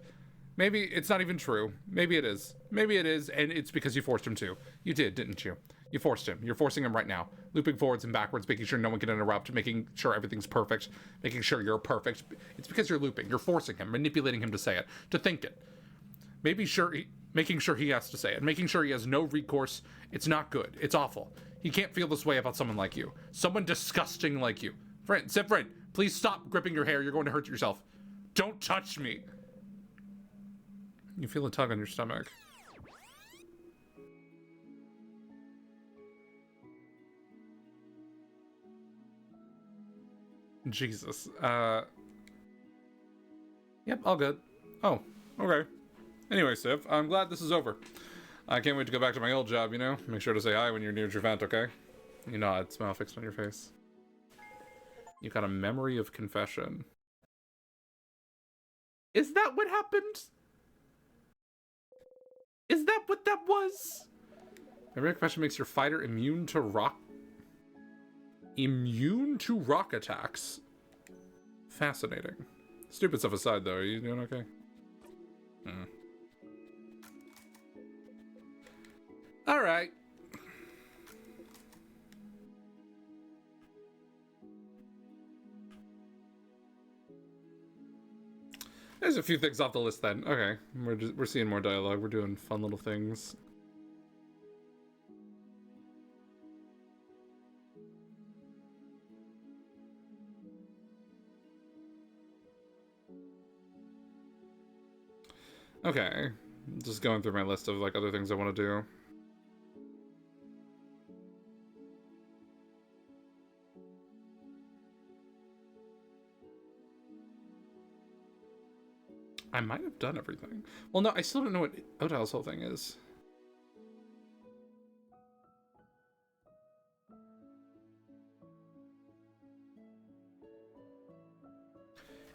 Maybe it's not even true. Maybe it is. Maybe it is, and it's because you forced him to. You did, didn't you? You forced him. You're forcing him right now. Looping forwards and backwards, making sure no one can interrupt, making sure everything's perfect, making sure you're perfect. It's because you're looping. You're forcing him, manipulating him to say it, to think it. Making sure he has to say it, making sure he has no recourse. It's not good. It's awful. He can't feel this way about someone like you. Someone disgusting like you. Friend, Sifrin, please stop gripping your hair. You're going to hurt yourself. Don't touch me. You feel a tug on your stomach. Jesus. Yep, all good. Oh, okay. Anyway, Sif, I'm glad this is over. I can't wait to go back to my old job, you know? Make sure to say hi when you're near Javant, okay? You nod, smile fixed on your face. You got a memory of confession. Is that what happened? Is that what that was? Memory of confession makes your fighter immune to rock attacks. Fascinating. Stupid stuff aside, though, are you doing okay? Alright. There's a few things off the list then. Okay, we're seeing more dialogue. We're doing fun little things. Okay, just going through my list of like other things I want to do. I might have done everything. Well, no, I still don't know what Odile's whole thing is.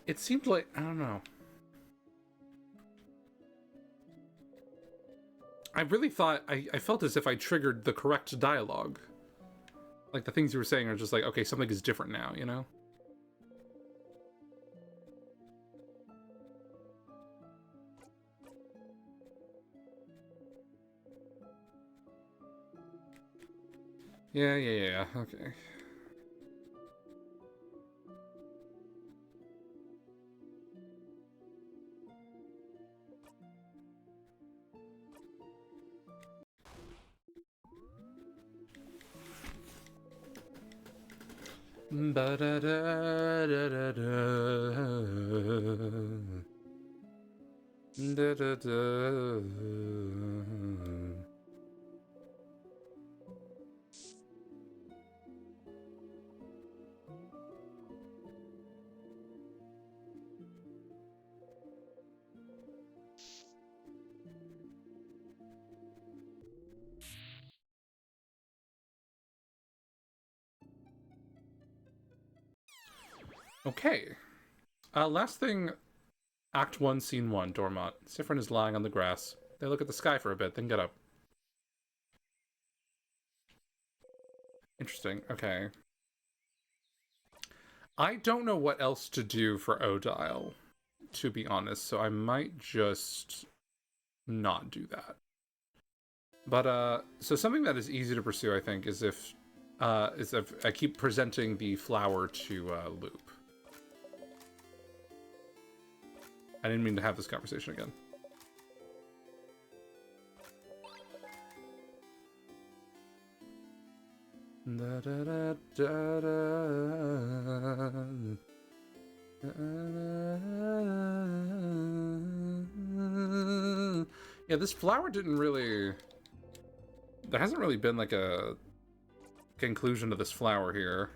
It seemed like, I don't know. I really thought, I felt as if I triggered the correct dialogue. Like, the things you were saying are just like, okay, something is different now, you know? Yeah, okay. Okay. Last thing, Act 1, Scene 1, Dormont. Sifrin is lying on the grass. They look at the sky for a bit, then get up. Interesting, okay. I don't know what else to do for Odile, to be honest, so I might just not do that. But, so something that is easy to pursue, I think, is if I keep presenting the flower to, Loop. I didn't mean to have this conversation again. Da, da, da, da, da. Yeah, this flower didn't really... There hasn't really been like a conclusion to this flower here.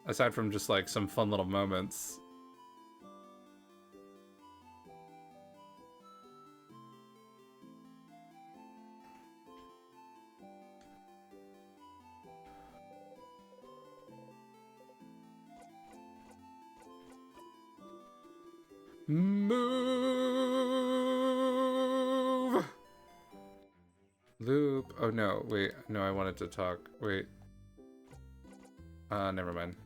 Aside from just like some fun little moments. Move! Loop. Oh no, wait. No, I wanted to talk. Wait. Never mind.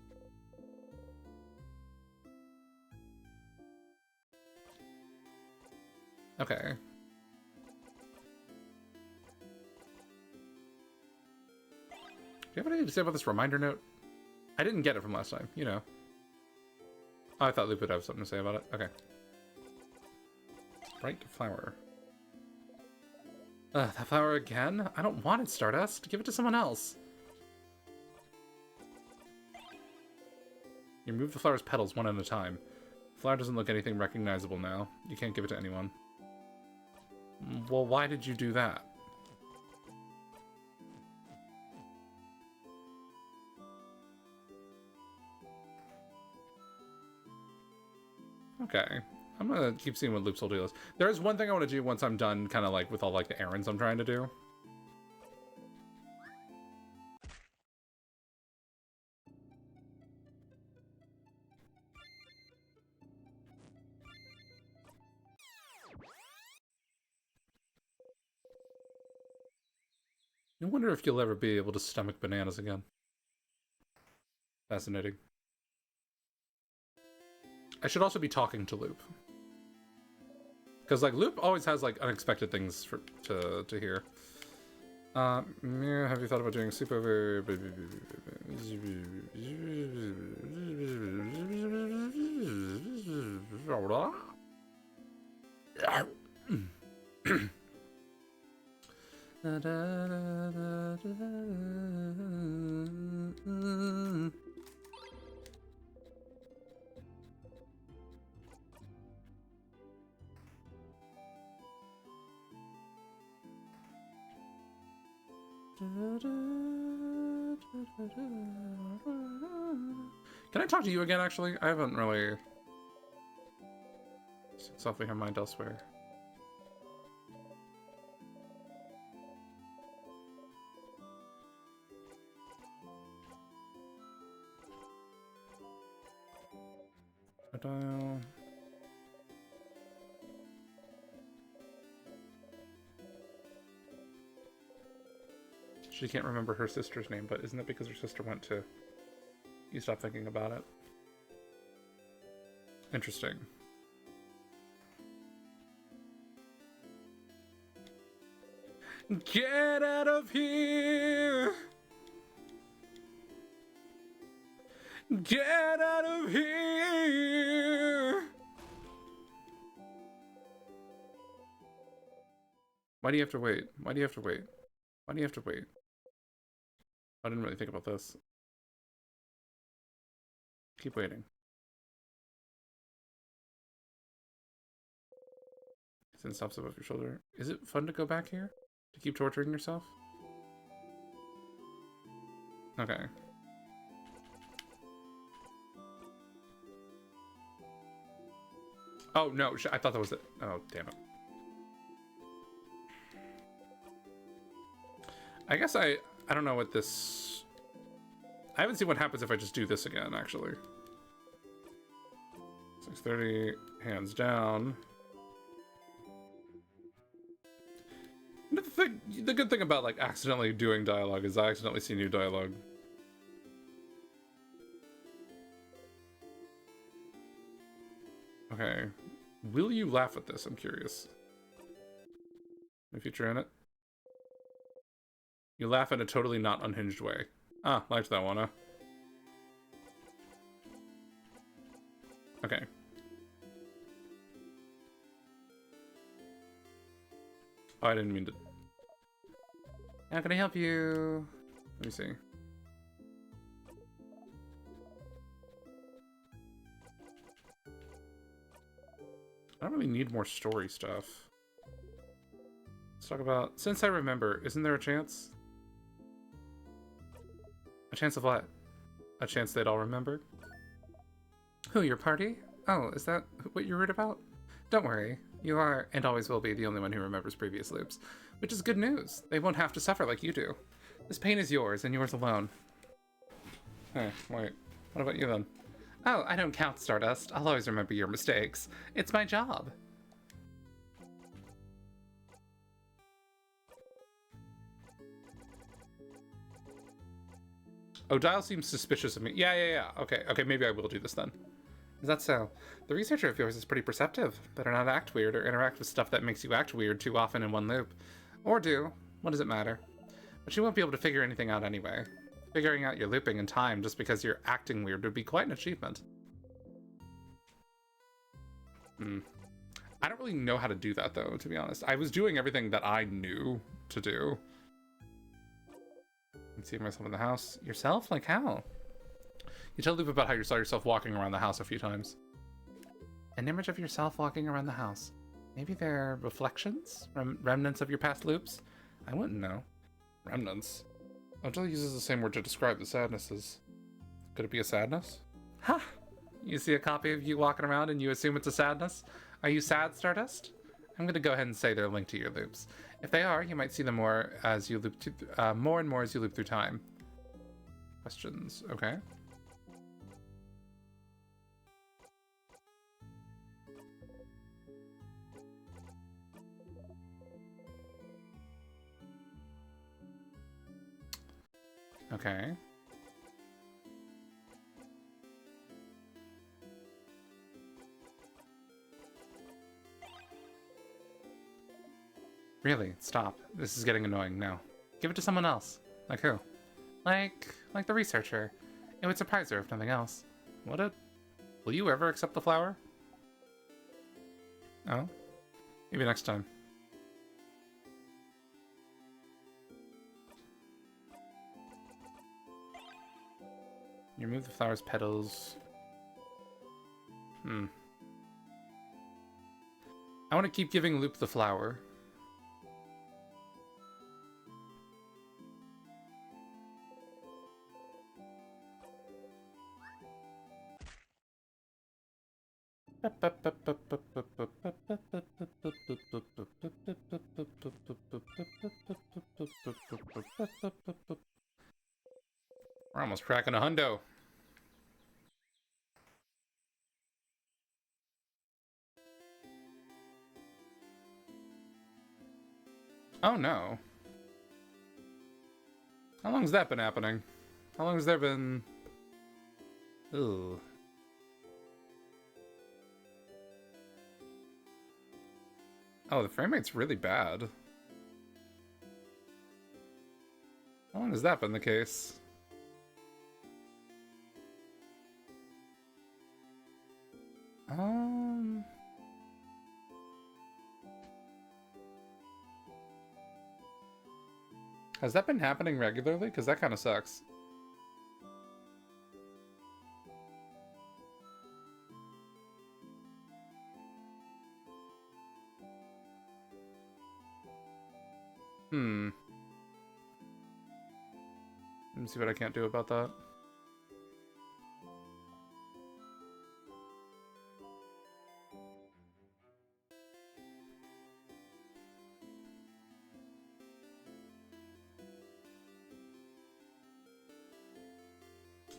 Okay. Do you have anything to say about this reminder note? I didn't get it from last time, you know. Oh, I thought Loop would have something to say about it. Okay. Bright flower. That flower again? I don't want it, Stardust. Give it to someone else. You remove the flower's petals one at a time. The flower doesn't look anything recognizable now. You can't give it to anyone. Well, why did you do that? Okay. I'm gonna keep seeing what Loop's whole deal is. There is one thing I want to do once I'm done, kind of like with all like the errands I'm trying to do. I wonder if you'll ever be able to stomach bananas again. Fascinating. I should also be talking to Loop. Because, like, Loop always has, like, unexpected things to hear. Have you thought about doing sleepover? Can I talk to you again, actually? I haven't really softly her mind elsewhere. Dial. She can't remember her sister's name, but isn't it because her sister went to... You stop thinking about it. Interesting. Get out of here! Get out of here! Why do you have to wait? Why do you have to wait? Why do you have to wait? I didn't really think about this. Keep waiting. Then stops above your shoulder. Is it fun to go back here? To keep torturing yourself? Okay. Oh, no. I thought that was it. Oh, damn it. I guess I don't know what this... I haven't seen what happens if I just do this again, actually. 630, hands down. The good thing about, like, accidentally doing dialogue is I accidentally see new dialogue. Okay. Will you laugh at this? I'm curious. Any future in it? You laugh in a totally not unhinged way. Ah, liked that one, huh? Okay. Oh, I didn't mean to... How can I help you? Let me see. I don't really need more story stuff. Let's talk about... Since I remember, isn't there a chance? chance of what? A chance they'd all remember? Who, your party? Oh, is that what you're worried about? Don't worry. You are, and always will be, the only one who remembers previous loops. Which is good news. They won't have to suffer like you do. This pain is yours, and yours alone. Hey, wait. What about you then? Oh, I don't count, Stardust. I'll always remember your mistakes. It's my job. Oh, Dial seems suspicious of me. Yeah. Okay, maybe I will do this then. Is that so? The researcher of yours is pretty perceptive. Better not act weird or interact with stuff that makes you act weird too often in one loop. Or do. What does it matter? But she won't be able to figure anything out anyway. Figuring out your looping in time just because you're acting weird would be quite an achievement. I don't really know how to do that though, to be honest. I was doing everything that I knew to do. I see myself in the house. Yourself? Like how? You tell Loop about how you saw yourself walking around the house a few times. An image of yourself walking around the house. Maybe they're reflections? Remnants of your past loops? I wouldn't know. Remnants? Angela uses the same word to describe the sadnesses. Could it be a sadness? Ha! You see a copy of you walking around and you assume it's a sadness? Are you sad, Stardust? I'm gonna go ahead and say they're linked to your loops. If they are, you might see them more as you loop more and more as you loop through time. Questions, okay. Okay. Really, stop. This is getting annoying now. Give it to someone else. Like who? Like the researcher. It would surprise her if nothing else. Will you ever accept the flower? Oh? Maybe next time. You remove the flower's petals. I want to keep giving Loop the flower. We're almost cracking a hundo. Oh no. How long has that been happening? How long has there been... Ooh. Oh, the frame rate's really bad. How long has that been the case? Has that been happening regularly? Because that kind of sucks. Let me see what I can't do about that.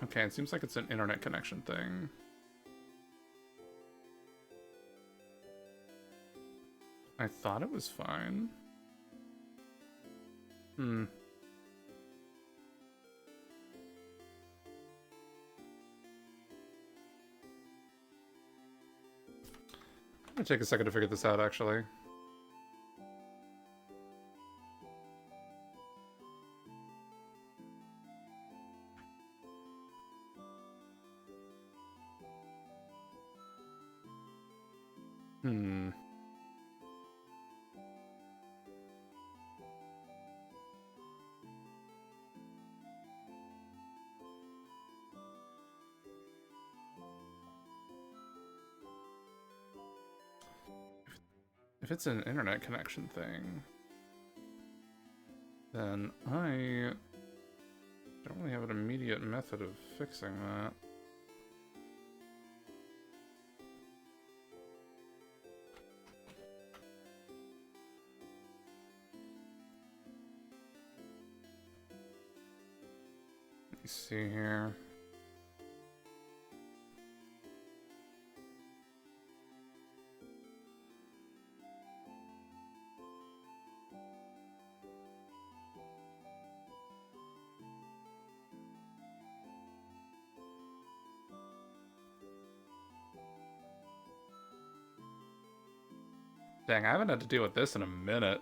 Okay, it seems like it's an internet connection thing. I thought it was fine. I'm gonna take a second to figure this out, actually. If it's an internet connection thing, then I Don't really have an immediate method of fixing that. Let me see here. Dang, I haven't had to deal with this in a minute.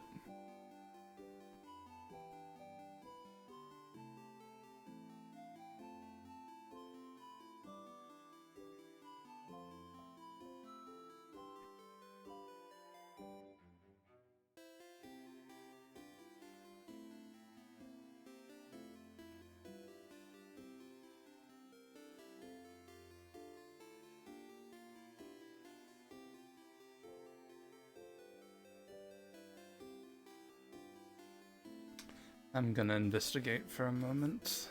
I'm gonna investigate for a moment.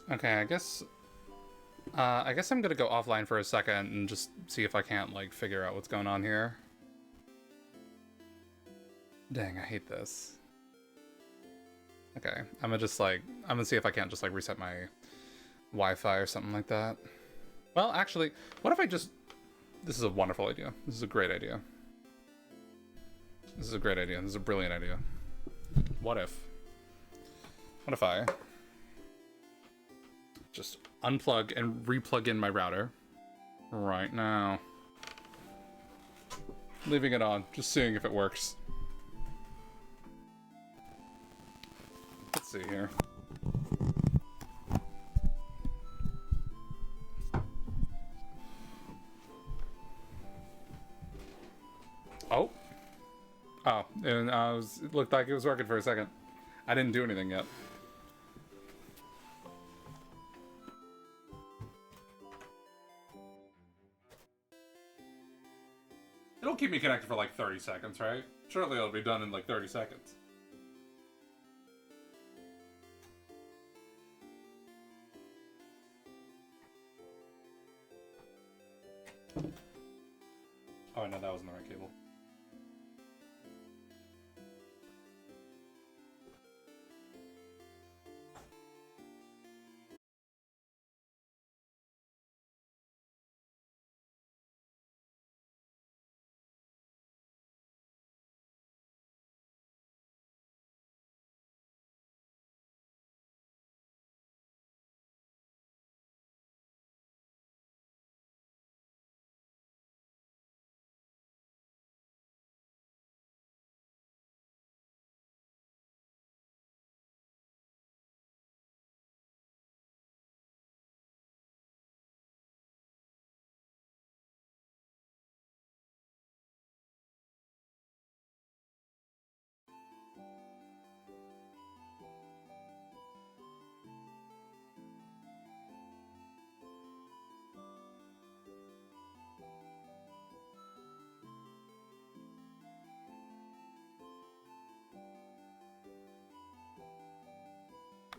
Okay, I guess I'm gonna go offline for a second and just see if I can't, like, figure out what's going on here. Dang, I hate this. Okay, I'm gonna see if I can't just, like, reset my Wi-Fi or something like that. Well, actually, what if I just... This is a wonderful idea. This is a great idea. This is a great idea. This is a brilliant idea. What if I just unplug and replug in my router right now? Leaving it on, just seeing if it works. Let's see here. Oh, and it looked like it was working for a second. I didn't do anything yet. It'll keep me connected for like 30 seconds, right? Surely it'll be done in like 30 seconds. Oh, no, that wasn't the right cable.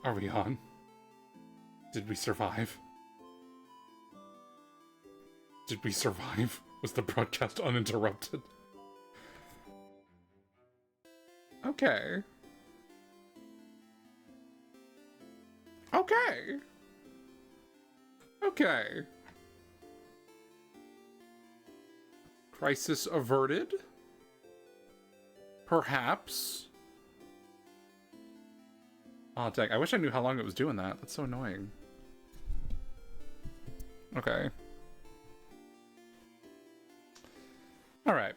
Are we on? Did we survive? Did we survive? Was the broadcast uninterrupted? Okay. Okay. Okay. Crisis averted? Perhaps. Oh, dang. I wish I knew how long it was doing that. That's so annoying. Okay. All right.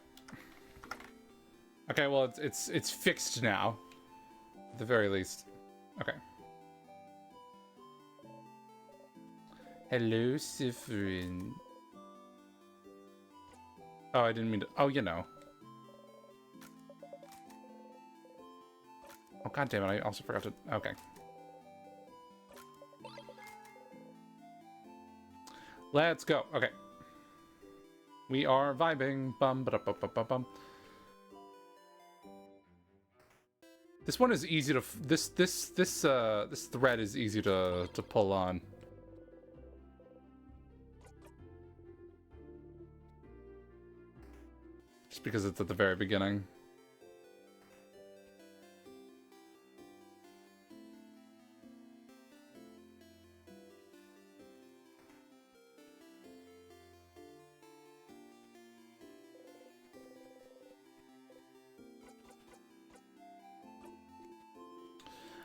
Okay, well, it's fixed now. At the very least. Okay. Hello, Sifrin. Oh, I didn't mean to. Oh, you know. Oh, god damn it, I also forgot to. Okay. Let's go. Okay. We are vibing. Bum ba bum bum bum bum. This one is easy to this thread is easy to pull on. Just because it's at the very beginning.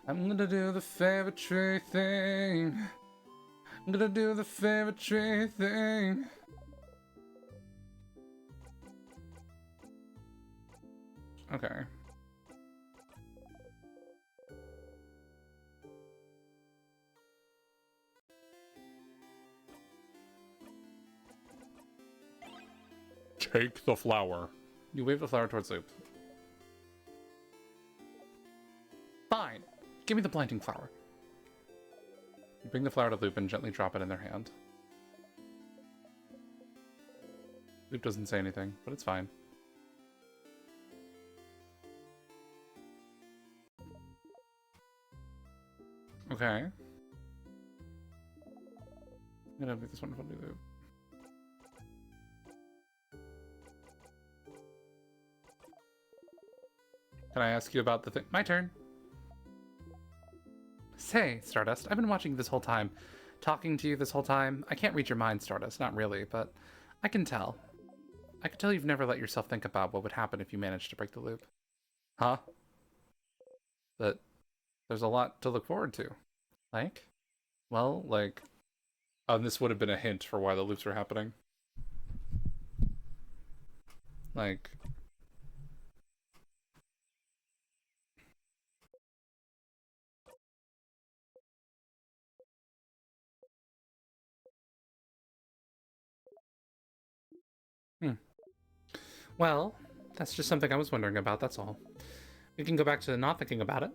I'm gonna do the favorite tree thing. I'm gonna do the favorite tree thing. Okay. Take the flower. You wave the flower towards Loop. Fine. Give me the blinding flower. You bring the flower to Loop and gently drop it in their hand. Loop doesn't say anything, but it's fine. Okay. I'm gonna make this wonderful new Loop. Can I ask you about the thing? My turn. Say, Stardust, I've been watching you this whole time. Talking to you this whole time. I can't read your mind, Stardust, not really, but I can tell. I can tell you've never let yourself think about what would happen if you managed to break the loop. Huh? But there's a lot to look forward to. Like? Well, like... this would have been a hint for why the loops were happening. Like... Well, that's just something I was wondering about, that's all. We can go back to not thinking about it.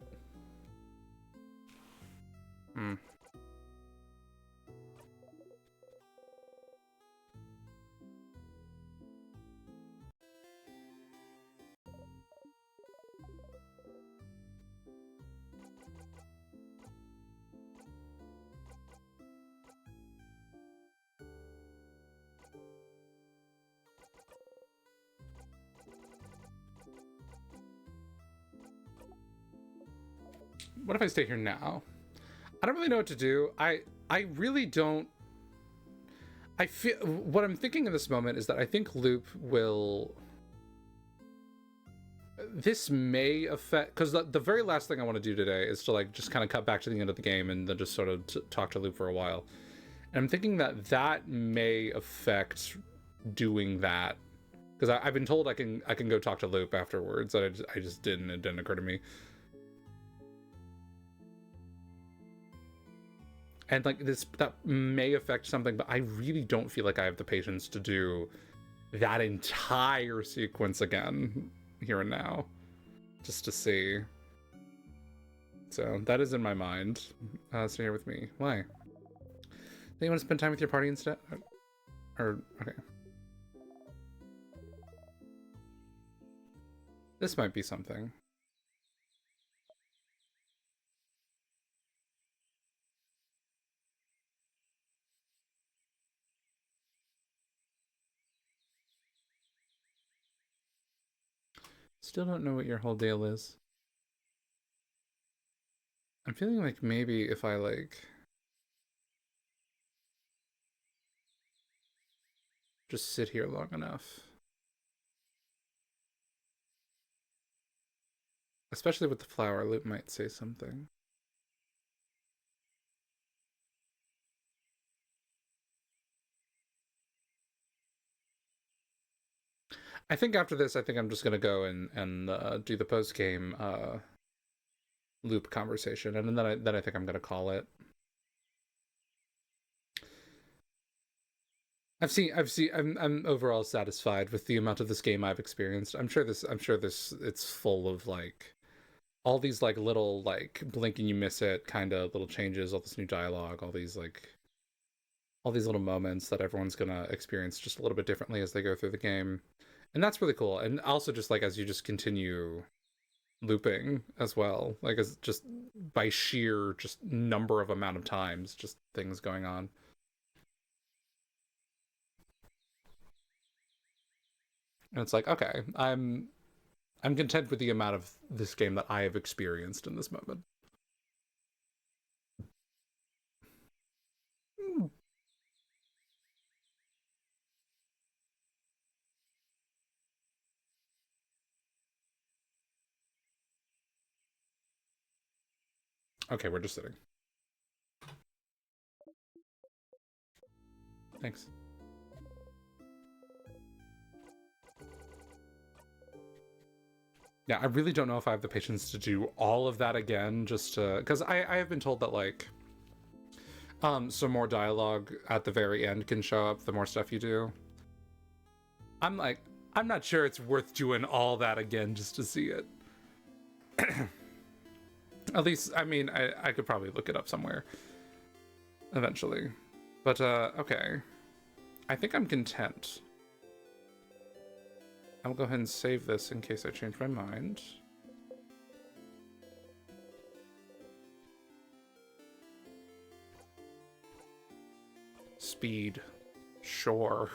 What if I stay here now? I don't really know what to do. I really don't. I feel what I'm thinking in this moment is that I think Loop will. This may affect, because the very last thing I want to do today is to like just kind of cut back to the end of the game and then just sort of talk to Loop for a while. And I'm thinking that that may affect doing that, because I've been told I can go talk to Loop afterwards. I just didn't. It didn't occur to me. And like that may affect something, but I really don't feel like I have the patience to do that entire sequence again here and now, just to see. So that is in my mind. Stay here with me. Why? Do you want to spend time with your party instead? Or okay. This might be something. Still don't know what your whole deal is. I'm feeling like maybe if I, like, just sit here long enough. Especially with the flower, Luke might say something. I think after this, I think I'm just gonna go and do the post game loop conversation, and then I think I'm gonna call it. I'm overall satisfied with the amount of this game I've experienced. I'm sure this it's full of like all these like little like blink and you miss it kind of little changes, all this new dialogue, all these little moments that everyone's gonna experience just a little bit differently as they go through the game. And that's really cool. And also just like as you just continue looping as well, like as just by sheer just number of amount of times, just things going on. And it's like, okay, I'm content with the amount of this game that I have experienced in this moment. Okay, we're just sitting. Thanks. Yeah, I really don't know if I have the patience to do all of that again, just to, because I have been told that like some more dialogue at the very end can show up the more stuff you do. I'm like, I'm not sure it's worth doing all that again just to see it. At least, I mean, I could probably look it up somewhere eventually. But okay, I think I'm content. I'll go ahead and save this in case I change my mind. Speed. Sure.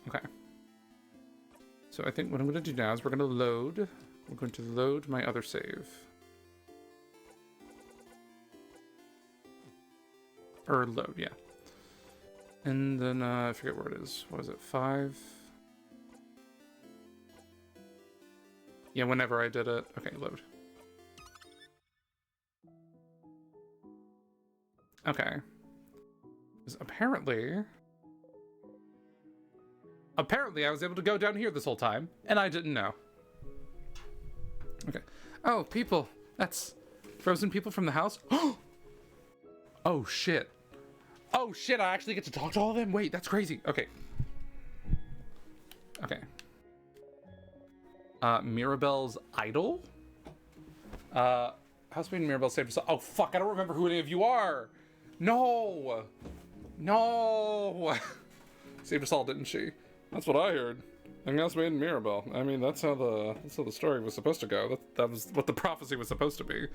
Okay. So I think what I'm going to do now is we're going to load. We're going to load my other save. Or load, yeah. And then I forget where it is. What is it? 5? Yeah, whenever I did it. Okay, load. Okay. Because apparently I was able to go down here this whole time, and I didn't know. Okay. Oh, people. That's frozen people from the house. Oh, shit. Oh, shit, I actually get to talk to all of them? Wait, that's crazy. Okay. Okay. Mirabelle's idol? Housemaid Mirabelle saved us. Oh, fuck, I don't remember who any of you are. No. No. Saved us all, didn't she? That's what I heard. And Housemaid Mirabelle. I mean, that's how the story was supposed to go. That was what the prophecy was supposed to be.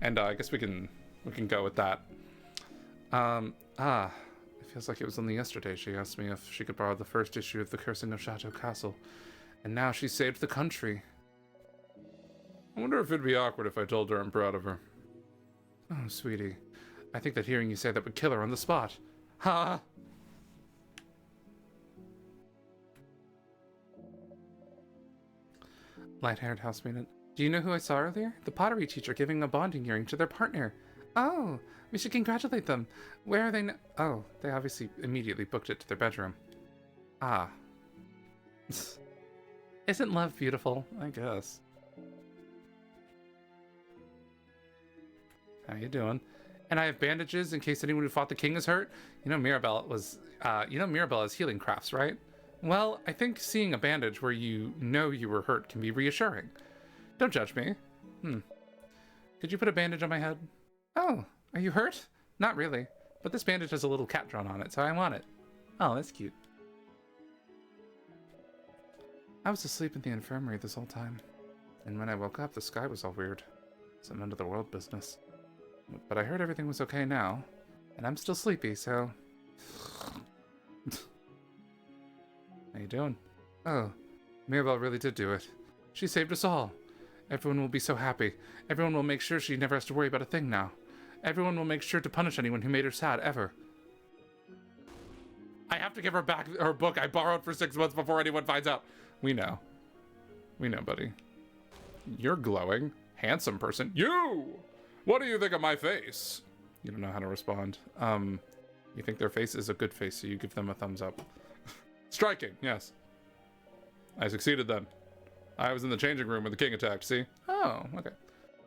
And I guess we can go with that. It feels like it was only yesterday she asked me if she could borrow the first issue of The Cursing of Chateau Castle. And now she saved the country. I wonder if it'd be awkward if I told her I'm proud of her. Oh, sweetie. I think that hearing you say that would kill her on the spot. Ha! Light-haired housemaid. Do you know who I saw earlier? The pottery teacher giving a bonding earring to their partner. Oh, we should congratulate them. Where are they now? Oh, they obviously immediately booked it to their bedroom. Ah. Isn't love beautiful? I guess. How you doing? And I have bandages in case anyone who fought the king is hurt. You know Mirabelle has healing crafts, right? Well, I think seeing a bandage where you know you were hurt can be reassuring. Don't judge me. Could you put a bandage on my head? Oh, are you hurt? Not really. But this bandage has a little cat drawn on it, so I want it. Oh, that's cute. I was asleep in the infirmary this whole time. And when I woke up, the sky was all weird. Some end of the world business. But I heard everything was okay now. And I'm still sleepy, so... How you doing? Oh, Mirabelle really did do it. She saved us all. Everyone will be so happy. Everyone will make sure she never has to worry about a thing now. Everyone will make sure to punish anyone who made her sad, ever. I have to give her back her book I borrowed for 6 months before anyone finds out. We know. We know, buddy. You're glowing. Handsome person. You! What do you think of my face? You don't know how to respond. You think their face is a good face, so you give them a thumbs up. Striking, yes. I succeeded then. I was in the changing room when the king attacked, see? Oh, okay.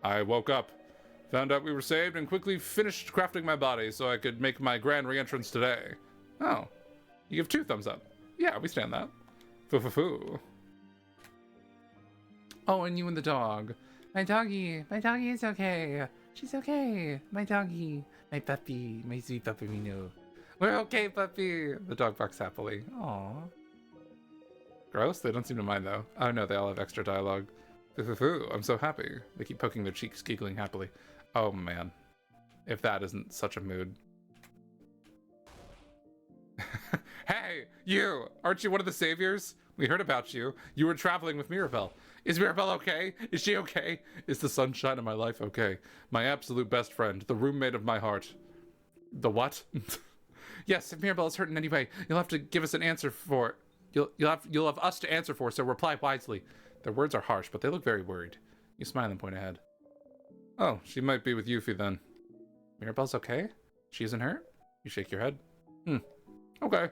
I woke up, found out we were saved, and quickly finished crafting my body so I could make my grand re-entrance today. Oh. You give 2 thumbs up. Yeah, we stand that. Foo-foo-foo. Oh, and you and the dog. My doggy is okay. She's okay. My doggy. My puppy. My sweet pupperino. We're okay, puppy. The dog barks happily. Aww. Gross? They don't seem to mind, though. Oh, no, they all have extra dialogue. Foo-foo-foo. I'm so happy. They keep poking their cheeks, giggling happily. Oh, man. If that isn't such a mood. Hey, you! Aren't you one of the saviors? We heard about you. You were traveling with Mirabelle. Is Mirabelle okay? Is she okay? Is the sunshine of my life okay? My absolute best friend, the roommate of my heart. The what? Yes, if Mirabelle is hurt in any way, you'll have to give us an answer for... You'll have us to answer for, so reply wisely. Their words are harsh, but they look very worried. You smile and point ahead. Oh, she might be with Yuffie then. Mirabelle's okay? She isn't hurt? You shake your head. Okay.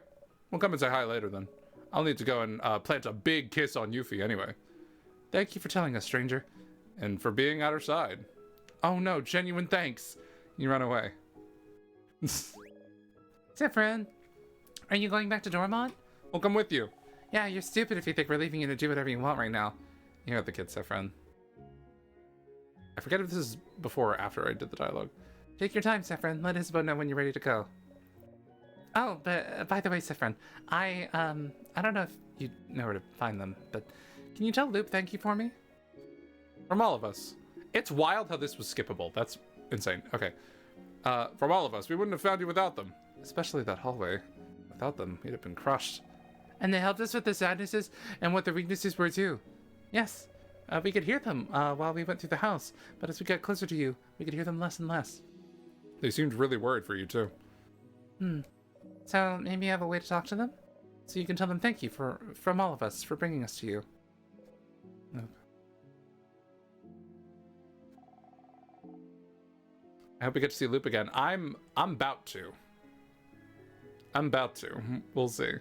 We'll come and say hi later then. I'll need to go and plant a big kiss on Yuffie anyway. Thank you for telling us, stranger. And for being at her side. Oh no, genuine thanks. You run away. Zephyrin, are you going back to Dormont? We'll come with you. Yeah, you're stupid if you think we're leaving you to do whatever you want right now. You heard the kid, Zephyrin. I forget if this is before or after I did the dialogue. Take your time, Zephyrin. Let Isabeau know when you're ready to go. Oh, but by the way, Zephyrin, I don't know if you know where to find them, but can you tell Loop thank you for me? From all of us. It's wild how this was skippable. That's insane. Okay. From all of us. We wouldn't have found you without them. Especially that hallway. Without them, we'd have been crushed. And they helped us with the sadnesses and what the weaknesses were too. Yes. We could hear them while we went through the house, but as we got closer to you, we could hear them less and less. They seemed really worried for you too. So maybe you have a way to talk to them? So you can tell them thank you from all of us for bringing us to you. Okay. I hope we get to see Loop again. I'm about to. We'll see.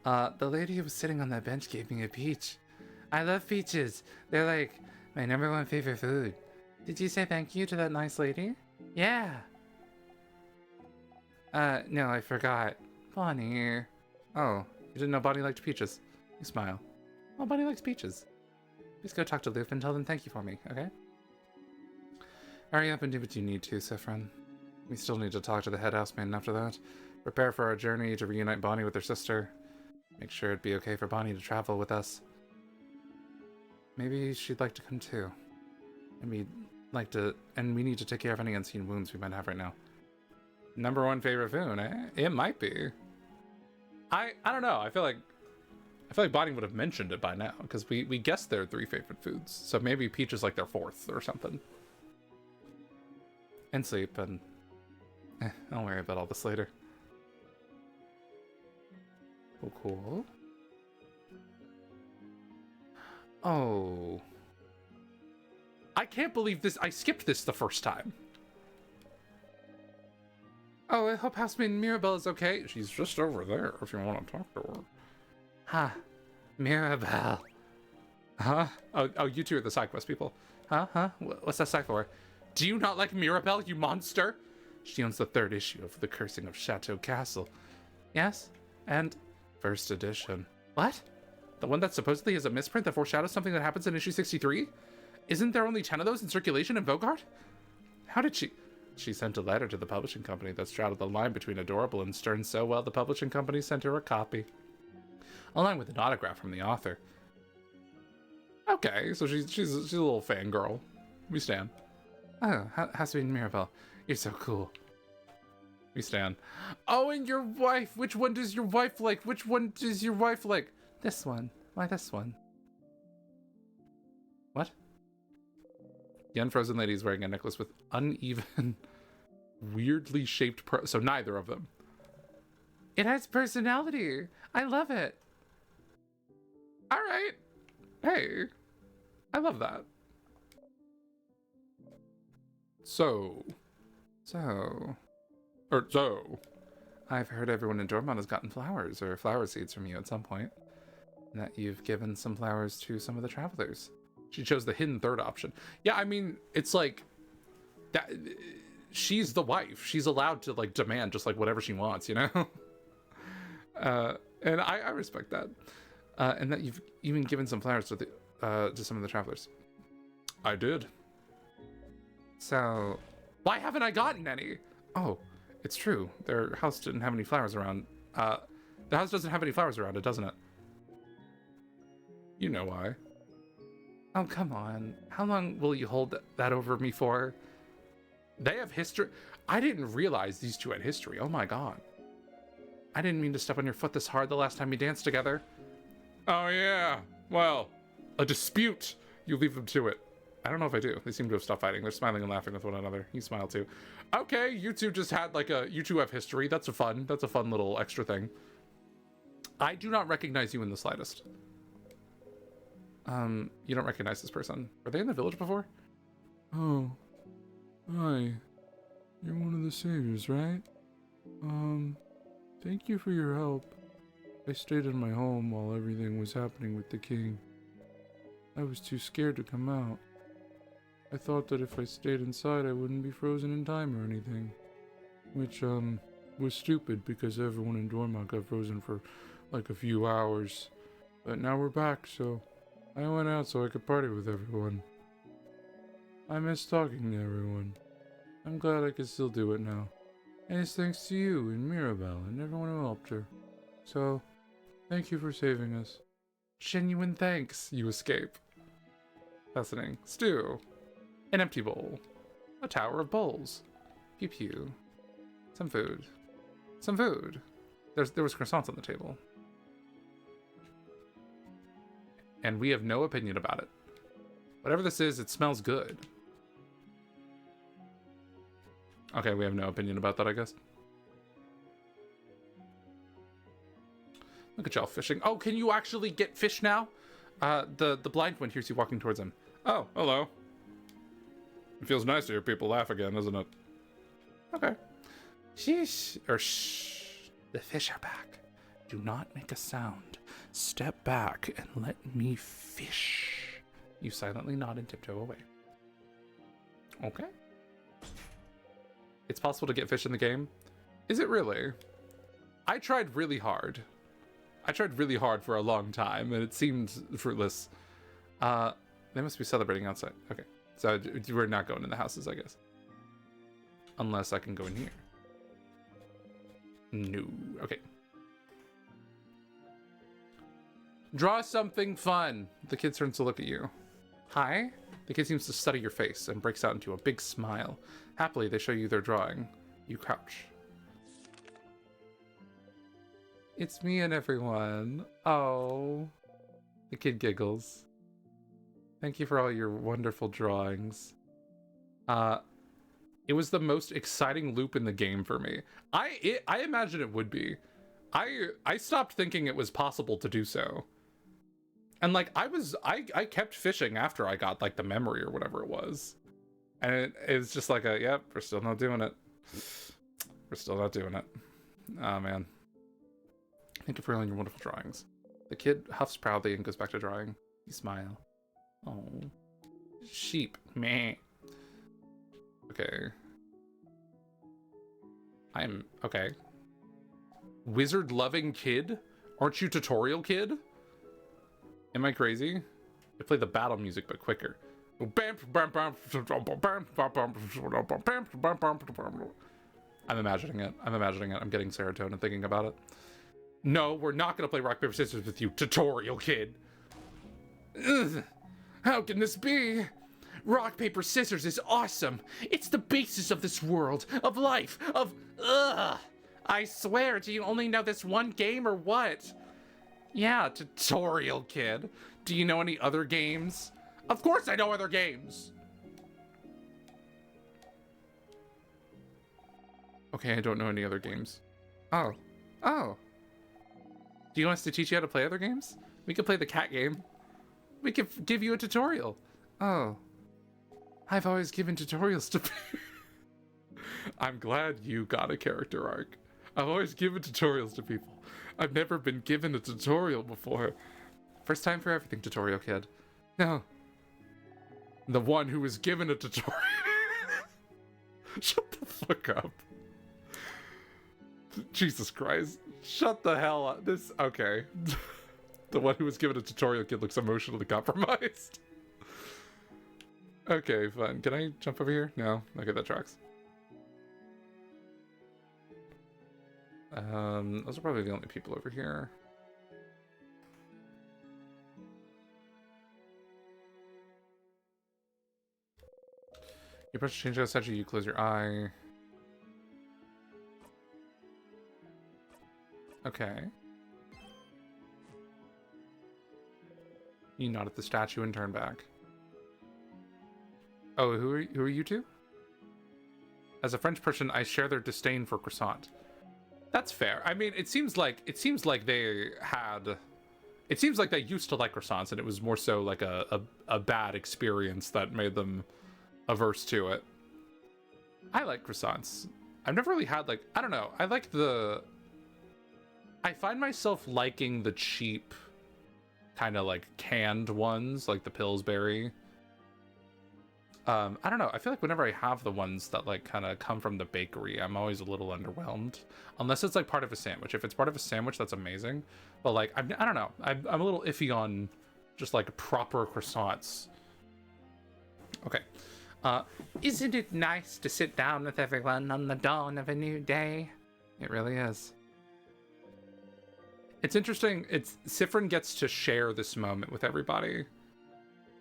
The lady who was sitting on that bench gave me a peach. I love peaches. They're like my #1 favorite food. Did you say thank you to that nice lady? Yeah. No, I forgot. Bonnie. Oh, you didn't know Bonnie liked peaches. You smile. Oh, Bonnie likes peaches. Please go talk to Loop and tell them thank you for me, okay? Hurry up and do what you need to, Zephyrin. We still need to talk to the head housemaiden after that. Prepare for our journey to reunite Bonnie with her sister. Make sure it'd be okay for Bonnie to travel with us. Maybe she'd like to come too. And we need to take care of any unseen wounds we might have right now. #1 favorite food, eh? It might be. I don't know. I feel like Bonnie would have mentioned it by now, because we guessed their 3 favorite foods. So maybe peach is like their 4th or something. And sleep, and I'll worry about all this later. Cool. Oh. I can't believe this. I skipped this the first time. Oh, I hope Housemaid Mirabelle is okay. She's just over there if you want to talk to her. Huh. Mirabelle. Huh? Oh, you two are the side quest people. Huh? What's that side for? Do you not like Mirabelle, you monster? She owns the 3rd issue of The Cursing of Chateau Castle. Yes? And 1st edition. What? The one that supposedly is a misprint that foreshadows something that happens in issue 63? Isn't there only 10 of those in circulation in Vogard? How did she... She sent a letter to the publishing company that straddled the line between adorable and stern so well the publishing company sent her a copy, along with an autograph from the author. Okay, so she's a little fangirl. We stand. Oh, has to be Mirabelle. You're so cool. We stand. Oh, and your wife. Which one does your wife like? Which one does your wife like? This one. Why this one? What? The unfrozen lady is wearing a necklace with uneven, weirdly shaped so neither of them. It has personality. I love it. All right. Hey, I love that. So, I've heard everyone in Dortmund has gotten flowers or flower seeds from you at some point, and that you've given some flowers to some of the travelers. She chose the hidden third option. Yeah, I mean, it's like that. She's the wife. She's allowed to like demand just like whatever she wants, you know. And I respect that. And that you've even given some flowers to some of the travelers. I did. So, why haven't I gotten any? Oh, it's true. Their house didn't have any flowers around. The house doesn't have any flowers around it, doesn't it? You know why. Oh, come on. How long will you hold that over me for? They have history. I didn't realize these two had history. Oh my god. I didn't mean to step on your foot this hard the last time we danced together. Oh yeah. Well, a dispute. You leave them to it. I don't know if I do. They seem to have stopped fighting. They're smiling and laughing with one another. You smile too. Okay, you two just had like you two have history. That's a fun little extra thing. I do not recognize you in the slightest. You don't recognize this person. Were they in the village before? Oh, hi. You're one of the saviors, right? Thank you for your help. I stayed in my home while everything was happening with the king. I was too scared to come out. I thought that if I stayed inside I wouldn't be frozen in time or anything. Which, was stupid because everyone in Dortmund got frozen for like a few hours. But now we're back, so I went out so I could party with everyone. I miss talking to everyone. I'm glad I can still do it now. And it's thanks to you and Mirabelle and everyone who helped her. So, thank you for saving us. Genuine thanks. You escape. Fascinating. Stew. An empty bowl. A tower of bowls. Pew pew. Some food. Some food. There was croissants on the table. And we have no opinion about it. Whatever this is, it smells good. Okay, we have no opinion about that, I guess. Look at y'all fishing. Oh, can you actually get fish now? The blind one hears you walking towards him. Oh, hello. It feels nice to hear people laugh again, doesn't it? Okay. Sheesh. Or shh. The fish are back. Do not make a sound. Step back and let me fish. You silently nod and tiptoe away. Okay. It's possible to get fish in the game. Is it really? I tried really hard. I tried really hard for a long time, and it seemed fruitless. They must be celebrating outside. Okay. So we're not going in the houses, I guess. Unless I can go in here. No. Okay. Draw something fun. The kid turns to look at you. Hi? The kid seems to study your face and breaks out into a big smile. Happily, they show you their drawing. You crouch. It's me and everyone. Oh. The kid giggles. Thank you for all your wonderful drawings. It was the most exciting loop in the game for me. I imagine it would be. I stopped thinking it was possible to do so. And like I kept fishing after I got like the memory or whatever it was. And it was just like yep, we're still not doing it. We're still not doing it. Oh man. Thank you for all your wonderful drawings. The kid huffs proudly and goes back to drawing. You smile. Oh. Sheep. Meh. Okay. Okay. Wizard loving kid? Aren't you tutorial kid? Am I crazy? They play the battle music but quicker. I'm imagining it. I'm imagining it. I'm getting serotonin thinking about it. No, we're not gonna play rock, paper, scissors with you, tutorial kid. Ugh. How can this be? Rock, paper, scissors is awesome. It's the basis of this world, of life, of... Ugh. I swear, do you only know this one game or what? Yeah, tutorial kid. Do you know any other games? Of course I know other games. Okay, I don't know any other games. Oh. Oh. Do you want us to teach you how to play other games? We could play the cat game. We could give you a tutorial. Oh. I've always given tutorials to people. I'm glad you got a character arc. I've always given tutorials to people. I've never been given a tutorial before. First time for everything, tutorial kid. No. The one who was given a tutorial. Shut the fuck up. Jesus Christ. Shut the hell up. This, okay. The one who was given a tutorial kid looks emotionally compromised. Okay, fine. Can I jump over here? No. Okay, that tracks. Those are probably the only people over here. You press to change the statue, you close your eye. Okay. You nod at the statue and turn back. Oh, who are you two? As a French person, I share their disdain for croissant. That's fair. I mean, it seems like they used to like croissants, and it was more so like a bad experience that made them averse to it. I like croissants. I've never really had, like, I don't know. I find myself liking the cheap kind of like canned ones, like the Pillsbury. I don't know. I feel like whenever I have the ones that like kind of come from the bakery, I'm always a little underwhelmed. Unless it's like part of a sandwich. If it's part of a sandwich, that's amazing. But like, I don't know. I'm a little iffy on just like proper croissants. Okay. Isn't it nice to sit down with everyone on the dawn of a new day? It really is. It's interesting. Siffrin gets to share this moment with everybody.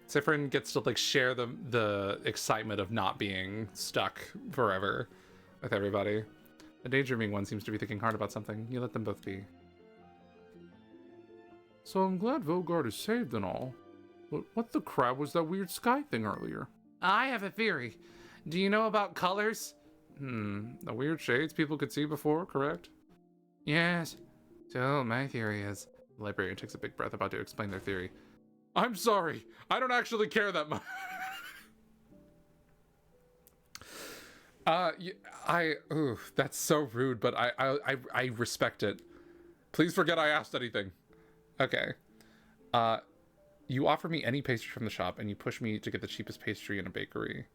Siffrin gets to like share the excitement of not being stuck forever with everybody. The daydreaming one seems to be thinking hard about something. You let them both be. So I'm glad Vogard is saved and all. But what the crap was that weird sky thing earlier? I have a theory. Do you know about colors? The weird shades people could see before, correct? Yes. So my theory is... The librarian takes a big breath about to explain their theory. I'm sorry. I don't actually care that much. Ooh, that's so rude, but I respect it. Please forget I asked anything. Okay. You offer me any pastry from the shop, and you push me to get the cheapest pastry in a bakery.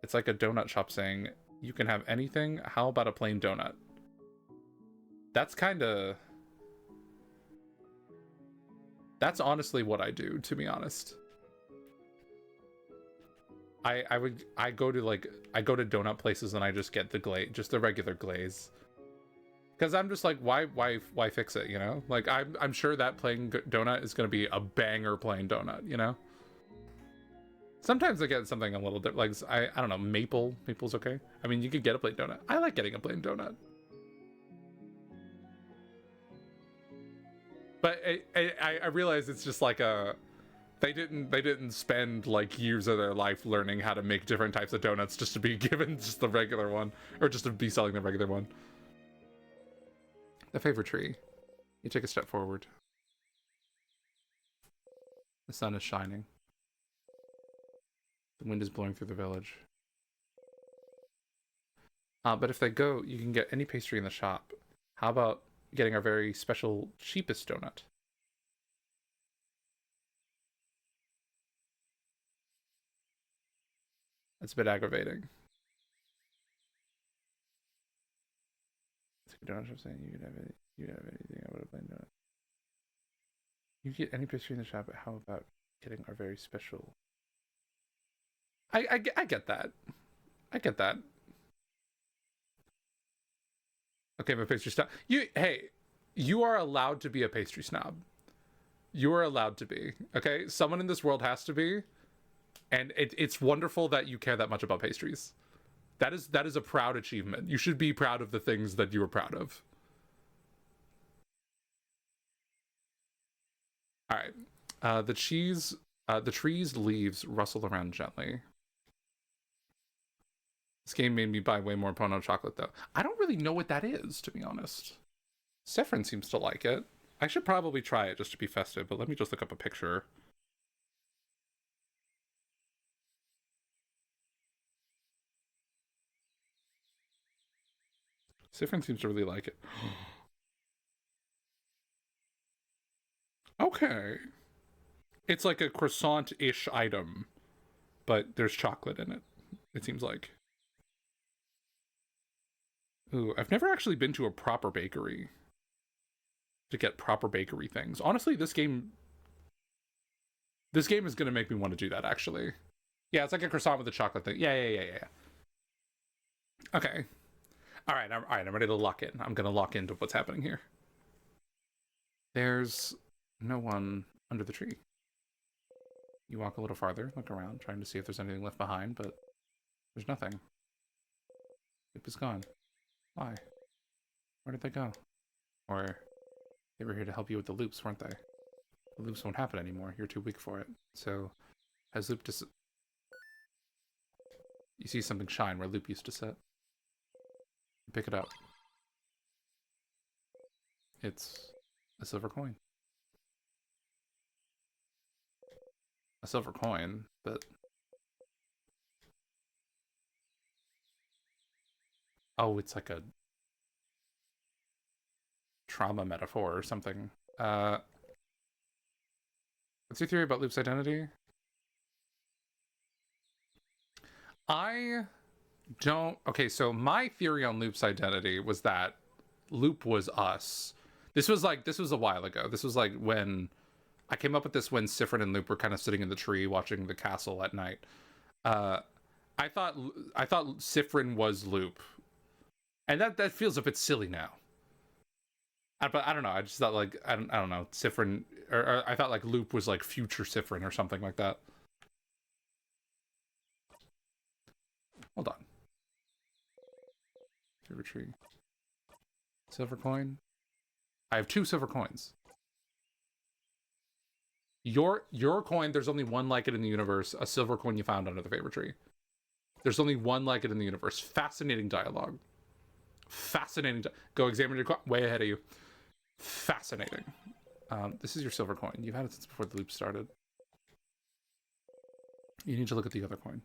It's like a donut shop saying, you can have anything, how about a plain donut? That's that's honestly what I do, to be honest. I go to donut places and I just get the glaze, just the regular glaze. Because I'm just like, why fix it, you know? Like, I'm sure that plain donut is going to be a banger plain donut, you know? Sometimes I get something a little different, like, I don't know, maple's okay. I mean, you could get a plain donut. I like getting a plain donut. But I realize it's just like they didn't spend like years of their life learning how to make different types of donuts just to be given just the regular one, or just to be selling the regular one. The favorite tree. You take a step forward. The sun is shining. The wind is blowing through the village. But if they go, you can get any pastry in the shop. How about getting our very special cheapest donut? That's a bit aggravating. It's a donut shop saying you could have anything. I would have plain donut. You get any pastry in the shop, but how about getting our very special I get that. I get that. Okay, I'm a pastry snob. You are allowed to be a pastry snob. You are allowed to be. Okay, someone in this world has to be, and it's wonderful that you care that much about pastries. That is a proud achievement. You should be proud of the things that you are proud of. All right. The tree's leaves rustle around gently. This game made me buy way more Pono chocolate, though. I don't really know what that is, to be honest. Sifrin seems to like it. I should probably try it just to be festive, but let me just look up a picture. Sifrin seems to really like it. Okay. It's like a croissant-ish item, but there's chocolate in it, it seems like. Ooh, I've never actually been to a proper bakery to get proper bakery things. Honestly, this game is going to make me want to do that, actually. Yeah, it's like a croissant with a chocolate thing. Yeah. Okay. All right, I'm ready to lock in. I'm going to lock into what's happening here. There's no one under the tree. You walk a little farther, look around, trying to see if there's anything left behind, but there's nothing. Loop is gone. Why? Where did they go? Or they were here to help you with the loops, weren't they? The loops won't happen anymore. You're too weak for it. So, has Loop you see something shine where Loop used to sit. Pick it up. It's a silver coin. A silver coin, but... Oh, it's like a trauma metaphor or something. What's your theory about Loop's identity? Okay, so my theory on Loop's identity was that Loop was us. This was a while ago. This was like when I came up with this when Sifrin and Loop were kind of sitting in the tree watching the castle at night. I thought Sifrin was Loop. And that feels a bit silly now. But I don't know. I just thought like I don't know. Sifrin, or I thought like Loop was like future Sifrin or something like that. Hold on. Favorite tree. Silver coin. I have 2 silver coins. Your coin. There's only one like it in the universe. A silver coin you found under the favorite tree. There's only one like it in the universe. Fascinating dialogue. Fascinating. Go examine your coin. Way ahead of you. Fascinating. This is your silver coin. You've had it since before the loop started. You need to look at the other coin.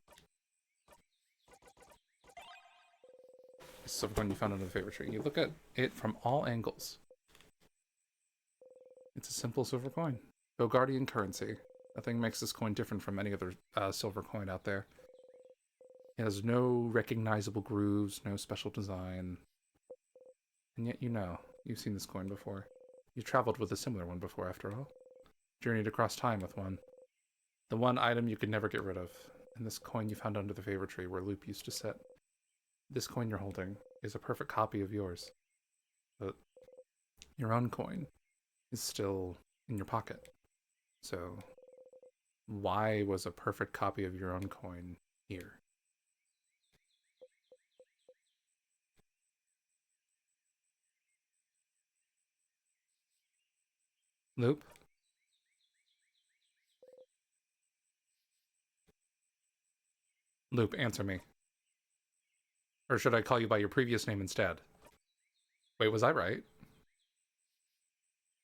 This silver coin you found under the favorite tree. You look at it from all angles. It's a simple silver coin. Bogardian currency. Nothing makes this coin different from any other silver coin out there. It has no recognizable grooves, no special design. And yet you've seen this coin before. You traveled with a similar one before, after all. Journeyed across time with one. The one item you could never get rid of. And this coin you found under the favorite tree where Loop used to sit. This coin you're holding is a perfect copy of yours. But your own coin is still in your pocket. So, why was a perfect copy of your own coin here? Loop? Loop, answer me. Or should I call you by your previous name instead? Wait, was I right?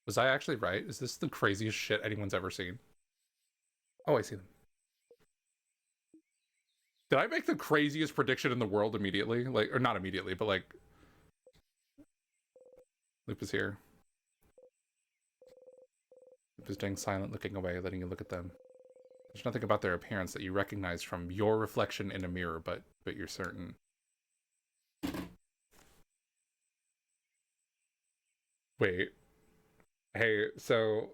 Was I actually right? Is this the craziest shit anyone's ever seen? Oh, I see them. Did I make the craziest prediction in the world immediately? Like, or not immediately, but like... Loop is here. Loop is staying silent, looking away, letting you look at them. There's nothing about their appearance that you recognize from your reflection in a mirror, but you're certain. Wait. Hey, so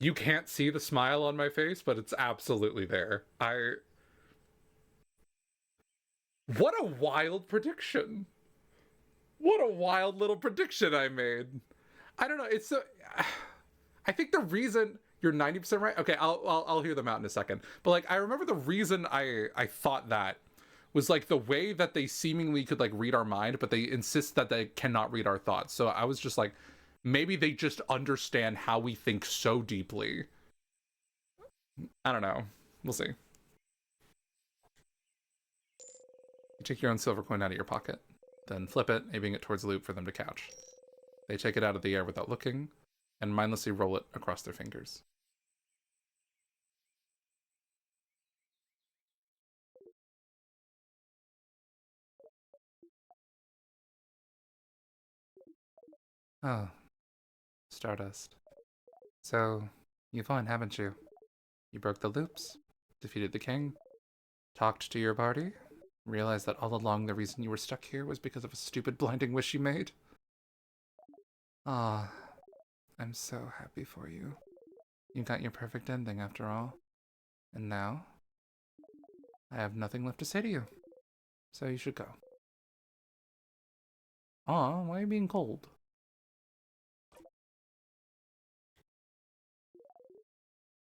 you can't see the smile on my face, but it's absolutely there. What a wild prediction. What a wild little prediction I made. I don't know. It's so. I think the reason you're 90% right. Okay, I'll hear them out in a second. But like, I remember the reason I thought that was like the way that they seemingly could like read our mind, but they insist that they cannot read our thoughts. So I was just like, maybe they just understand how we think so deeply. I don't know. We'll see. You take your own silver coin out of your pocket, then flip it, aiming it towards the loop for them to catch. They take it out of the air without looking, and mindlessly roll it across their fingers. Oh, Stardust. So, you've won, haven't you? You broke the loops, defeated the king, talked to your party, realized that all along the reason you were stuck here was because of a stupid blinding wish you made. Ah, I'm so happy for you. You got your perfect ending after all. And now, I have nothing left to say to you. So you should go. Aw, why are you being cold?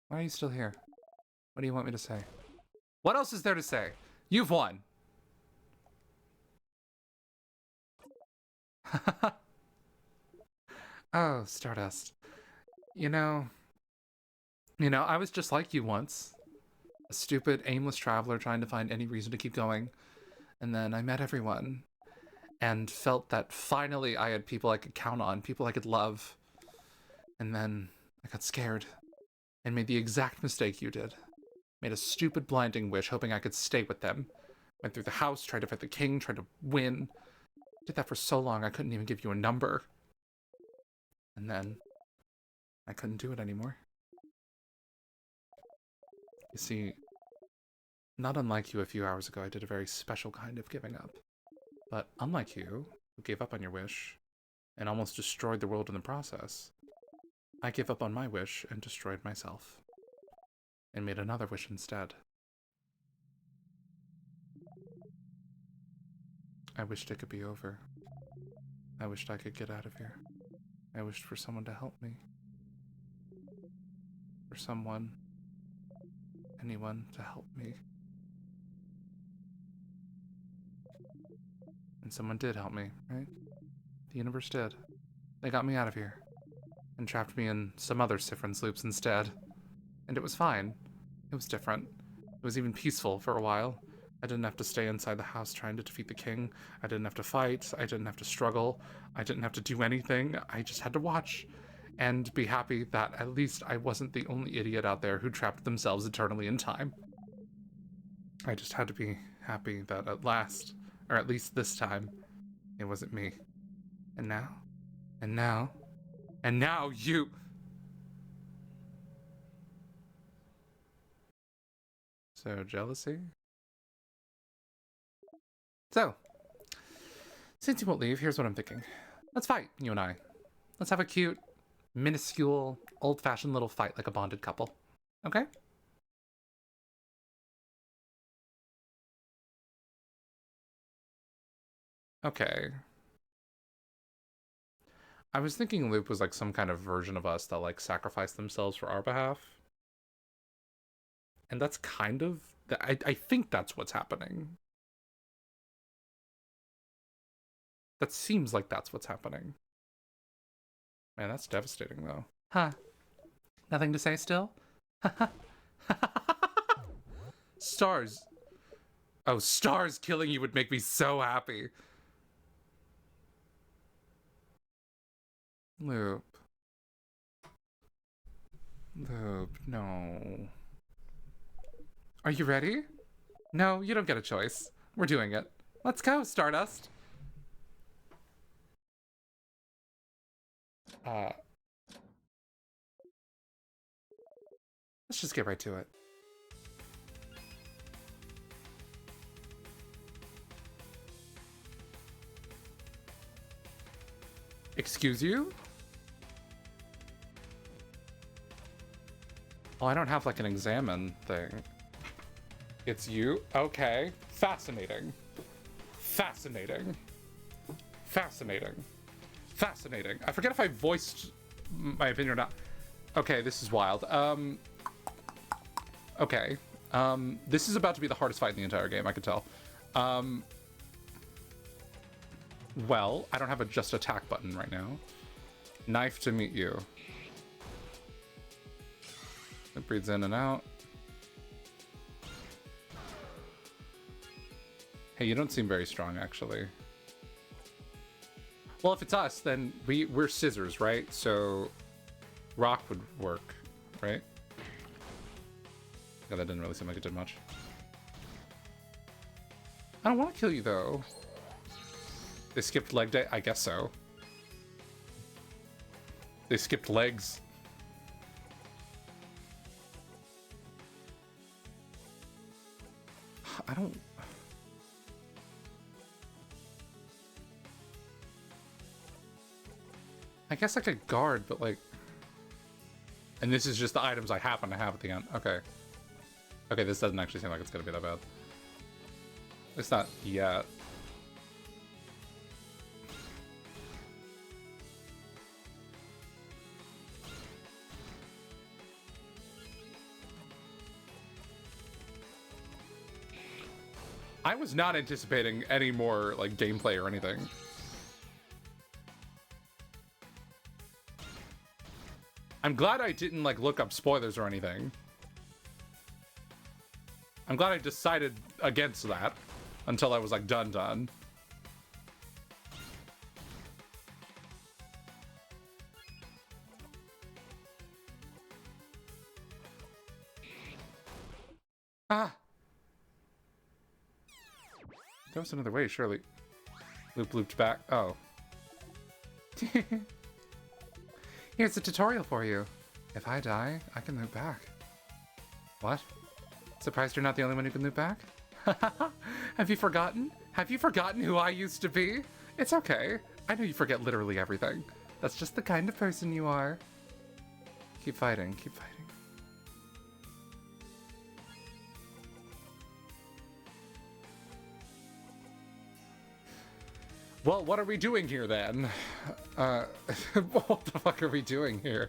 Why are you still here? What do you want me to say? What else is there to say? You've won. Oh, Stardust. You know, I was just like you once. A stupid, aimless traveler trying to find any reason to keep going. And then I met everyone. And felt that finally I had people I could count on, people I could love. And then I got scared. And made the exact mistake you did. Made a stupid blinding wish, hoping I could stay with them. Went through the house, tried to fight the king, tried to win. Did that for so long I couldn't even give you a number. And then I couldn't do it anymore. You see, not unlike you a few hours ago, I did a very special kind of giving up. But unlike you, who gave up on your wish, and almost destroyed the world in the process, I gave up on my wish and destroyed myself. And made another wish instead. I wished it could be over. I wished I could get out of here. I wished for someone to help me. For someone, anyone to help me. And someone did help me, right? The universe did. They got me out of here. And trapped me in some other Siphon's loops instead. And it was fine. It was different. It was even peaceful for a while. I didn't have to stay inside the house trying to defeat the king. I didn't have to fight. I didn't have to struggle. I didn't have to do anything. I just had to watch. And be happy that at least I wasn't the only idiot out there who trapped themselves eternally in time. I just had to be happy that at last, or at least this time, it wasn't me. And now you... So, jealousy? So, since you won't leave, here's what I'm thinking. Let's fight, you and I. Let's have a cute, minuscule, old-fashioned little fight like a bonded couple. Okay? Okay. I was thinking Loop was like some kind of version of us that like sacrificed themselves for our behalf. And that's kind of... I think that's what's happening. That seems like that's what's happening. Man, that's devastating, though. Huh. Nothing to say still? Stars. Oh, stars killing you would make me so happy. Loop. Loop, no. Are you ready? No, you don't get a choice. We're doing it. Let's go, Stardust. Let's just get right to it. Excuse you? Oh, I don't have like an examine thing. It's you? Okay. Fascinating. Fascinating. Fascinating. Fascinating. I forget if I voiced my opinion or not. Okay, this is wild. Okay. This is about to be the hardest fight in the entire game, I can tell. Well, I don't have a just attack button right now. Knife to meet you. It breathes in and out. Hey, you don't seem very strong, actually. Well, if it's us, then we're scissors, right? So rock would work, right? Yeah, that didn't really seem like it did much. I don't want to kill you, though. They skipped leg day? I guess so. They skipped legs. I don't... I guess I could guard, but like... And this is just the items I happen to have at the end. Okay. Okay, this doesn't actually seem like it's gonna be that bad. It's not yet. I was not anticipating any more like gameplay or anything. I'm glad I didn't like look up spoilers or anything. I'm glad I decided against that until I was like done. Ah! There was another way, surely. Looped back. Oh. Here's a tutorial for you. If I die, I can loop back. What? Surprised you're not the only one who can loop back? Have you forgotten? Have you forgotten who I used to be? It's okay. I know you forget literally everything. That's just the kind of person you are. Keep fighting, keep fighting. Well, what are we doing here then? What the fuck are we doing here?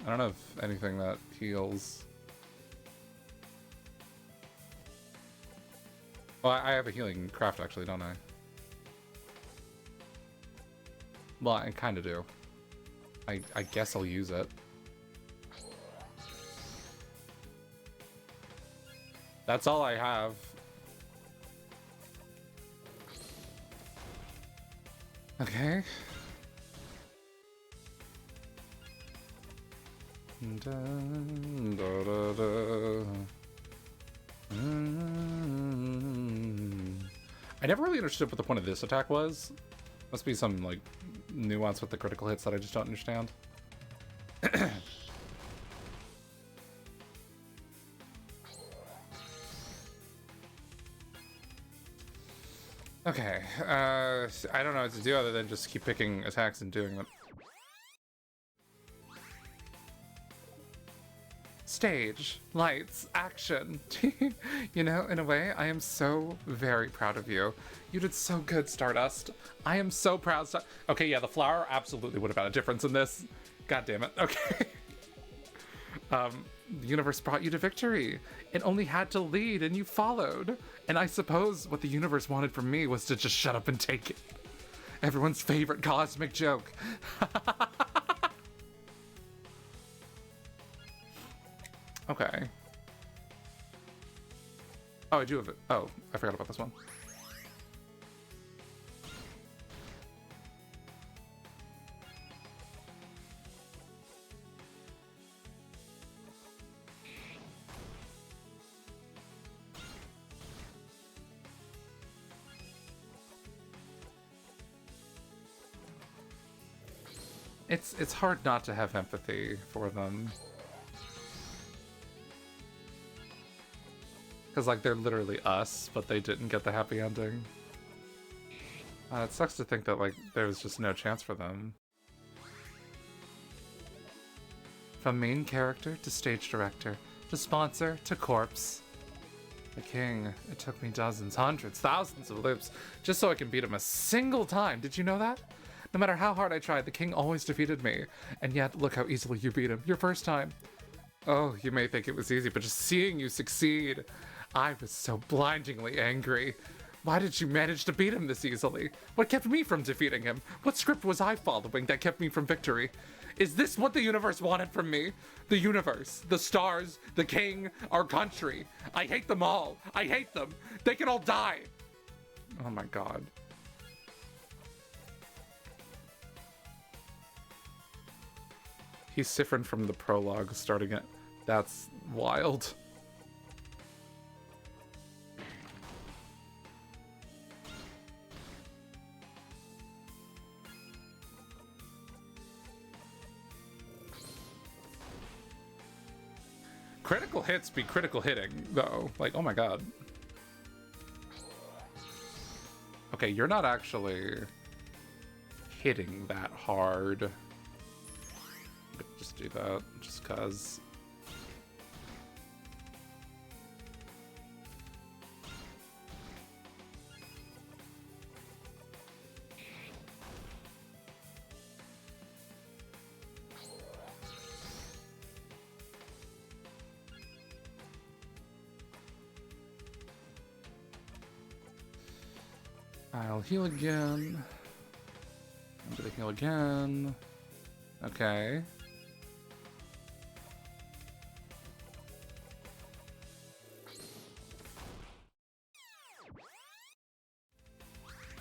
I don't have anything that heals. Well, I have a healing craft actually, don't I? Well, I kind of do. I guess I'll use it. That's all I have. Okay. I never really understood what the point of this attack was. Must be some, like, nuance with the critical hits that I just don't understand. Okay, I don't know what to do other than just keep picking attacks and doing them. Stage, lights, action. You know, in a way, I am so very proud of you. You did so good, Stardust. I am so proud. Okay, yeah, the flower absolutely would have had a difference in this. God damn it. Okay. The universe brought you to victory. It only had to lead, and you followed. And I suppose what the universe wanted from me was to just shut up and take it. Everyone's favorite cosmic joke. Okay. Oh, I do have it. Oh, I forgot about this one. It's hard not to have empathy for them. Because, like, they're literally us, but they didn't get the happy ending. It sucks to think that, like, there was just no chance for them. From main character to stage director, to sponsor to corpse. The king, it took me dozens, hundreds, thousands of loops just so I can beat him a single time. Did you know that? No matter how hard I tried, the king always defeated me. And yet, look how easily you beat him. Your first time. Oh, you may think it was easy, but just seeing you succeed, I was so blindingly angry. Why did you manage to beat him this easily? What kept me from defeating him? What script was I following that kept me from victory? Is this what the universe wanted from me? The universe, the stars, the king, our country. I hate them all. I hate them. They can all die. Oh my god. He's different from the prologue starting it. That's wild. Critical hits be critical hitting, though. Like, oh my god. Okay, you're not actually hitting that hard. Just do that, just cause. I'll heal again. I'm gonna heal again. Okay.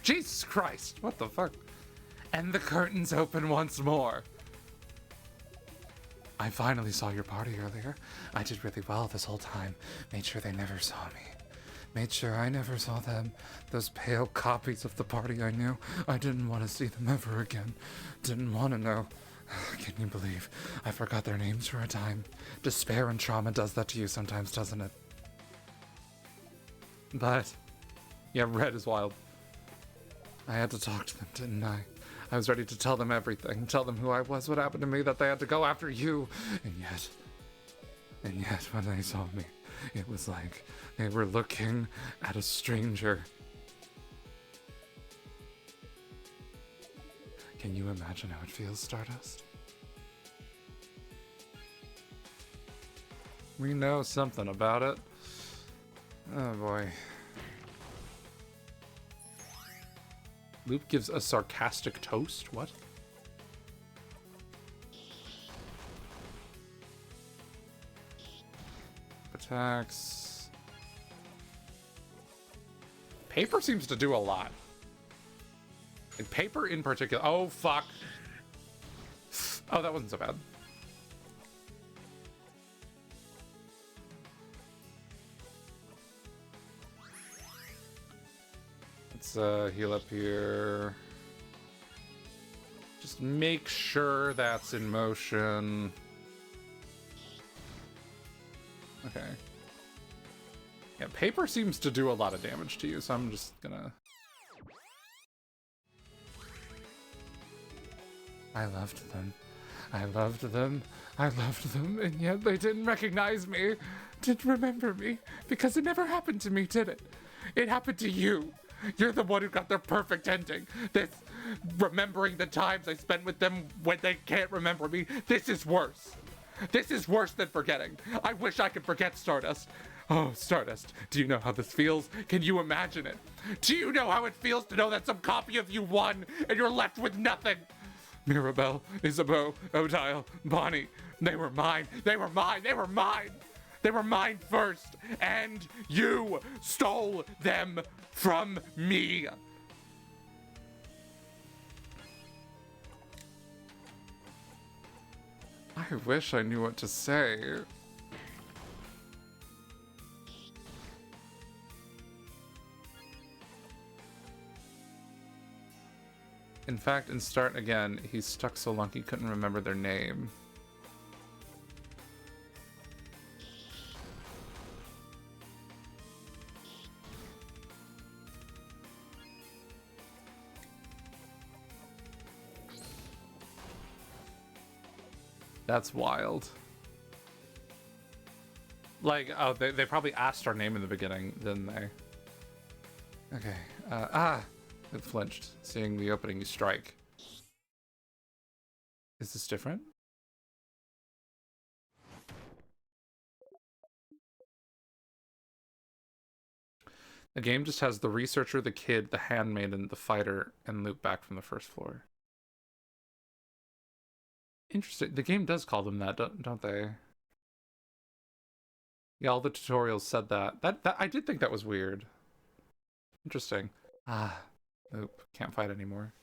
Jesus Christ, what the fuck? And the curtains open once more. I finally saw your party earlier. I did really well this whole time. Made sure they never saw me. Made sure I never saw them. Those pale copies of the party I knew. I didn't want to see them ever again. Didn't want to know. Can you believe I forgot their names for a time? Despair and trauma does that to you sometimes, doesn't it? But, yeah, Red is wild. I had to talk to them, didn't I? I was ready to tell them everything. Tell them who I was, what happened to me, that they had to go after you. And yet, when they saw me, it was like they were looking at a stranger. Can you imagine how it feels, Stardust? We know something about it. Oh boy. Loop gives a sarcastic toast? What? Attacks. Paper seems to do a lot. Like paper in particular. Oh, fuck. Oh, that wasn't so bad. Let's heal up here. Just make sure that's in motion. Okay. Yeah, paper seems to do a lot of damage to you, so I'm just gonna... I loved them. I loved them. I loved them, and yet they didn't recognize me. Didn't remember me. Because it never happened to me, did it? It happened to you. You're the one who got the perfect ending. This, remembering the times I spent with them when they can't remember me, this is worse. This is worse than forgetting. I wish I could forget Stardust. Oh, Stardust, do you know how this feels? Can you imagine it? Do you know how it feels to know that some copy of you won and you're left with nothing? Mirabelle, Isabeau, Odile, Bonnie, they were mine. They were mine. They were mine. They were mine first, and you stole them from me. I wish I knew what to say. In fact, in Start Again, he's stuck so long he couldn't remember their name. That's wild. Like, oh, they probably asked our name in the beginning, didn't they? Okay. It flinched, seeing the opening you strike. Is this different? The game just has the researcher, the kid, the handmaiden, the fighter, and loop back from the first floor. Interesting. The game does call them that, don't they? Yeah, all the tutorials said that. That I did think that was weird. Interesting. Nope. Can't fight anymore.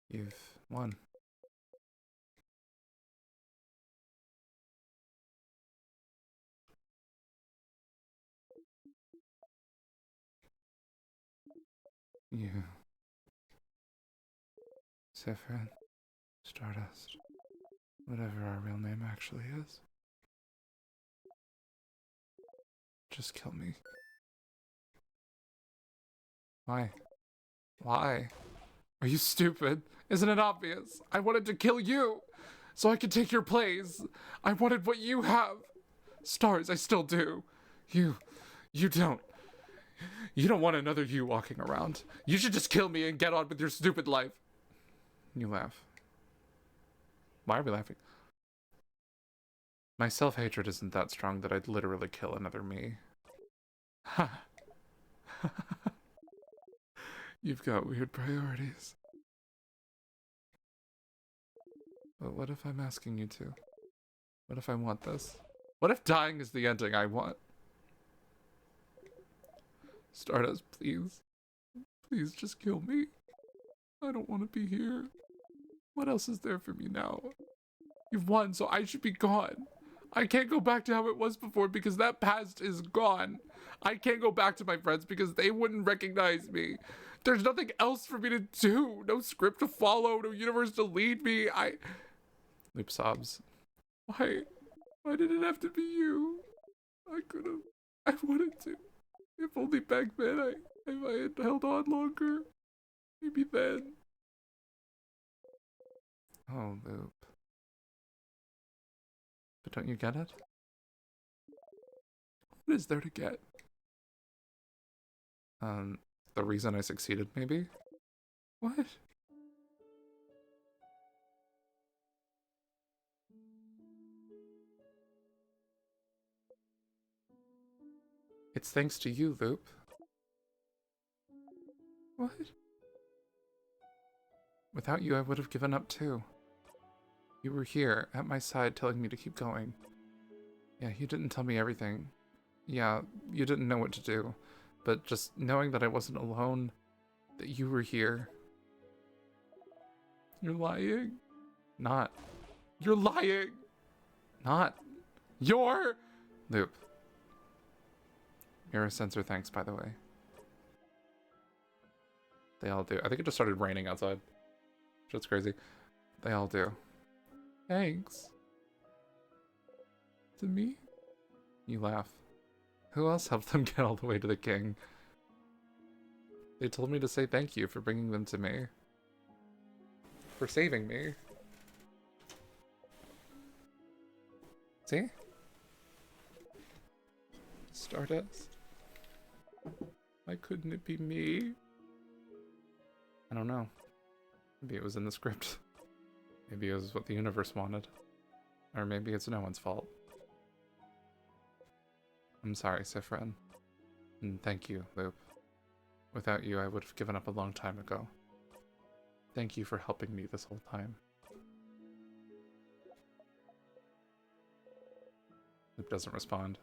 You've won. You. Sephiroth. Stardust. Whatever our real name actually is. Just kill me. Why? Why? Are you stupid? Isn't it obvious? I wanted to kill you, so I could take your place. I wanted what you have. Stars, I still do. You don't. You don't want another you walking around. You should just kill me and get on with your stupid life. You laugh. Why are we laughing? My self-hatred isn't that strong that I'd literally kill another me. Ha. You've got weird priorities. But what if I'm asking you to? What if I want this? What if dying is the ending I want? Stardust, please. Please just kill me. I don't want to be here. What else is there for me now? You've won, so I should be gone. I can't go back to how it was before because that past is gone. I can't go back to my friends because they wouldn't recognize me. There's nothing else for me to do. No script to follow, no universe to lead me. Loop sobs. Why? Why did it have to be you? I could've. I wanted to. If only back then if I had held on longer. Maybe then. Oh, Loop. But don't you get it? What is there to get? The reason I succeeded, maybe? What? It's thanks to you, Loop. What? Without you, I would have given up too. You were here, at my side, telling me to keep going. Yeah, you didn't tell me everything. Yeah, you didn't know what to do. But just knowing that I wasn't alone, that you were here. You're lying. Not. You're lying! Not. You're... Loop. Mirror sensor thanks, by the way. They all do. I think it just started raining outside. That's crazy. They all do. Thanks. To me? You laugh. Who else helped them get all the way to the king? They told me to say thank you for bringing them to me. For saving me. See? Stardust. Why couldn't it be me? I don't know. Maybe it was in the script. Maybe it was what the universe wanted. Or maybe it's no one's fault. I'm sorry, Sifren. And thank you, Loop. Without you, I would have given up a long time ago. Thank you for helping me this whole time. Loop doesn't respond.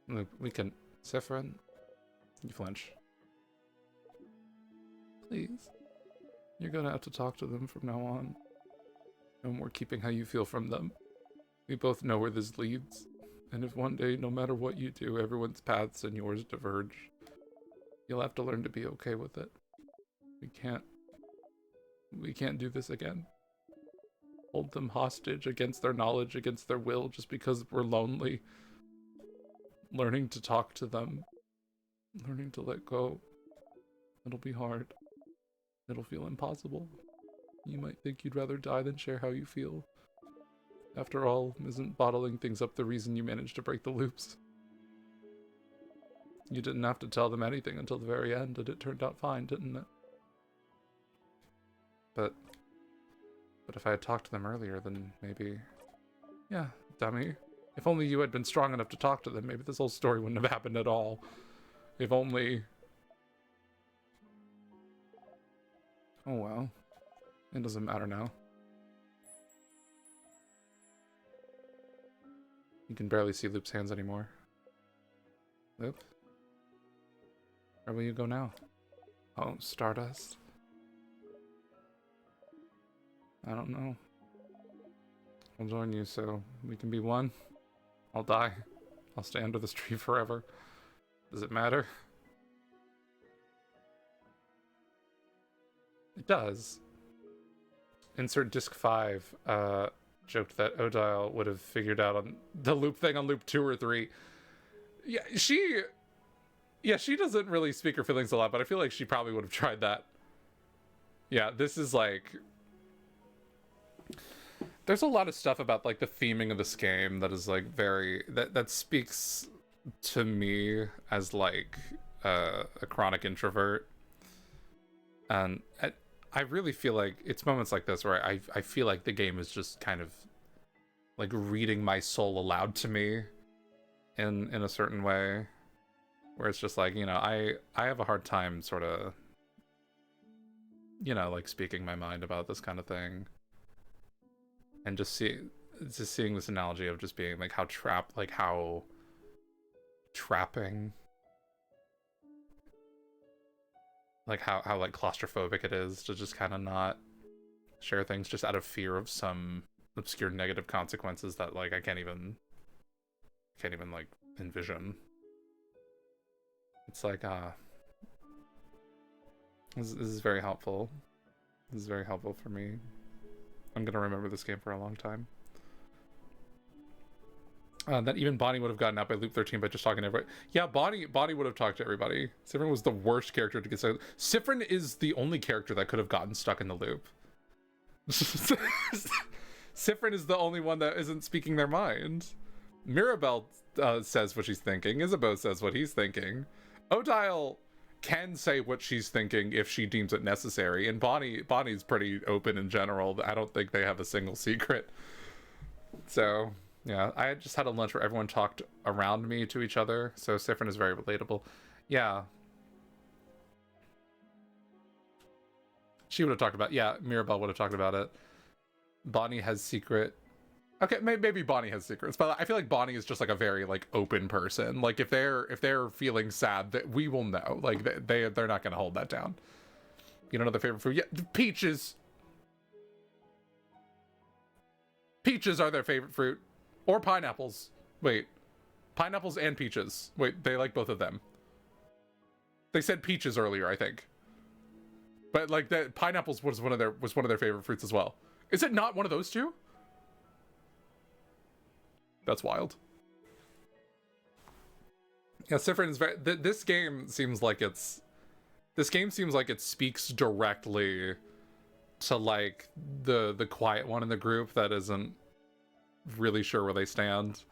Loop, we can... Sifren? You flinch. Please. You're gonna have to talk to them from now on. No more keeping how you feel from them. We both know where this leads. And if one day, no matter what you do, everyone's paths and yours diverge, you'll have to learn to be okay with it. We can't do this again. Hold them hostage against their knowledge, against their will, just because we're lonely. Learning to talk to them. Learning to let go. It'll be hard. It'll feel impossible. You might think you'd rather die than share how you feel. After all, isn't bottling things up the reason you managed to break the loops? You didn't have to tell them anything until the very end, and it turned out fine, didn't it? But if I had talked to them earlier, then maybe... Yeah, dummy. If only you had been strong enough to talk to them, maybe this whole story wouldn't have happened at all. If only... Oh well. It doesn't matter now. You can barely see Loop's hands anymore. Loop? Where will you go now? Oh, Stardust? I don't know. I'll join you so we can be one. I'll die. I'll stay under this tree forever. Does it matter? It does. Insert disc 5 joked that Odile would have figured out on the loop thing on loop 2 or 3. Yeah, she doesn't really speak her feelings a lot, but I feel like she probably would have tried that. Yeah, this is like... There's a lot of stuff about like the theming of this game that is like very... That speaks to me as like a chronic introvert. And I really feel like it's moments like this where I feel like the game is just kind of like reading my soul aloud to me in a certain way, where it's just like, you know, I have a hard time sort of, you know, like speaking my mind about this kind of thing, and just seeing this analogy of just being like how trapping, like how like claustrophobic it is to just kind of not share things just out of fear of some obscure negative consequences that like I can't even like envision. It's like this is very helpful. This is very helpful for me. I'm gonna remember this game for a long time. That even Bonnie would have gotten out by loop 13 by just talking to everybody. Yeah, Bonnie would have talked to everybody. Siffrin was the worst character to get stuck. Siffrin is the only character that could have gotten stuck in the loop. Siffrin is the only one that isn't speaking their mind. Mirabelle says what she's thinking. Isabeau says what he's thinking. Odile can say what she's thinking if she deems it necessary. And Bonnie's pretty open in general. I don't think they have a single secret. So... yeah, I just had a lunch where everyone talked around me to each other, so Siffrin is very relatable. Yeah. She would have talked about, yeah, Mirabelle would have talked about it. Bonnie has secret. Okay, maybe Bonnie has secrets, but I feel like Bonnie is just like a very like open person. Like if they're feeling sad, that we will know. Like they're not gonna hold that down. You don't know their favorite food? Yeah, peaches. Peaches are their favorite fruit. Or pineapples. Wait. Pineapples and peaches. Wait, they like both of them. They said peaches earlier, I think. But like that pineapples was one of their favorite fruits as well. Is it not one of those two? That's wild. Yeah, Siffrin is very this game seems like it speaks directly to like the quiet one in the group that isn't really sure where they stand,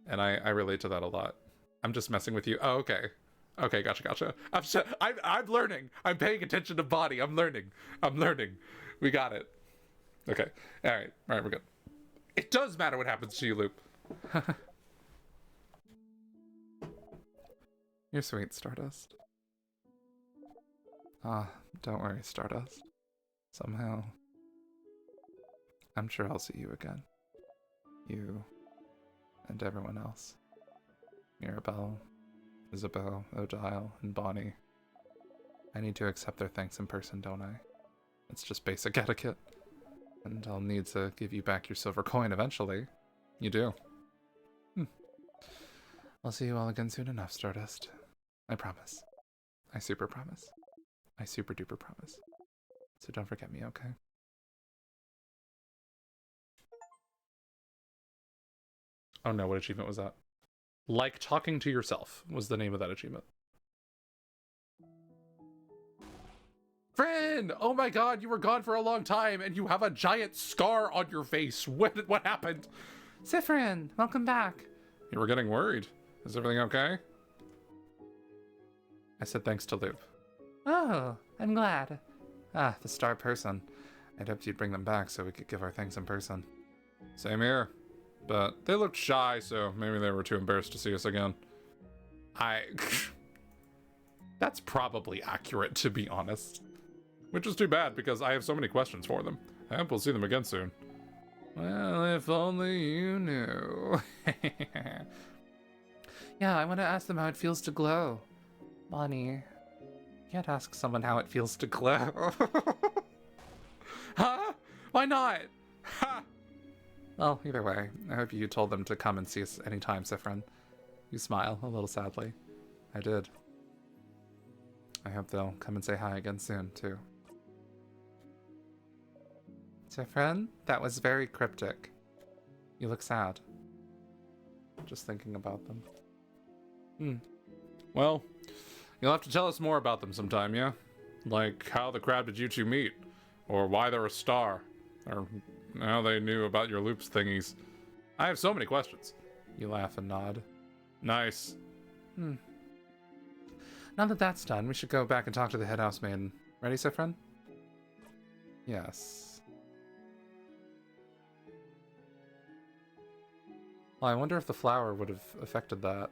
and I relate to that a lot. I'm just messing with you. Oh, okay, gotcha. I'm learning. I'm paying attention to body. I'm learning. We got it. Okay, all right, we're good. It does matter what happens to you, Loop. You're sweet, Stardust. Don't worry, Stardust. Somehow I'm sure I'll see you again. You and everyone else. Mirabelle, Isabeau, Odile, and Bonnie. I need to accept their thanks in person, don't I? It's just basic etiquette. And I'll need to give you back your silver coin eventually. You do. I'll see you all again soon enough, Stardust. I promise. I super promise. I super duper promise. So don't forget me, okay? Oh no, what achievement was that? Like talking to yourself was the name of that achievement. Friend! Oh my god, you were gone for a long time and you have a giant scar on your face. What happened? Siffrin, welcome back. You were getting worried. Is everything okay? I said thanks to Loop. Oh, I'm glad. Ah, the star person. I'd hoped you'd bring them back so we could give our thanks in person. Same here. But they looked shy, so maybe they were too embarrassed to see us again. That's probably accurate, to be honest. Which is too bad, because I have so many questions for them. I hope we'll see them again soon. Well, if only you knew. Yeah, I want to ask them how it feels to glow. Bonnie, you can't ask someone how it feels to glow. Huh? Why not? Ha! Well, either way, I hope you told them to come and see us anytime, Siffrin. You smile a little sadly. I did. I hope they'll come and say hi again soon, too. Siffrin, that was very cryptic. You look sad. Just thinking about them. Well, you'll have to tell us more about them sometime, yeah? Like how the crab did you two meet? Or why they're a star? Or how they knew about your loops thingies? I have so many questions. You laugh and nod. Nice. Now that that's done, we should go back and talk to the head housemaid. Ready, Siffrin? Yes. Well, I wonder if the flower would have affected that.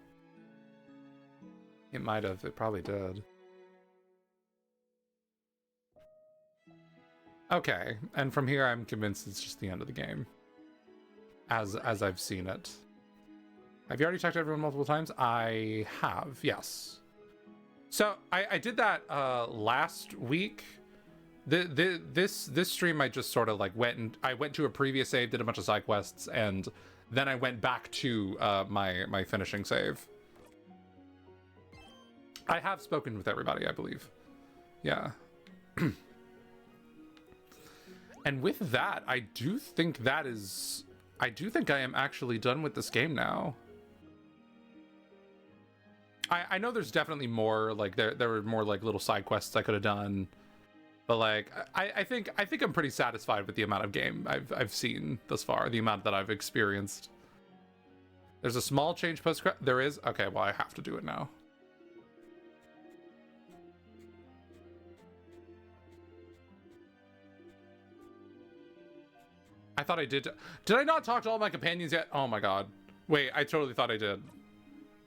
It might have. It probably did. Okay, and from here I'm convinced it's just the end of the game. As I've seen it. Have you already talked to everyone multiple times? I have, yes. So I did that last week. This stream I just sort of like went to a previous save, did a bunch of side quests, and then I went back to my finishing save. I have spoken with everybody, I believe. Yeah. And with that, I do think I am actually done with this game now. I know there's definitely more, like there were more like little side quests I could have done, but like I think I'm pretty satisfied with the amount of game I've seen thus far, the amount that I've experienced. There's a small change post. There is? Okay, well I have to do it now. I thought I did. Did I not talk to all my companions yet? Oh my god. Wait, I totally thought I did.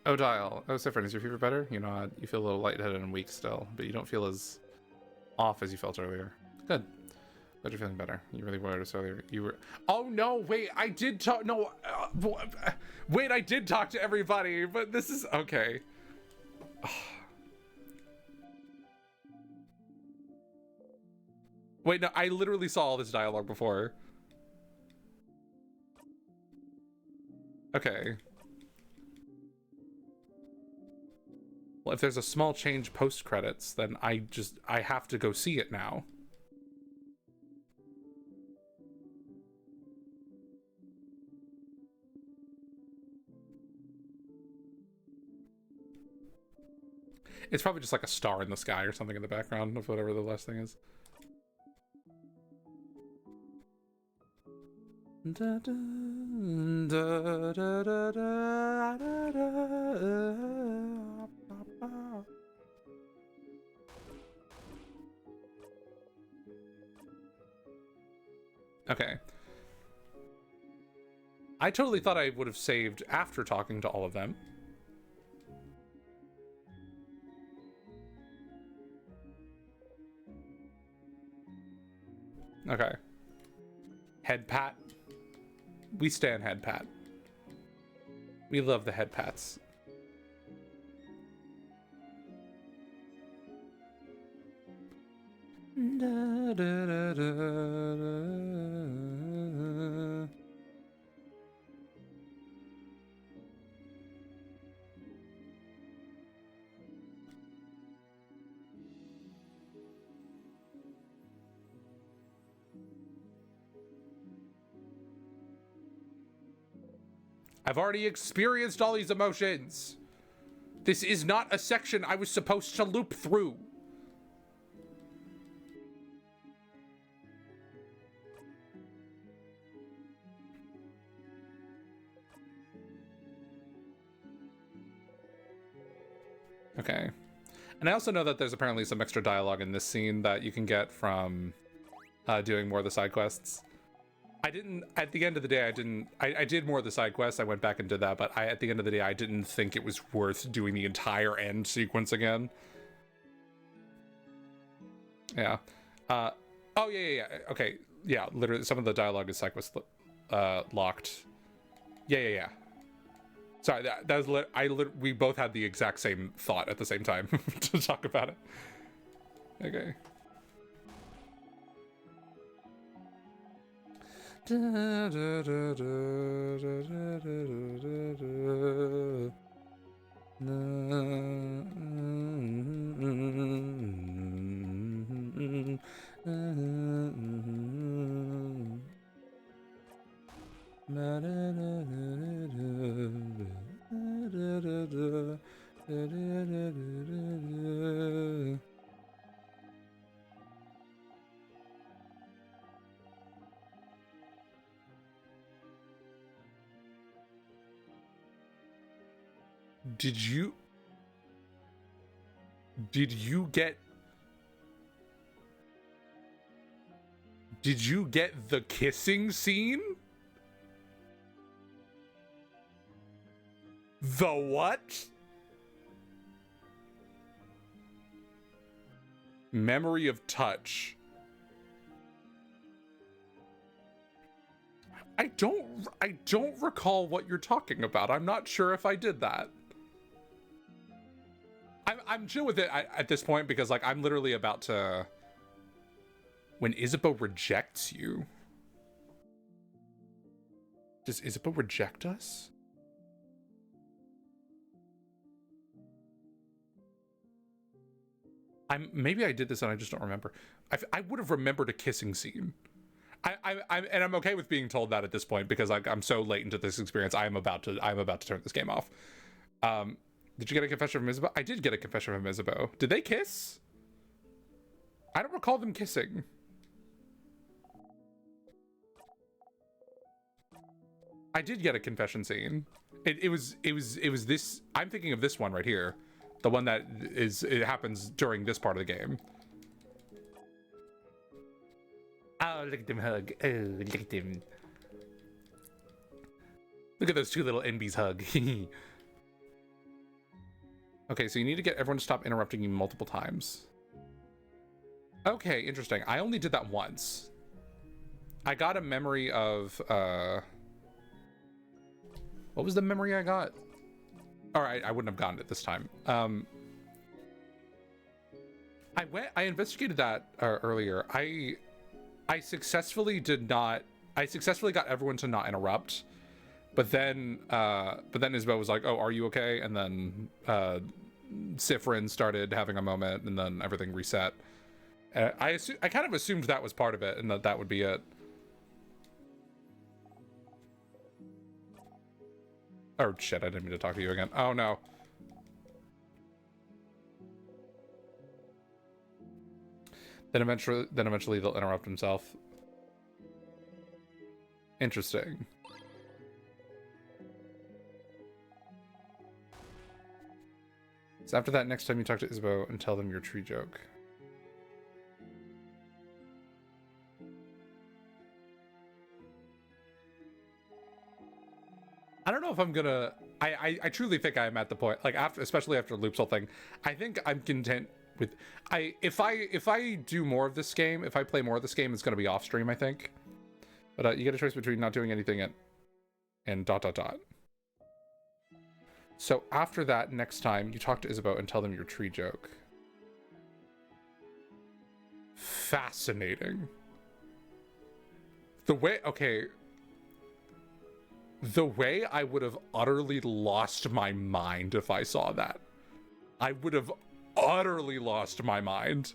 Oh, Dial. Oh, Siffrin, is your fever better? You know, you feel a little lightheaded and weak still, but you don't feel as off as you felt earlier. Good. Glad you're feeling better. You really were earlier. You were. Oh no! Wait, I did talk. No. Wait, I did talk to everybody, but this is okay. Wait, no, I literally saw all this dialogue before. Okay. Well, if there's a small change post credits, then I have to go see it now. It's probably just like a star in the sky or something in the background of whatever the last thing is. Da, da, da, da, da, da, da, da. Okay. I totally thought I would have saved after talking to all of them. Okay. Head pat. We stand head pat. We love the head pats. Da, da, da, da, da. I've already experienced all these emotions. This is not a section I was supposed to loop through. And I also know that there's apparently some extra dialogue in this scene that you can get from doing more of the side quests. I didn't, at the end of the day, I did more of the side quests. I went back and did that, but at the end of the day, I didn't think it was worth doing the entire end sequence again. Yeah. Oh, yeah. Okay. Yeah, literally, some of the dialogue is side quest locked. Yeah. Sorry, that was we both had the exact same thought at the same time to talk about it. Okay. Did you get the kissing scene? The what? Memory of touch. I don't recall what you're talking about. I'm not sure if I did that. I'm chill with it at this point because like I'm literally about to. When Isabeau rejects you. Does Isabeau reject us? Maybe I did this and I just don't remember. I would have remembered a kissing scene. I'm okay with being told that at this point because I'm so late into this experience. I'm about to turn this game off. Did you get a confession from Isabeau? I did get a confession from Isabeau. Did they kiss? I don't recall them kissing. I did get a confession scene. It was this. I'm thinking of this one right here, the one that it happens during this part of the game. Oh, look at them hug. Oh, look at them. Look at those two little NBs hug. Okay, so you need to get everyone to stop interrupting you multiple times. Okay, interesting. I only did that once. I got a memory of, what was the memory I got? All right, I wouldn't have gotten it this time. I investigated that earlier. I successfully got everyone to not interrupt. But then Isabeau was like, "Oh, are you okay?" And then Siffrin started having a moment, and then everything reset. I kind of assumed that was part of it, and that would be it. Oh shit! I didn't mean to talk to you again. Oh no. Then eventually they'll interrupt himself. Interesting. So after that, next time you talk to Isabeau and tell them your tree joke. I don't know if I'm gonna. I truly think I'm at the point, like especially after Loop's whole thing. I think I'm content with. If I do more of this game, if I play more of this game, it's gonna be off stream, I think. But you get a choice between not doing anything and ... So after that, next time you talk to Isabeau and tell them your tree joke. Fascinating. The way I would have utterly lost my mind if I saw that. I would have utterly lost my mind.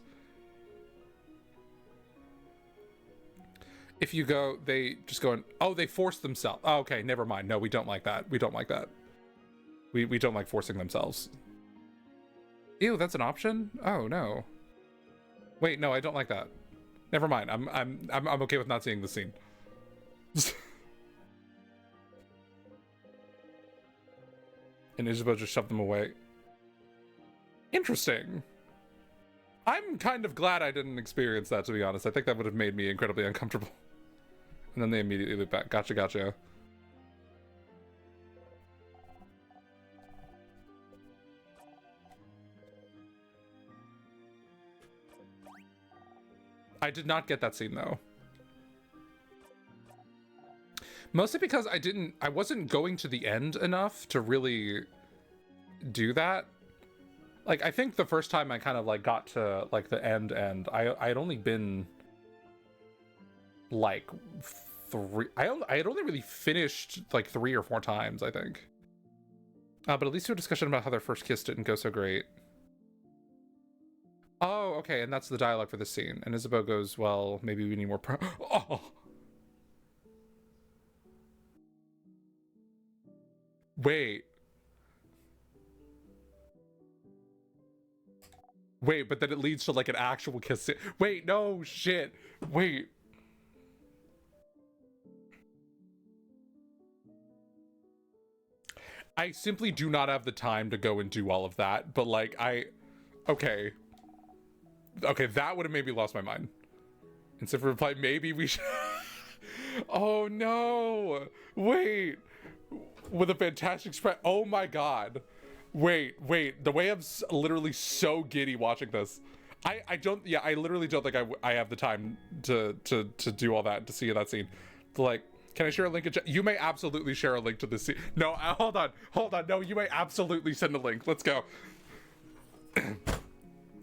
If you go, they just go, oh, they force themselves. Oh, okay, never mind. No, we don't like that. We don't like that. We don't like forcing themselves. Ew, that's an option? Oh no. Wait, no, I don't like that. Never mind. I'm okay with not seeing the scene. And Isabeau just shoved them away. Interesting. I'm kind of glad I didn't experience that, to be honest. I think that would have made me incredibly uncomfortable. And then they immediately loop back. Gotcha, gotcha. I did not get that scene, though. Mostly because I wasn't going to the end enough to really do that. Like, I think the first time I kind of, like, got to, like, the end, I had only been, like, I had only really finished, like, 3 or 4 times, I think. But at least we had a discussion about how their first kiss didn't go so great. Oh, okay, and that's the dialogue for this scene. And Isabeau goes, well, maybe we need more oh! Wait. Wait, but then it leads to, like, an actual kiss. Wait, no, shit. Wait. I simply do not have the time to go and do all of that, but, like, okay. Okay, that would have maybe lost my mind. And so for reply, maybe we should... Oh, no. Wait. With a fantastic spread. Oh, my God. Wait. The way I'm literally so giddy watching this. I literally don't think I have the time to do all that, to see that scene. Like, can I share a link? You may absolutely share a link to this scene. No, hold on. No, you may absolutely send a link. Let's go.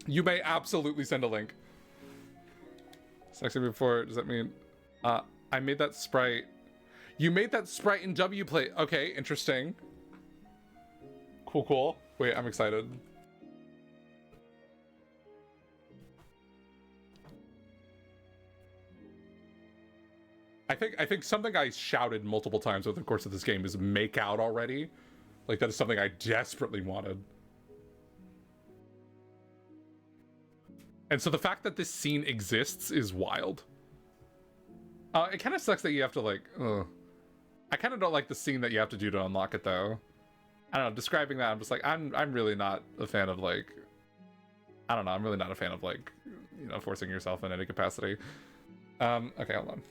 You may absolutely send a link. Sexy before, does that mean... I made that sprite. You made that sprite in Wplay. Okay, interesting. Cool. Wait, I'm excited. I think something I shouted multiple times over the course of this game is make out already. Like, that is something I desperately wanted. And so the fact that this scene exists is wild. It kind of sucks that you have to, like, I kind of don't like the scene that you have to do to unlock it, though. I don't know, describing that, I'm just like, I'm really not a fan of, like, I don't know, I'm really not a fan of, like, you know, forcing yourself in any capacity. Okay, hold on.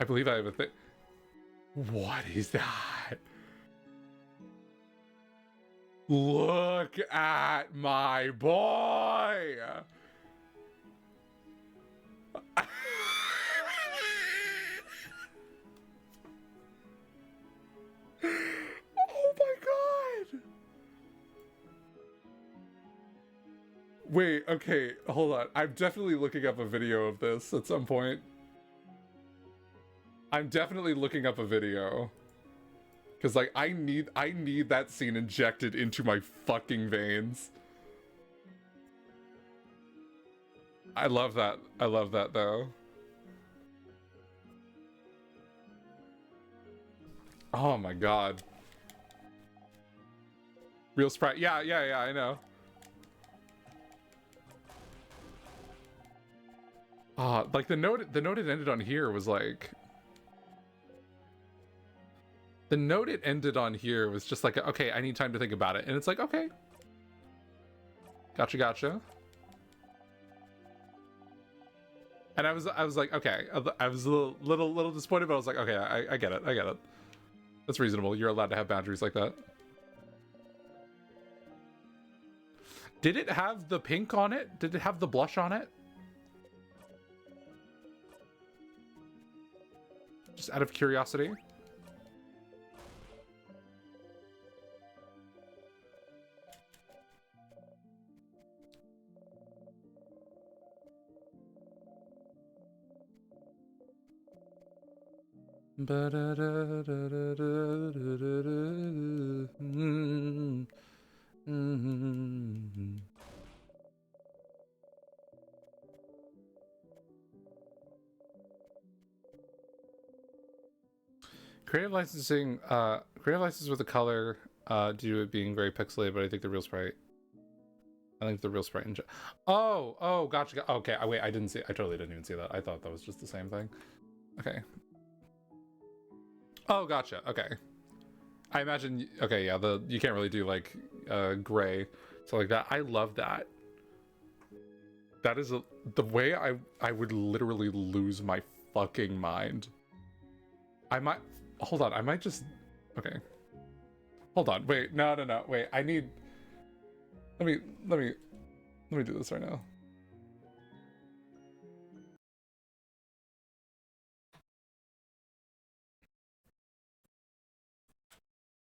I believe I have a thing. What is that? Look at my boy! Oh my God! Wait, okay, hold on. I'm definitely looking up a video of this at some point. I'm definitely looking up a video. Cause like I need that scene injected into my fucking veins. I love that. I love that though. Oh my God. Real sprite. Yeah, I know. Like the note it ended on here was like, the note it ended on here was just like, okay, I need time to think about it. And it's like, okay. Gotcha. And I was like, okay. I was a little disappointed, but I was like, okay, I get it. That's reasonable. You're allowed to have boundaries like that. Did it have the pink on it? Did it have the blush on it? Just out of curiosity. Creative license with the color due to it being very pixelated, but I think the real sprite I think the real sprite in oh, gotcha. Okay, wait, I totally didn't even see that. I thought that was just the same thing. Okay. Oh, gotcha. Okay. I imagine, okay, yeah, you can't really do like gray, so like that. I love that. That is the way I would literally lose my fucking mind. I might, hold on, I might just, okay. Hold on, wait, no, wait, I need, let me do this right now.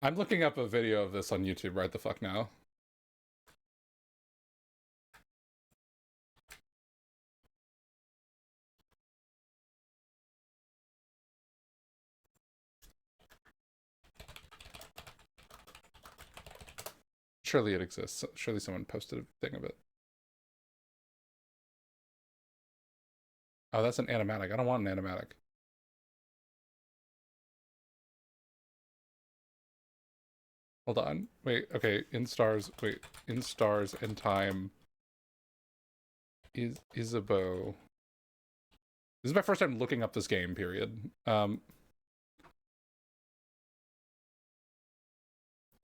I'm looking up a video of this on YouTube right the fuck now. Surely it exists. Surely someone posted a thing of it. Oh, that's an animatic. I don't want an animatic. Hold on. Wait, okay. In stars and time. Isabeau. This is my first time looking up this game, period.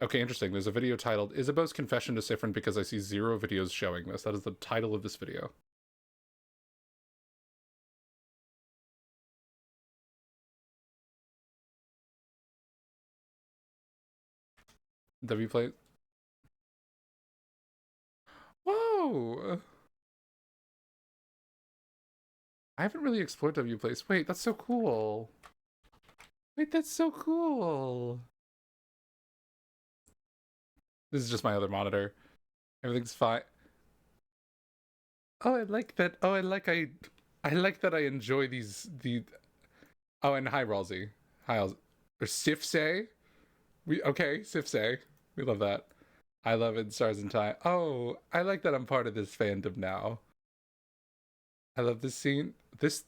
Okay, interesting. There's a video titled Isabeau's Confession to Siffrin because I see 0 videos showing this. That is the title of this video. Wplay. Whoa! I haven't really explored Wplace. Wait, that's so cool. Wait, that's so cool. This is just my other monitor. Everything's fine. Oh, I like that. Oh, I like that I enjoy the oh, and hi Ralsei. Hi or Sifsay. Okay, Sifsay. We love that. I love In Stars and Time. Oh, I like that I'm part of this fandom now. I love this scene. This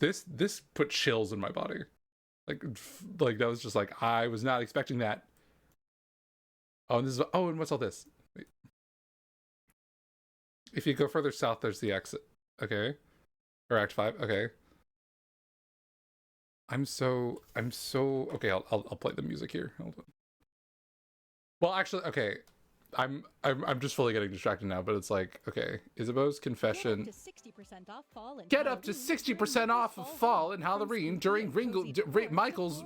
put chills in my body. Like that was just like, I was not expecting that. Oh, and this is, oh, and what's all this? Wait. If you go further south, there's the exit. Okay. Or Act 5. Okay. I'm so okay, I'll play the music here. Hold on. Well, actually, okay. I'm just fully getting distracted now, but it's like, okay, Isabeau's Confession. Get up to 60% off of Fall and Halloween during Michael's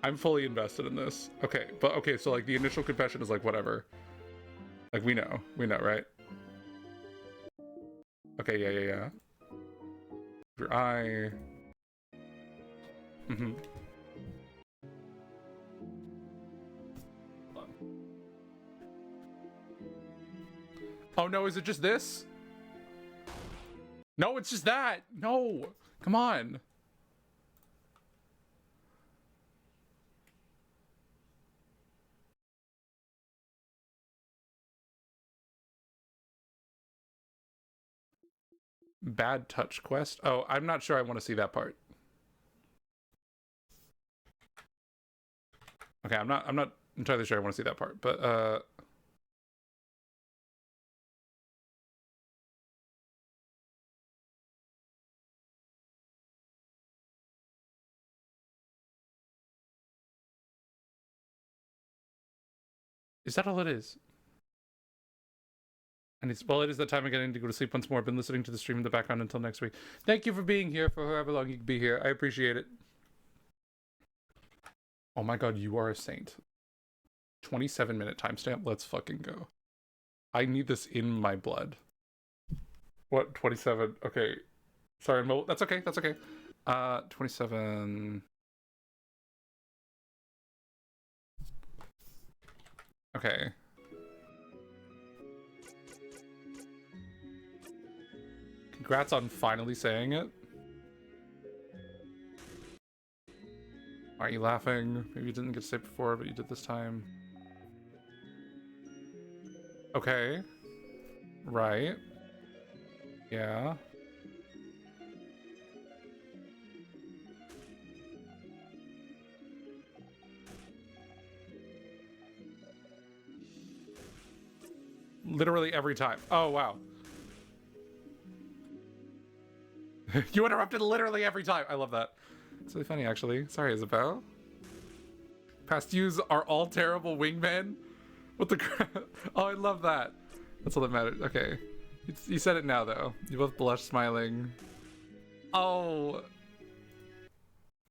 I'm fully invested in this. Okay, but okay, so like the initial confession is like whatever. Like we know, right? Okay, yeah. Your eye. Mm-hmm. Oh no, is it just this? No, it's just that. No, come on. Bad touch quest. Oh, I'm not sure I want to see that part. Okay, I'm not entirely sure I want to see that part, but is that all it is? And it's, well, it is that time again. I need to go to sleep once more. I've been listening to the stream in the background until next week. Thank you for being here for however long you can be here. I appreciate it. Oh my god, you are a saint. 27-minute timestamp. Let's fucking go. I need this in my blood. What? 27? Okay. Sorry, Mo. That's okay. 27. Okay. Congrats on finally saying it. Aren't you laughing? Maybe you didn't get to say it before, but you did this time. Okay. Right. Yeah. literally every time. Oh, wow. You interrupted literally every time. I love that. It's really funny, actually. Sorry, Isabel. Past yous are all terrible wingmen. What the crap? Oh, I love that. That's all that matters. Okay. You said it now, though. You both blush, smiling. Oh.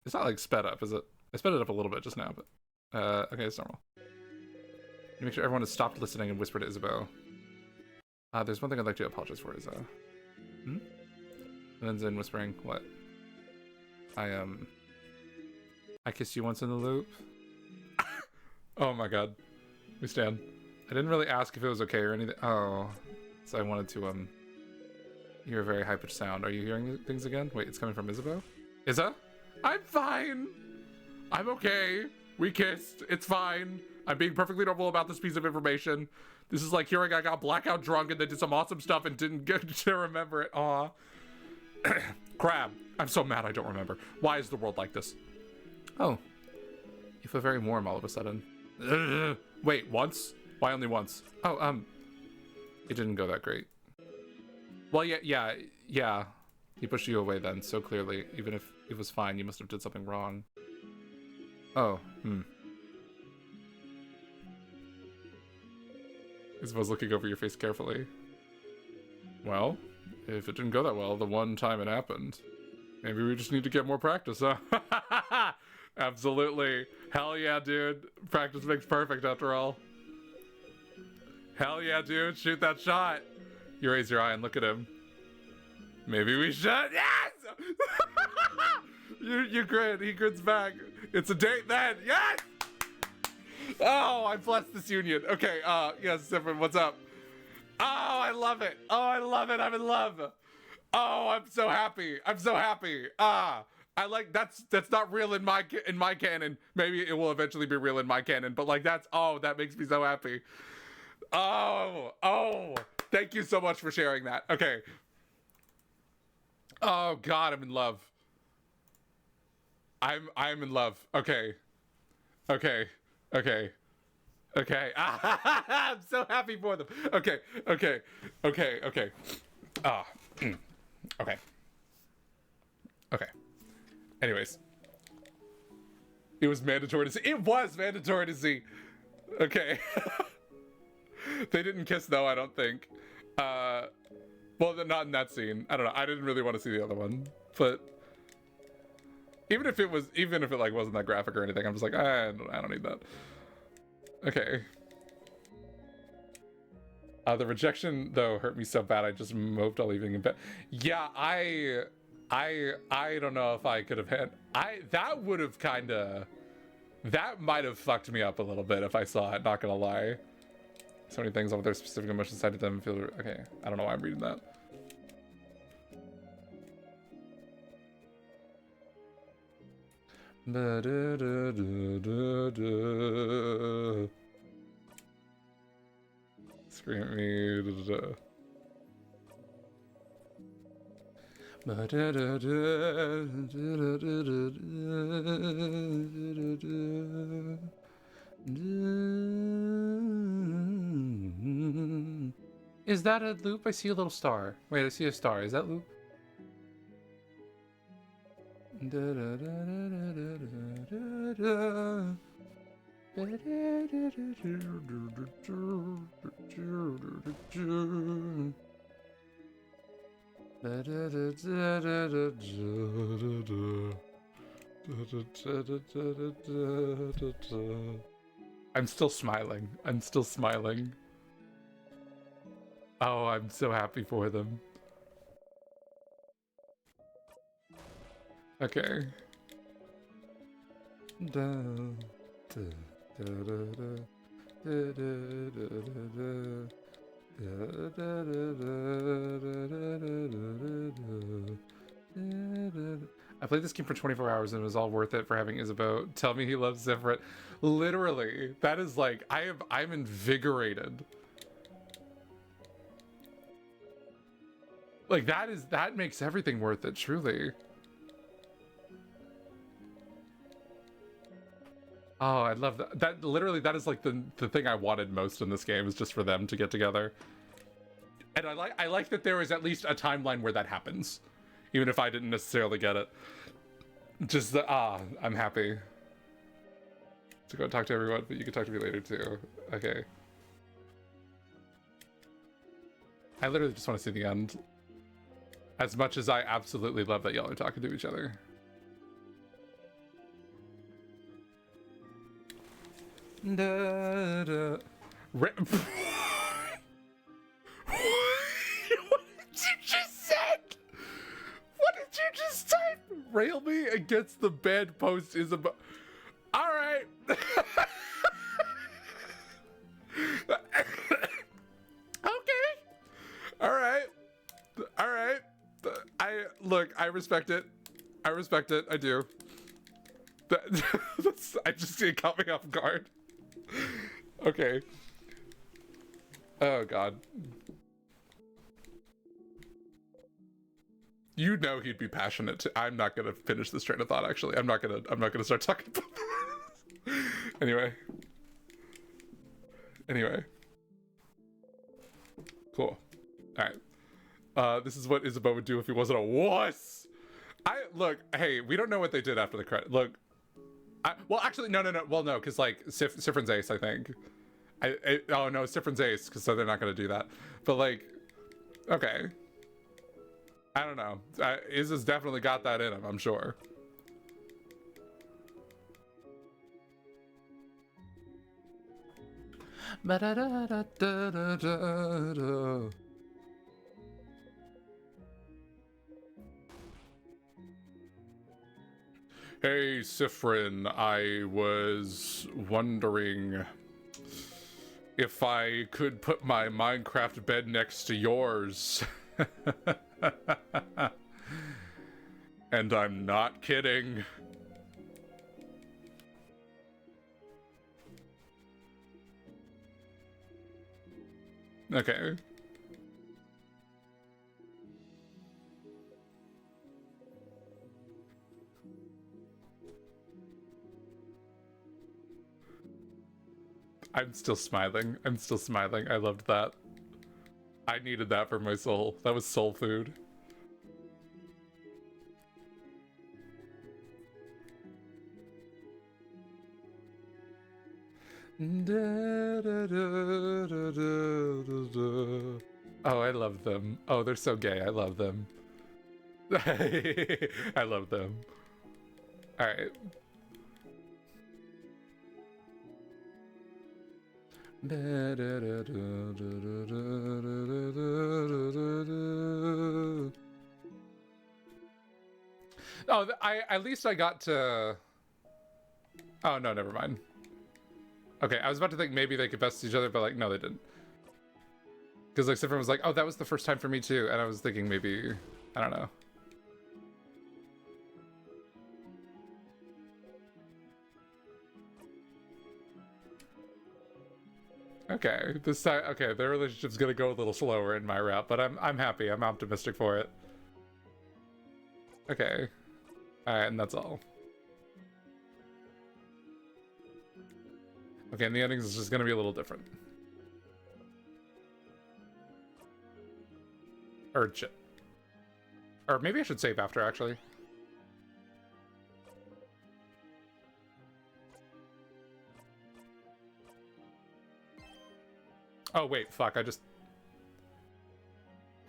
It's not like sped up, is it? I sped it up a little bit just now, but... okay, it's normal. Make sure everyone has stopped listening and whisper to Isabel. There's one thing I'd like to apologize for, is, And then Zen whispering, what? I kissed you once in the loop. Oh my god. We stand. I didn't really ask if it was okay or anything. Oh. So I wanted to, hear a very high-pitched sound. Are you hearing things again? Wait, it's coming from Isabel? Isa? I'm fine! I'm okay. We kissed. It's fine. I'm being perfectly normal about this piece of information. This is like hearing I got blackout drunk and then did some awesome stuff and didn't get to remember it. Aw. Crab. I'm so mad I don't remember. Why is the world like this? Oh. You feel very warm all of a sudden. Wait, once? Why only once? Oh, it didn't go that great. Well, yeah. He pushed you away then, so clearly. Even if it was fine, you must have did something wrong. Oh, Isabel's looking over your face carefully. Well, if it didn't go that well the one time it happened, maybe we just need to get more practice, huh? Absolutely. Hell yeah, dude. Practice makes perfect after all. Hell yeah, dude. Shoot that shot. You raise your eye and look at him. Maybe we should. Yes! you grin. He grins back. It's a date then. Yes! Oh, I bless this union. Okay, yes, Zephyr, what's up? Oh, I love it. Oh, I love it. I'm in love. Oh, I'm so happy. I'm so happy. I like that's not real in my canon. Maybe it will eventually be real in my canon, but like that makes me so happy. Oh, thank you so much for sharing that. Okay. Oh god, I'm in love. I'm in love. Okay. I'm so happy for them. Okay. Okay. Anyways. It was mandatory to see. It was mandatory to see. Okay. They didn't kiss though, I don't think. Well, not in that scene. I don't know. I didn't really want to see the other one, but even if it like wasn't that graphic or anything, I'm just like, I don't need that. Okay. The rejection though hurt me so bad I just moped all evening in bed. Yeah, I don't know if I could have had. That might have fucked me up a little bit if I saw it. Not gonna lie. So many things on their specific emotions side to them feel okay. I don't know why I'm reading that. Scream at me. Is that a loop? I see a little star. Wait, I see a star. Is that loop? I'm still smiling. I'm still smiling. Oh, I'm so happy for them. Okay. I played this game for 24 hours and it was all worth it for having Isabeau tell me he loves Zephyr. Literally, that is like, I'm invigorated. Like that makes everything worth it, truly. Oh, I love that. That literally, that is like the thing I wanted most in this game, is just for them to get together. And I like that there is at least a timeline where that happens, even if I didn't necessarily get it. Just the I'm happy to go talk to everyone, but you can talk to me later too. Okay. I literally just want to see the end. As much as I absolutely love that y'all are talking to each other. Da, da. What did you just said? What did you just type? Rail me against the bedpost is about. All right. Okay. All right. All right. I respect it. I respect it. I do. I just see it caught me off guard. Okay. Oh god. You know he'd be passionate too. I'm not gonna finish this train of thought. Actually, I'm not gonna start talking about this. Anyway. Cool. All right. This is what Isabeau would do if he wasn't a wuss. Look. Hey, we don't know what they did after the credit. Look. Well, actually, no. Well, no, because like Sifrin's ace, I think. Oh no, Sifrin's ace, because so they're not gonna do that. But like, okay. I don't know. Izza's definitely got that in him, I'm sure. Hey, Sifrin, I was wondering if I could put my Minecraft bed next to yours. And I'm not kidding. Okay. I'm still smiling. I'm still smiling. I loved that. I needed that for my soul. That was soul food. Oh, I love them. Oh, they're so gay. I love them. I love them. All right. Oh, at least I got to. Oh no, never mind. Okay, I was about to think maybe they could best each other, but like, no, they didn't. Because like Sifrin was like, oh, that was the first time for me too, and I was thinking maybe, I don't know. Okay, this time, okay, their relationship's gonna go a little slower in my route, but I'm happy. I'm optimistic for it. Okay, all right, and that's all. Okay, and the endings is just gonna be a little different. Or maybe I should save after, actually. Oh, wait, fuck, I just...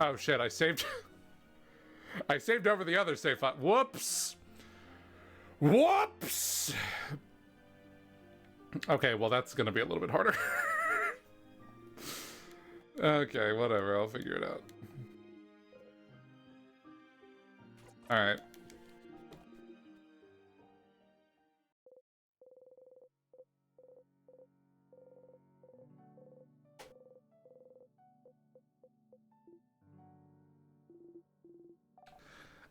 Oh, shit, I saved... I saved over the other save file. Whoops! Whoops! Okay, well, that's gonna be a little bit harder. Okay, whatever, I'll figure it out. Alright.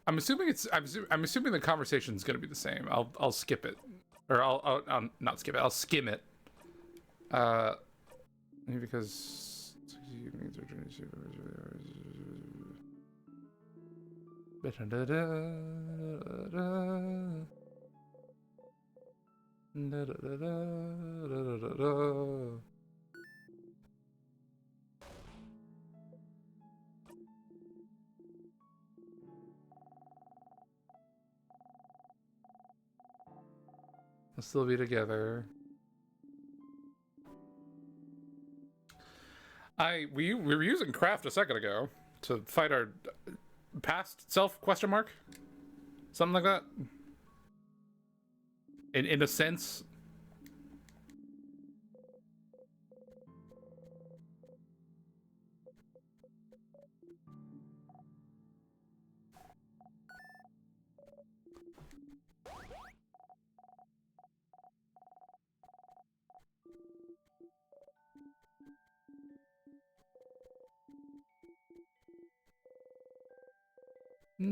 I'm assuming I'm assuming the conversation's gonna be the same. I'll skip it, or I'll not skip it. I'll skim it. Maybe because Da, da, da, da, da, da, da. We'll still be together. We were using craft a second ago to fight our past self, question mark? Something like that. In a sense.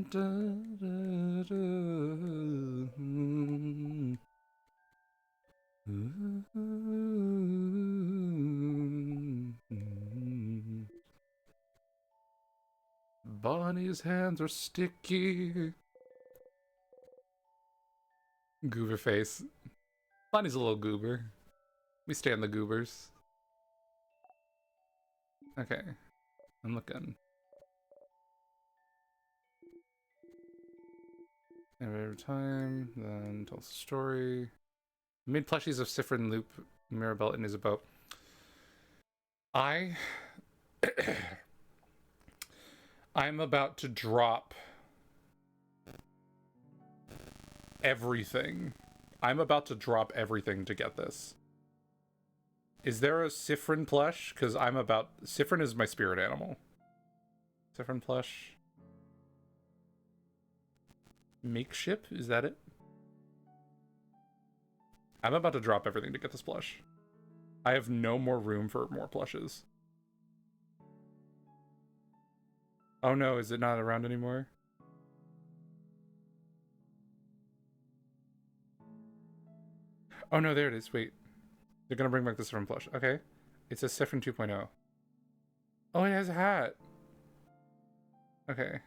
Da, da, da. Bonnie's hands are sticky. Goober face. Bonnie's a little goober. We stand the goobers. Okay. I'm looking. Every time, then tells a story. Made plushies of Siffrin, Loop, Mirabelle, and Isabeau. I'm about to drop everything. I'm about to drop everything to get this. Is there a Siffrin plush? Because Siffrin is my spirit animal. Siffrin plush. Make ship? Is that it? I'm about to drop everything to get this plush. I have no more room for more plushes. Oh no, is it not around anymore? Oh no, there it is. Wait. They're gonna bring back the Siffrin plush. Okay. It says Siffrin 2.0. Oh, it has a hat. Okay.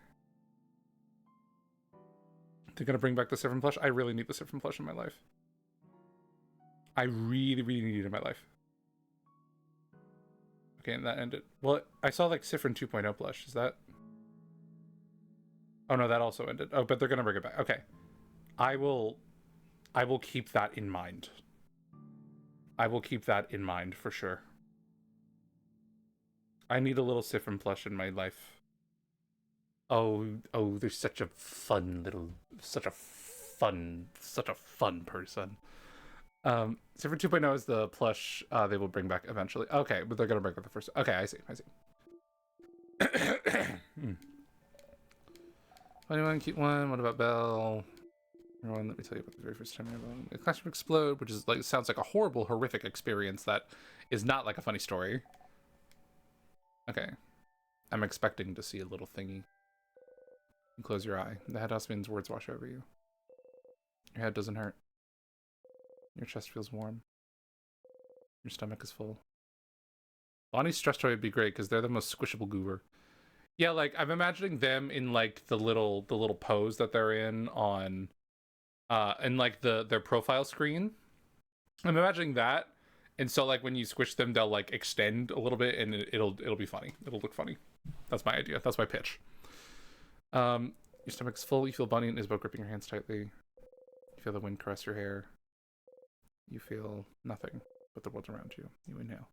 They're gonna bring back the Siffrin plush. I really need the Siffrin plush in my life. I really, really need it in my life. Okay, and that ended. Well, I saw like Siffrin 2.0 plush. Is that? Oh no, that also ended. Oh, but they're gonna bring it back. Okay. I will keep that in mind. I will keep that in mind for sure. I need a little Siffrin plush in my life. Oh, there's such a fun person. Siffrin 2.0 is the plush they will bring back eventually. Okay, but they're gonna bring back the first. Okay, I see. Anyone keep one? What about Belle? Everyone, let me tell you about the very first time the classroom explode, which is like sounds like a horrible, horrific experience that is not like a funny story. Okay. I'm expecting to see a little thingy. You close your eye. The head husband's words wash over you. Your head doesn't hurt. Your chest feels warm. Your stomach is full. Bonnie's stress toy would be great because they're the most squishable goober. Yeah, like I'm imagining them in like the little pose that they're in on and like their profile screen. I'm imagining that, and so like when you squish them, they'll like extend a little bit, and it'll be funny. It'll look funny. That's my idea. That's my pitch. Your stomach's full. You feel Bunny and Isabeau gripping your hands tightly. You feel the wind caress your hair. You feel nothing but the world around you. You inhale.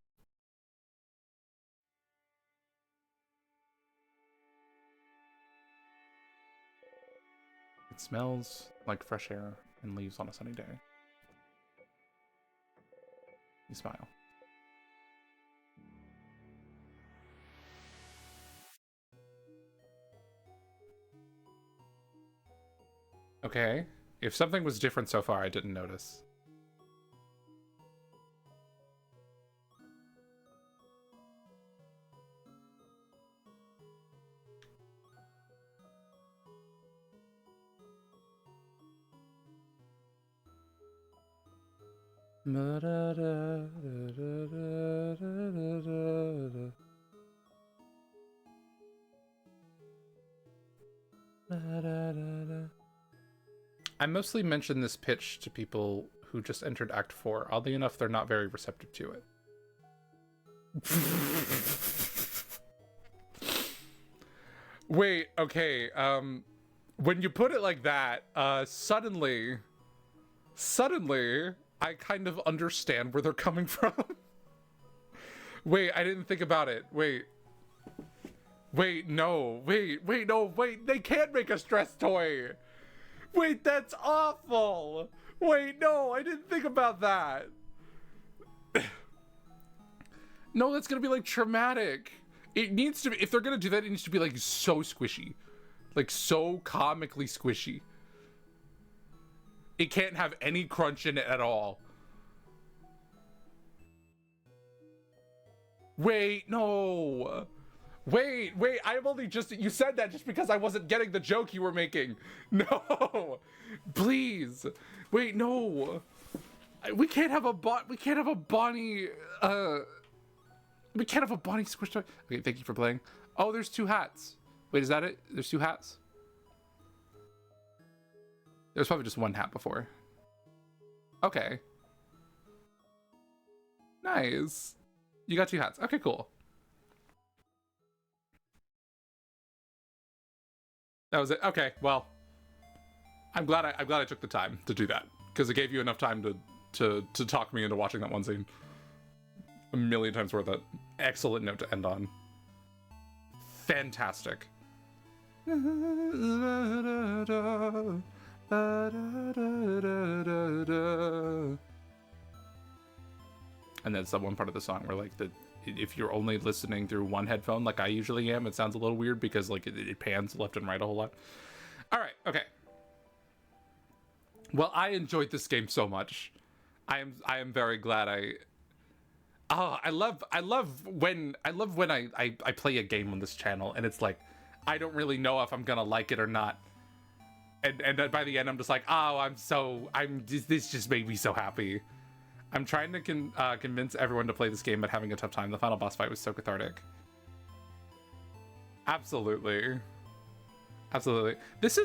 It smells like fresh air and leaves on a sunny day. You smile. Okay. If something was different so far, I didn't notice. I mostly mention this pitch to people who just entered Act 4. Oddly enough, they're not very receptive to it. Wait, okay, when you put it like that, suddenly, I kind of understand where they're coming from. Wait, I didn't think about it. Wait, no. Wait, they can't make a stress toy. Wait, that's awful. Wait, no, I didn't think about that. No, that's gonna be like traumatic. It needs to be, if they're gonna do that, it needs to be like so squishy. Like so comically squishy. It can't have any crunch in it at all. Wait, no. Wait, I've only just, you said that just because I wasn't getting the joke you were making. No, please. Wait, no. We can't have a Bonnie, we can't have a Bonnie squish toy. Okay, thank you for playing. Oh, there's 2 hats. Wait, is that it? There's 2 hats? There's probably just 1 hat before. Okay. Nice. You got 2 hats. Okay, cool. That was it. Okay, well, I'm glad I took the time to do that, because it gave you enough time to talk me into watching that one scene. A million times worth it. Excellent note to end on. Fantastic. And that's that one part of the song where like if you're only listening through one headphone like I usually am, it sounds a little weird because like it pans left and right a whole lot. All right, okay. Well, I enjoyed this game so much. I am very glad I love when I play a game on this channel and it's like I don't really know if I'm gonna like it or not. And by the end I'm just like, oh, this just made me so happy. I'm trying to convince everyone to play this game, but having a tough time. The final boss fight was so cathartic. Absolutely. Absolutely. This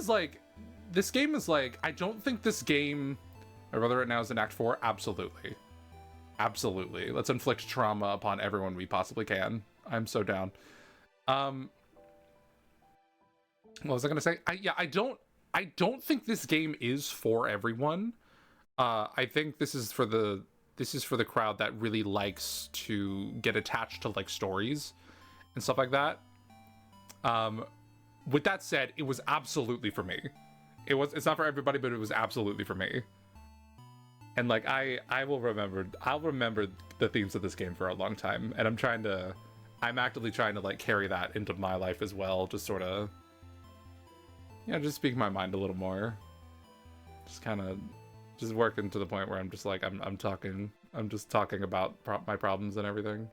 game is like, I don't think this game, my brother right now is in Act 4. Absolutely. Absolutely. Let's inflict trauma upon everyone we possibly can. I'm so down. What was I gonna say? I don't think this game is for everyone. I think this is for the crowd that really likes to get attached to like stories and stuff like that. With that said, it was absolutely for me. It's not for everybody, but it was absolutely for me. And like I'll remember the themes of this game for a long time, and I'm actively trying to like carry that into my life as well, just sort of, just speak my mind a little more. Just working to the point where I'm just like, I'm just talking about my problems and everything.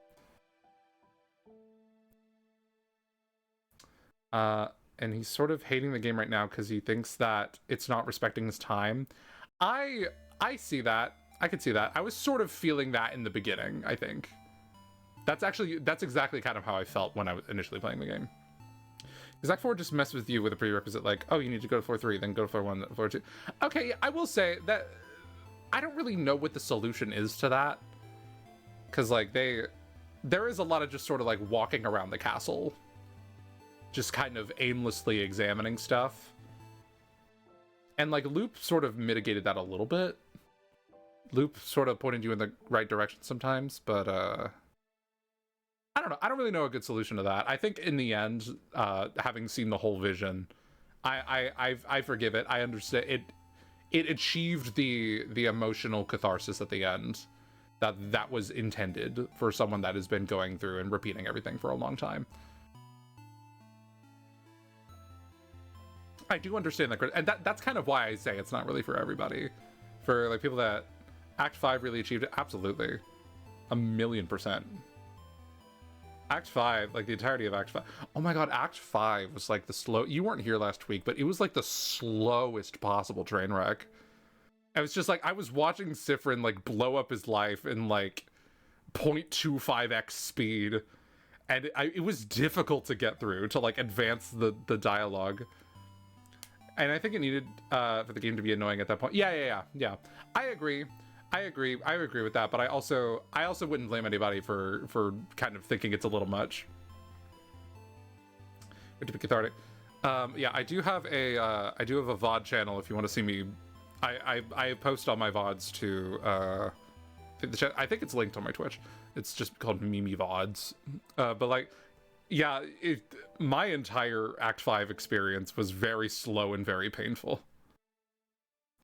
And he's sort of hating the game right now because he thinks that it's not respecting his time. I see that. I could see that. I was sort of feeling that in the beginning, I think. That's exactly kind of how I felt when I was initially playing the game. Because Act 4 just messed with you with a prerequisite like, oh, you need to go to floor 3, then go to floor 1, then floor 2. Okay, I will say that I don't really know what the solution is to that. Because, like, there is a lot of just sort of, like, walking around the castle. Just kind of aimlessly examining stuff. And, like, Loop sort of mitigated that a little bit. Loop sort of pointed you in the right direction sometimes, but, I don't know. I don't really know a good solution to that. I think in the end, having seen the whole vision, I forgive it. I understand it. It achieved the emotional catharsis at the end that was intended for someone that has been going through and repeating everything for a long time. I do understand that, and that's kind of why I say it's not really for everybody. For like people that Act 5 really achieved it, absolutely, 1,000,000%. Act 5, like the entirety of Act 5. Oh my god, Act 5 was like the slow... You weren't here last week, but it was like the slowest possible train wreck. I was just like, I was watching Siffrin like blow up his life in like 0.25x speed. And it was difficult to get through, to like advance the dialogue. And I think it needed for the game to be annoying at that point. Yeah. I agree. I agree with that, but I also wouldn't blame anybody for kind of thinking it's a little much. To be cathartic. Yeah, I do have a VOD channel if you want to see me. I post all my VODs to I think it's linked on my Twitch. It's just called Mimi VODs. But like, yeah, my entire Act 5 experience was very slow and very painful.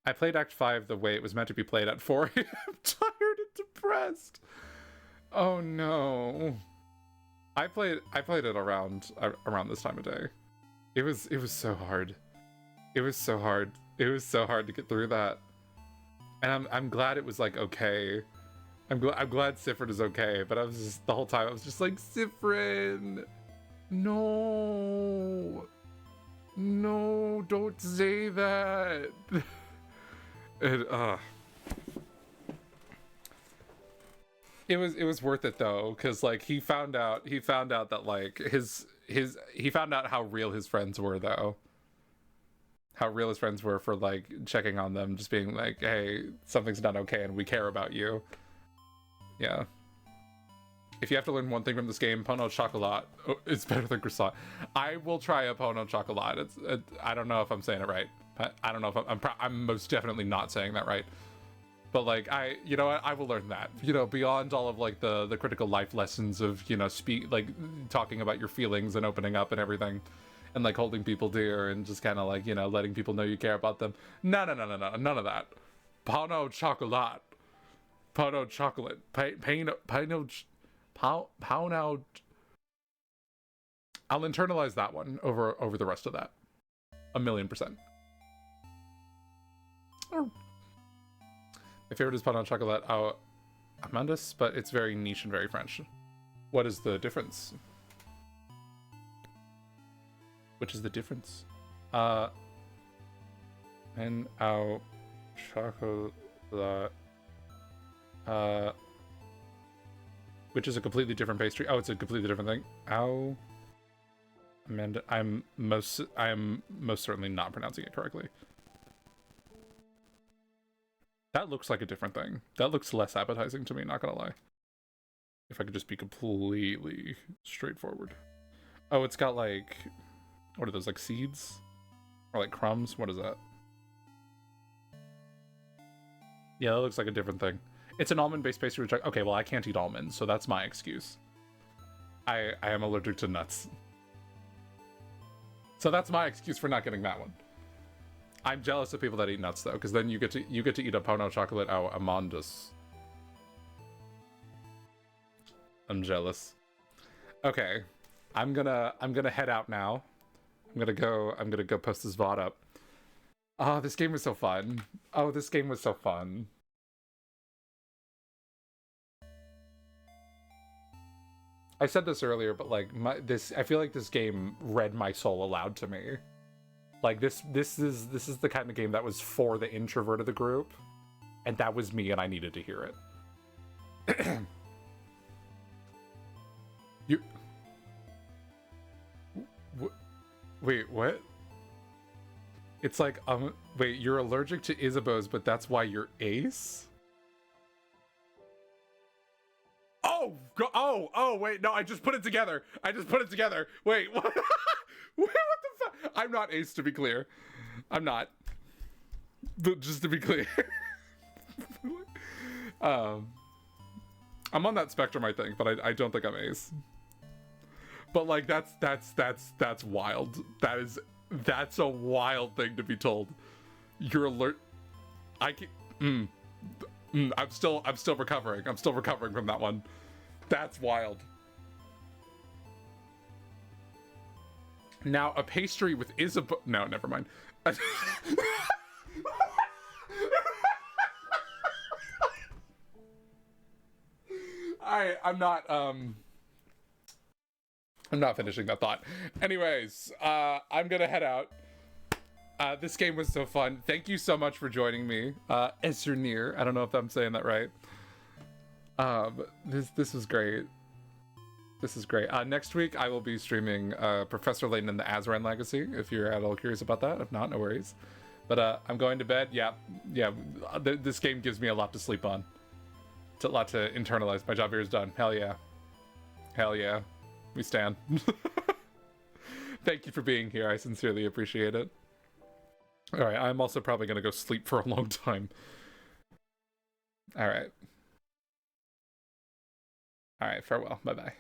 I played Act 5 the way it was meant to be played at 4 a.m. tired and depressed. Oh no. I played it around this time of day. It was so hard. It was so hard. It was so hard to get through that. And I'm glad it was like okay. I'm glad Sifrin is okay, but I was just the whole time I was just like, Sifrin, no, don't say that. And it was worth it though, because like he found out that like he found out how real his friends were though. How real his friends were for like checking on them, just being like, hey, something's not okay and we care about you. Yeah. If you have to learn one thing from this game, Pono Chocolat is better than croissant. I will try a Pono Chocolat. I don't know if I'm saying it right. I don't know if I'm most definitely not saying that right. But like you know what, I will learn that. You know, beyond all of like the critical life lessons of, you know, talking about your feelings and opening up and everything, and like holding people dear and just kind of like, you know, letting people know you care about them. No, none of that. Pono Chocolat. Pono chocolate. Pono. I'll internalize that one over the rest of that. 1,000,000%. Oh. My favorite is Pono Chocolat au Amandes, but it's very niche and very French. What is the difference? Which is the difference? And au chocolat. Which is a completely different pastry. Oh, it's a completely different thing. Au Amanda. I am most certainly not pronouncing it correctly. That looks like a different thing. That looks less appetizing to me, not gonna lie. If I could just be completely straightforward. Oh, it's got like, what are those, like seeds? Or like crumbs? What is that? Yeah, that looks like a different thing. It's an almond-based pastry, which okay, well, I can't eat almonds, so that's my excuse. I am allergic to nuts. So that's my excuse for not getting that one. I'm jealous of people that eat nuts though, because then you get to eat a Pono Chocolat au Amandes. I'm jealous. Okay, I'm gonna head out now. I'm gonna go post this VOD up. Oh, this game was so fun. Oh, this game was so fun. I said this earlier, but like I feel like this game read my soul aloud to me. Like this is the kind of game that was for the introvert of the group, and that was me, and I needed to hear it. Wait, what? It's like wait, you're allergic to Isabeau's, but that's why you're ace? Oh, wait, no, I just put it together. Wait, what? Wait, what the fuck? I'm not ace, to be clear. I'm not. But just to be clear. I'm on that spectrum, I think, but I don't think I'm ace. But like that's wild. That's a wild thing to be told. You're alert. I can. I'm still recovering. I'm still recovering from that one. That's wild. Now a pastry with Isabeau. No, never mind. I'm not finishing that thought. Anyways, I'm gonna head out. This game was so fun. Thank you so much for joining me. Esernir. I don't know if I'm saying that right. This was great. This is great. Next week I will be streaming Professor Layton and the Azran Legacy, if you're at all curious about that. If not, no worries. But I'm going to bed. Yeah. This game gives me a lot to sleep on. It's a lot to internalize. My job here is done. Hell yeah. Hell yeah. We stand. Thank you for being here. I sincerely appreciate it. Alright, I'm also probably going to go sleep for a long time. Alright. Alright, farewell. Bye-bye.